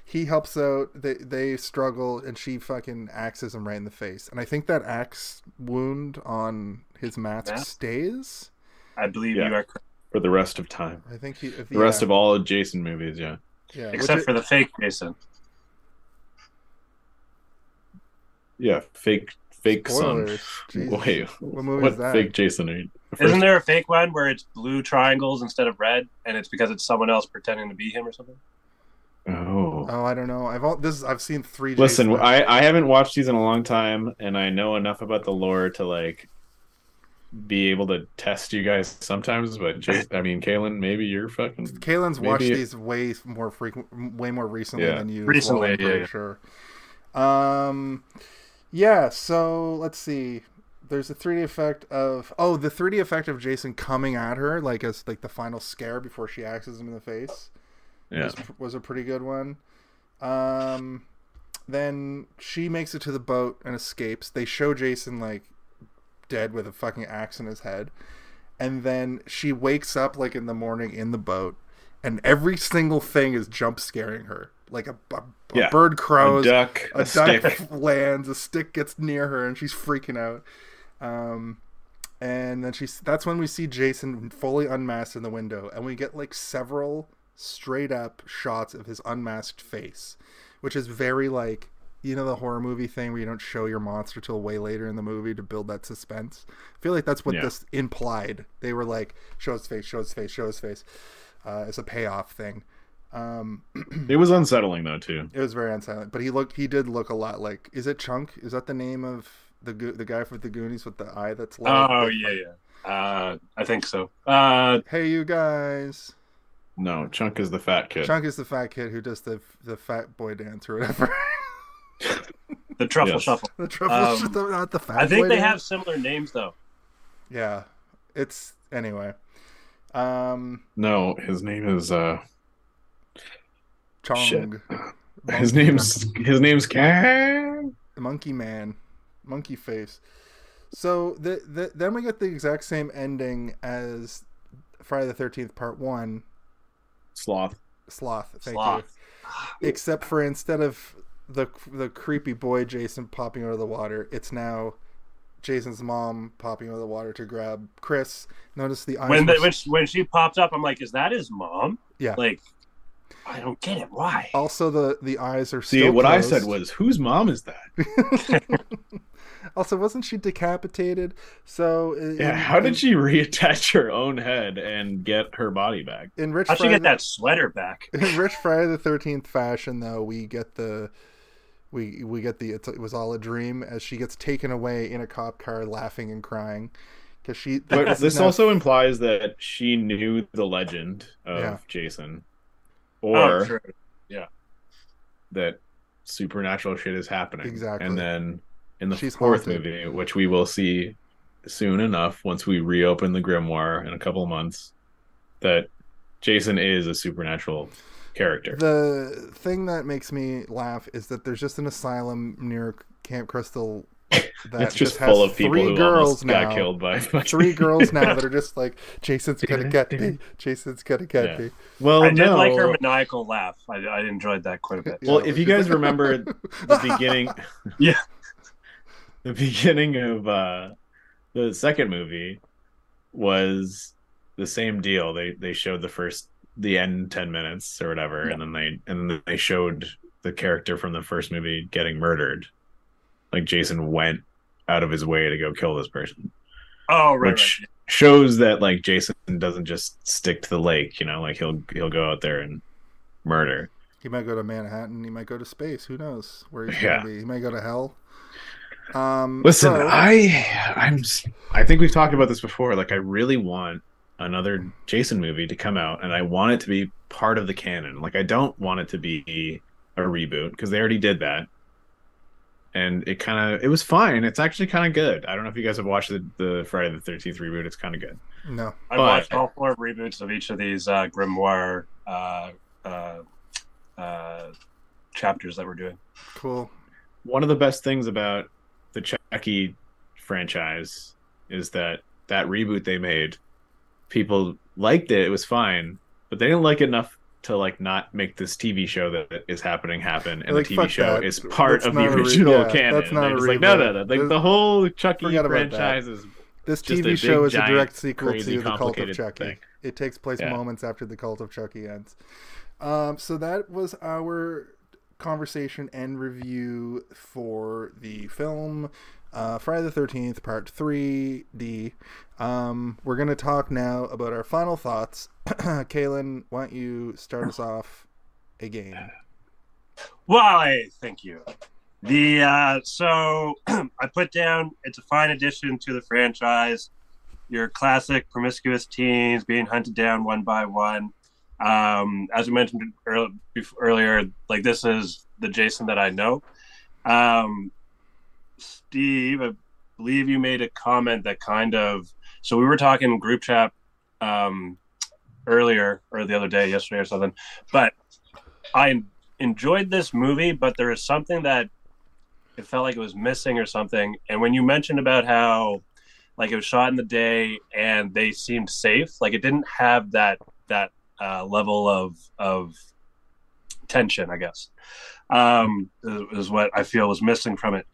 He helps out. They struggle, and she fucking axes him right in the face. And I think that axe wound on his mask stays. I believe you are correct. For the rest of time. I think the rest of all of Jason movies, yeah. Except for the fake Jason. Yeah, fake Spoilers. son. Wait, what movie is that? Fake Jason are you? Isn't there a fake one where it's blue triangles instead of red, and it's because it's someone else pretending to be him or something? Oh, I don't know. I've seen 3. Listen, I haven't watched these in a long time, and I know enough about the lore to like be able to test you guys sometimes. But Kaylin, maybe you're fucking. Kaylin's watched these way more recently than you. Recently, I'm pretty sure. Yeah, so let's see. There's a 3D effect of the 3D effect of Jason coming at her like as like the final scare before she axes him in the face. Yeah, was a pretty good one. Then she makes it to the boat and escapes. They show Jason like dead with a fucking axe in his head, and then she wakes up like in the morning in the boat, and every single thing is jump scaring her. Like a bird crows, a duck lands, a stick gets near her, and she's freaking out. And then that's when we see Jason fully unmasked in the window, and we get like several straight up shots of his unmasked face, which is very like, you know, the horror movie thing where you don't show your monster till way later in the movie to build that suspense. I feel like that's what this implied. They were like, show his face, as a payoff thing. It was unsettling though too. It was very unsettling, but he did look a lot like. Is it Chunk? Is that the name of the guy from the Goonies with the eye that's like? Oh yeah. I think so. Hey, you guys. No, Chunk is the fat kid. Chunk is the fat kid who does the fat boy dance or whatever. The truffle shuffle. The truffle shuffle, not the fat boy. I think they dance. have similar names though. Yeah, it's anyway. No, his name is Chong. Shit. His name's Kang. Monkey Man, Monkey Face. So then we get the exact same ending as Friday the 13th Part 1. Sloth. Thank you. Except for instead of the creepy boy Jason popping out of the water, it's now Jason's mom popping out of the water to grab Chris. Notice the eyes. When she popped up, I'm like, is that his mom? Yeah. Like, I don't get it. Why? Also, the eyes are still still what closed. I said was, whose mom is that? Also, wasn't she decapitated? So how did she reattach her own head and get her body back? How'd she get that sweater back? In rich Friday the 13th fashion, though, we get it was all a dream as she gets taken away in a cop car, laughing and crying because she. But this also implies that she knew the legend of Jason, or that supernatural shit is happening. Exactly, and then. In the fourth movie, which we will see soon enough once we reopen the Grimoire in a couple of months, that Jason is a supernatural character. The thing that makes me laugh is that there's just an asylum near Camp Crystal that it's just has full of people who almost now, got killed by 3 girls now that are just like, Jason's gonna get me. Jason's gonna get me. Well, I did like her maniacal laugh. I enjoyed that quite a bit. Well, if you guys remember the beginning, the beginning of the second movie was the same deal. They showed the end 10 minutes or whatever, and then they showed the character from the first movie getting murdered. Like Jason went out of his way to go kill this person. Oh, right. Which shows that like Jason doesn't just stick to the lake, you know, like he'll go out there and murder. He might go to Manhattan. He might go to space. Who knows where he's going to be? He might go to hell. Listen, I think we've talked about this before. Like, I really want another Jason movie to come out, and I want it to be part of the canon. Like, I don't want it to be a reboot because they already did that, and it was fine. It's actually kind of good. I don't know if you guys have watched the Friday the 13th reboot. It's kind of good. No, I watched all 4 reboots of each of these Grimoire chapters that we're doing. Cool. One of the best things about the Chucky franchise is that reboot they made, people liked it. It was fine, but they didn't like it enough to like not make this TV show that is happening happen, and like, the TV show is part that's of the original canon. That's not a like, no. Like, the whole Chucky franchise is this just TV show is a direct sequel crazy, to the Cult of Chucky. Thing. It takes place moments after the Cult of Chucky ends. So that was our conversation and review for the film Friday the 13th Part 3D. We're going to talk now about our final thoughts. Kaylin, why don't you start us off again? Why, thank you. So I put down, it's a fine addition to the franchise. Your classic promiscuous teens being hunted down one by one. As we mentioned earlier, like, this is the Jason that I know. Steve, I believe you made a comment that so we were talking group chat earlier, or the other day, yesterday or something, but I enjoyed this movie, but there is something that it felt like it was missing or something. And when you mentioned about how, like, it was shot in the day and they seemed safe, like, it didn't have that level of tension, I guess, is what I feel was missing from it.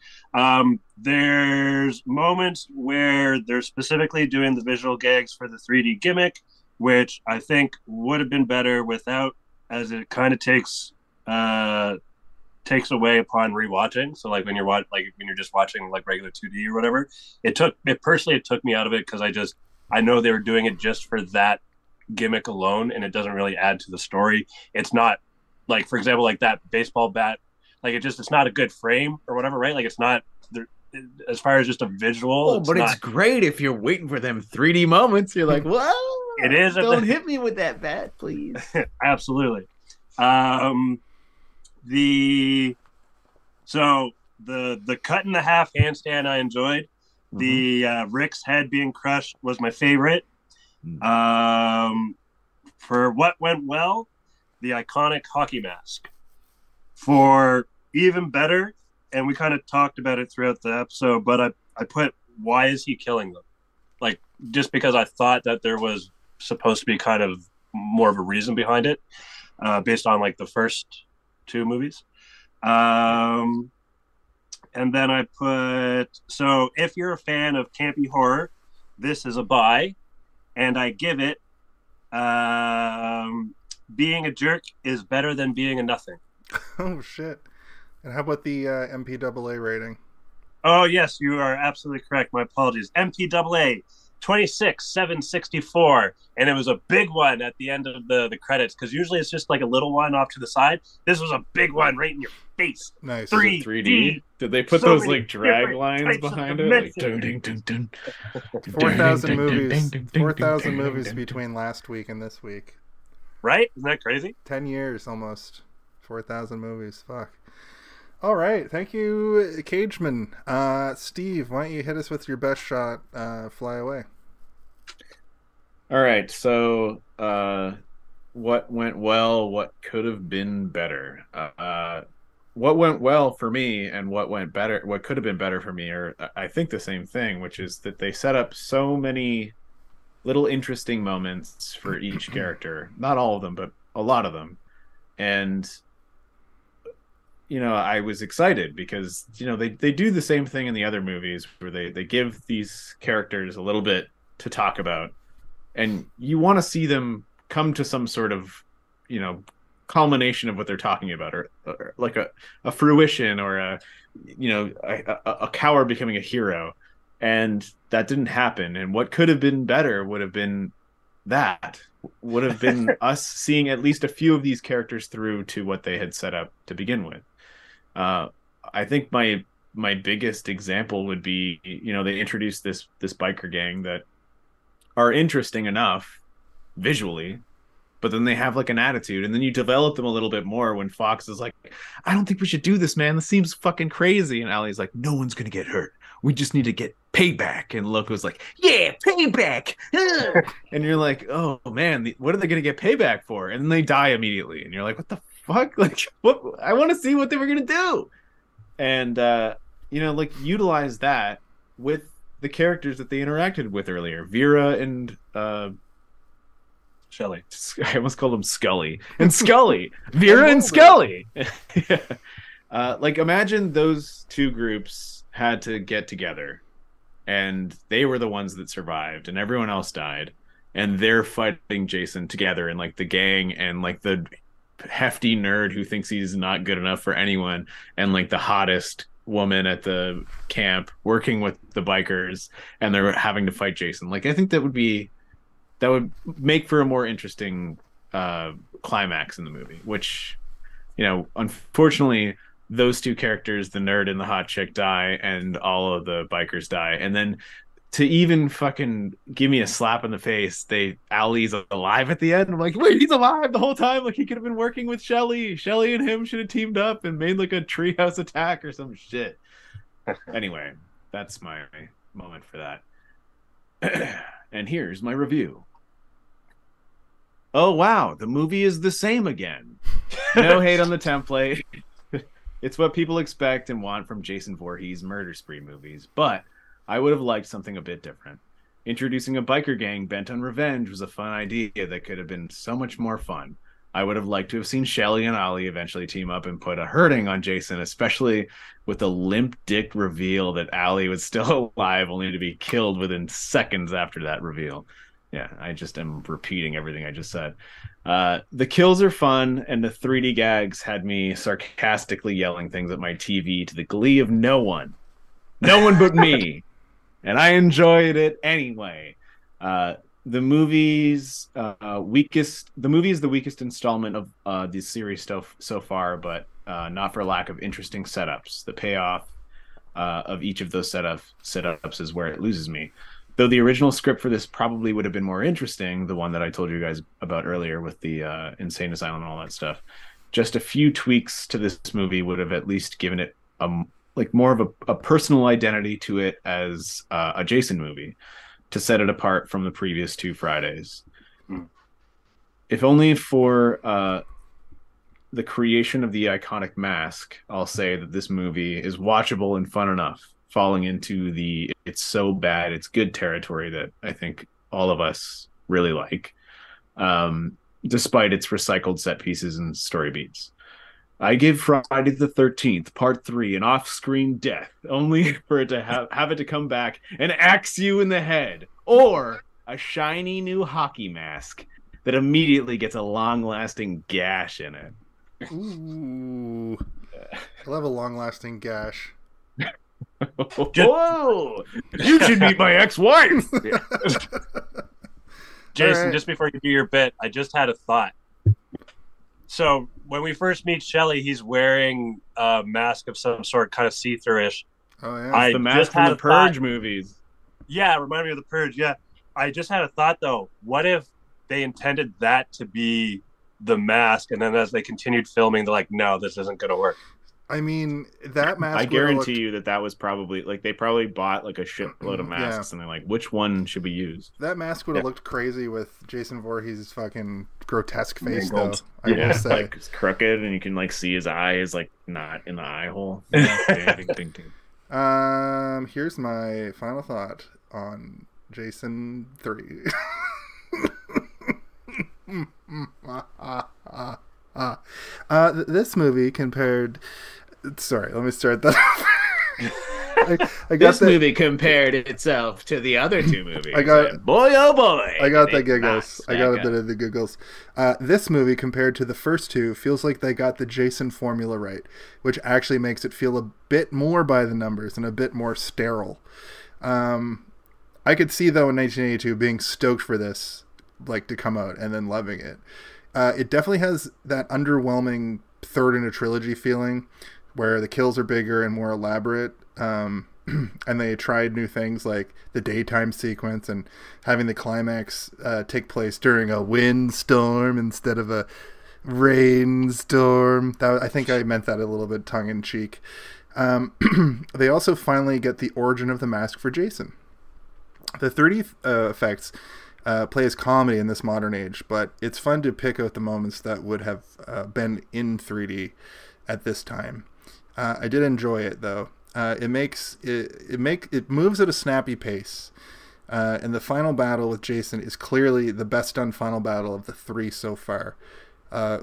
There's moments where they're specifically doing the visual gags for the 3D gimmick, which I think would have been better without, as it kind of takes away upon rewatching. So like when you're just watching like regular 2D or whatever, it took me out of it, because I know they were doing it just for that gimmick alone, and it doesn't really add to the story. It's not like, for example, like that baseball bat, like it's not a good frame or whatever, right? Like, it's not there, as far as just a visual. It's great if you're waiting for them 3D moments. You're like, well, it is. Don't hit me with that bat, please. Absolutely. The cut in the half handstand I enjoyed. Mm-hmm. The Rick's head being crushed was my favorite. For what went well, the iconic hockey mask. For even better, and we kind of talked about it throughout the episode, but I put, why is he killing them? Like, just because I thought that there was supposed to be kind of more of a reason behind it, based on like the first 2 movies. And then I put, so if you're a fan of campy horror, this is a buy, and I give it, being a jerk is better than being a nothing. Oh shit. And how about the MPAA rating? Oh yes, you are absolutely correct. My apologies. MPAA 26,764, and it was a big one at the end of the credits, because usually it's just like a little one off to the side. This was a big one right in your face. Nice. 3D. Did they put those like drag lines behind it? Like, dun, dun, dun, dun. 4,000 movies. 4,000 movies between last week and this week. Right? Isn't that crazy? 10 years almost. 4,000 movies. Fuck. All right. Thank you, Cageman. Steve, why don't you hit us with your best shot, Fly Away? All right. So, what went well? What could have been better? What went well for me and what went better, what could have been better for me, are, I think, the same thing, which is that they set up so many little interesting moments for each character. Not all of them, but a lot of them. And I was excited because, they do the same thing in the other movies where they give these characters a little bit to talk about, and you want to see them come to some sort of, culmination of what they're talking about, or like a fruition, or a coward becoming a hero. And that didn't happen. And what could have been better would have been that would have been us seeing at least a few of these characters through to what they had set up to begin with. I think my biggest example would be, they introduced this biker gang that are interesting enough visually, but then they have like an attitude, and then you develop them a little bit more when Fox is like, I don't think we should do this, man. This seems fucking crazy. And Ali's like, no one's gonna get hurt. We just need to get payback. And Loco's like, yeah, payback. And you're like, oh man, what are they gonna get payback for? And then they die immediately, and you're like, what the fuck? Like, what? I want to see what they were gonna do. And like utilize that with the characters that they interacted with earlier, Vera and Shelly. I almost called him Scully. And Scully. Vera and Scully. Like, imagine those two groups had to get together, and they were the ones that survived, and everyone else died, and they're fighting Jason together, and like the gang, and like the hefty nerd who thinks he's not good enough for anyone, and like the hottest woman at the camp working with the bikers, and they're having to fight Jason. Like, I think that would make for a more interesting climax in the movie, which, unfortunately, those two characters, the nerd and the hot chick, die, and all of the bikers die. And then to even fucking give me a slap in the face, Ali's alive at the end. I'm like, wait, he's alive the whole time? Like, he could have been working with Shelly. Shelly and him should have teamed up and made like a treehouse attack or some shit. Anyway, that's my moment for that. And here's my review. Oh, wow. The movie is the same again. No hate on the template. It's what people expect and want from Jason Voorhees murder spree movies. But I would have liked something a bit different. Introducing a biker gang bent on revenge was a fun idea that could have been so much more fun. I would have liked to have seen Shelly and Ali eventually team up and put a hurting on Jason, especially with the limp dick reveal that Ali was still alive, only to be killed within seconds after that reveal. Yeah, I just am repeating everything I just said. The kills are fun, and the 3D gags had me sarcastically yelling things at my TV to the glee of no one. No one but me. And I enjoyed it anyway. The movie is the weakest installment of the series so far, but not for lack of interesting setups. The payoff of each of those setups is where it loses me. Though the original script for this probably would have been more interesting, the one that I told you guys about earlier with the insane asylum and all that stuff, just a few tweaks to this movie would have at least given it more of a personal identity to it as a Jason movie, to set it apart from the previous two Fridays. If only for the creation of the iconic mask, I'll say that this movie is watchable and fun enough, falling into the it's so bad it's good territory that I think all of us really like, despite its recycled set pieces and story beats. I give Friday the 13th, Part 3, an off-screen death, only for it to have it to come back and axe you in the head, or a shiny new hockey mask that immediately gets a long-lasting gash in it. Ooh. I'll have a long-lasting gash. Whoa! You should meet my ex-wife! Jason, right. Just before you do your bit, I just had a thought. So when we first meet Shelly, he's wearing a mask of some sort, kind of see-through-ish. Oh, yeah. The mask from the Purge movies. Yeah, remind me of the Purge, yeah. I just had a thought, though. What if they intended that to be the mask, and then as they continued filming, they're like, no, this isn't going to work? I mean, that mask... I guarantee you that was probably... Like, they probably bought, like, a shitload of masks, and they're like, which one should we use? That mask would have looked crazy with Jason Voorhees' fucking grotesque face, though. I will say. Like, it's crooked, and you can, like, see his eyes, like, not in the eye hole. Here's my final thought on Jason 3. This movie compared... Sorry, let me start that. This movie compared itself to the other two movies. Boy, oh boy! I got the giggles. I got a bit of the giggles. This movie compared to the first two feels like they got the Jason formula right, which actually makes it feel a bit more by the numbers and a bit more sterile. I could see, though, in 1982 being stoked for this, like to come out and then loving it. It definitely has that underwhelming third in a trilogy feeling where the kills are bigger and more elaborate. And they tried new things like the daytime sequence and having the climax take place during a windstorm instead of a rainstorm. I think I meant that a little bit tongue-in-cheek. They also finally get the origin of the mask for Jason. The 3D effects play as comedy in this modern age, but it's fun to pick out the moments that would have been in 3D at this time. I did enjoy it though. It moves at a snappy pace, and the final battle with Jason is clearly the best done final battle of the 3 so far.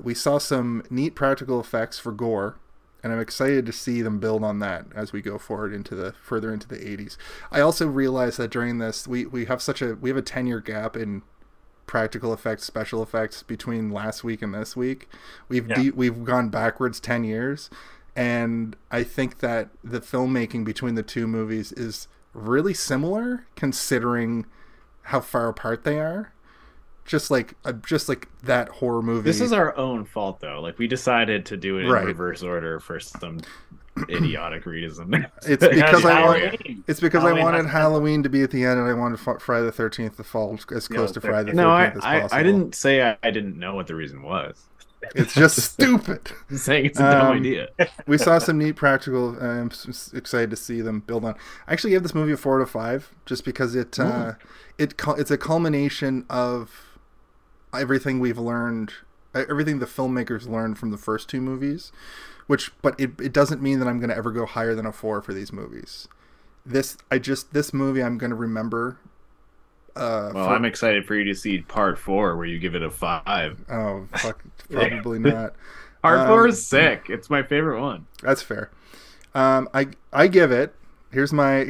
We saw some neat practical effects for gore, and I'm excited to see them build on that as we go forward further into the 80s. I also realized that during this we have a 10-year gap in practical effects, special effects between last week and this week. We've gone backwards 10 years. And I think that the filmmaking between the two movies is really similar, considering how far apart they are. Just like that horror movie. This is our own fault, though. Like, we decided to do it in reverse order for some idiotic reason. It's because I wanted Halloween to be at the end, and I wanted Friday the 13th to fall as close to Friday the 13th as possible. I didn't say I didn't know what the reason was. It's just stupid. I'm saying it's a dumb idea. We saw some neat practical. I'm excited to see them build on. I actually gave this movie a 4 out of 5 just because it's a culmination of everything we've learned, everything the filmmakers learned from the first 2 movies. But it doesn't mean that I'm going to ever go higher than a 4 for these movies. This movie I'm going to remember. I'm excited for you to see part 4 where you give it a 5. Oh, fuck, probably not. Part 4 is sick. It's my favorite one. That's fair. I give it. Here's my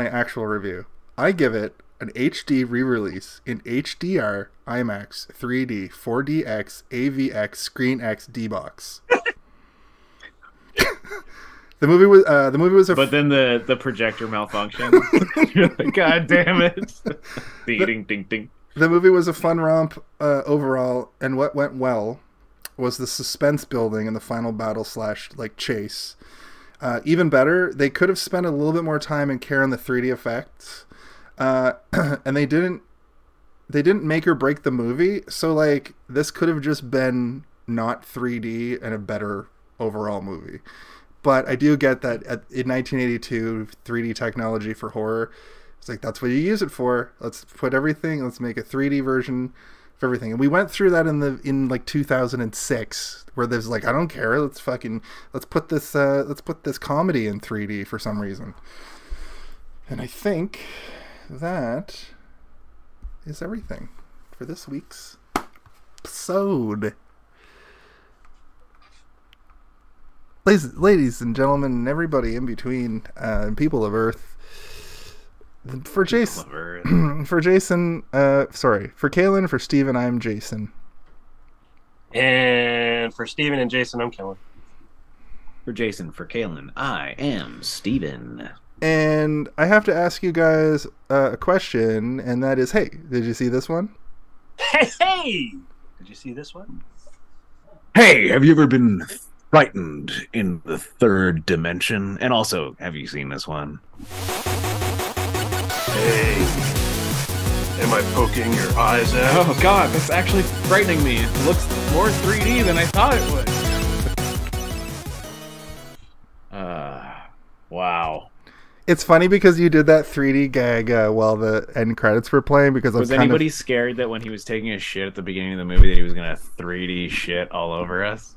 actual review. I give it an HD re-release in HDR, IMAX, 3D, 4DX, AVX, ScreenX, D-Box. The movie was but then the projector malfunctioned. You're like, God damn it! Ding ding ding. The movie was a fun romp overall, and what went well was the suspense building in the final battle / chase. Even better, they could have spent a little bit more time and care on the 3D effects, and they didn't make or break the movie. So this could have just been not 3D and a better overall movie. But I do get that in 1982, 3D technology for horror, it's like, that's what you use it for. Let's make a 3D version of everything. And we went through that in 2006, where there's I don't care, let's put this comedy in 3D for some reason. And I think that is everything for this week's episode. Ladies and gentlemen, and everybody in between, people of Earth, for Jason, for Kaylin, for Steven, I'm Jason. And for Steven and Jason, I'm Kellen. For Jason, for Kaylin, I am Steven. And I have to ask you guys a question, and that is, hey, did you see this one? Hey! Did you see this one? Hey, have you ever been frightened in the 3rd dimension? And also, have you seen this one? Hey, am I poking your eyes out? Oh God, that's actually frightening me. It looks more 3D than I thought it would. Wow. It's funny because you did that 3D gag while the end credits were playing. Because was anybody scared that when he was taking a shit at the beginning of the movie that he was gonna 3D shit all over us?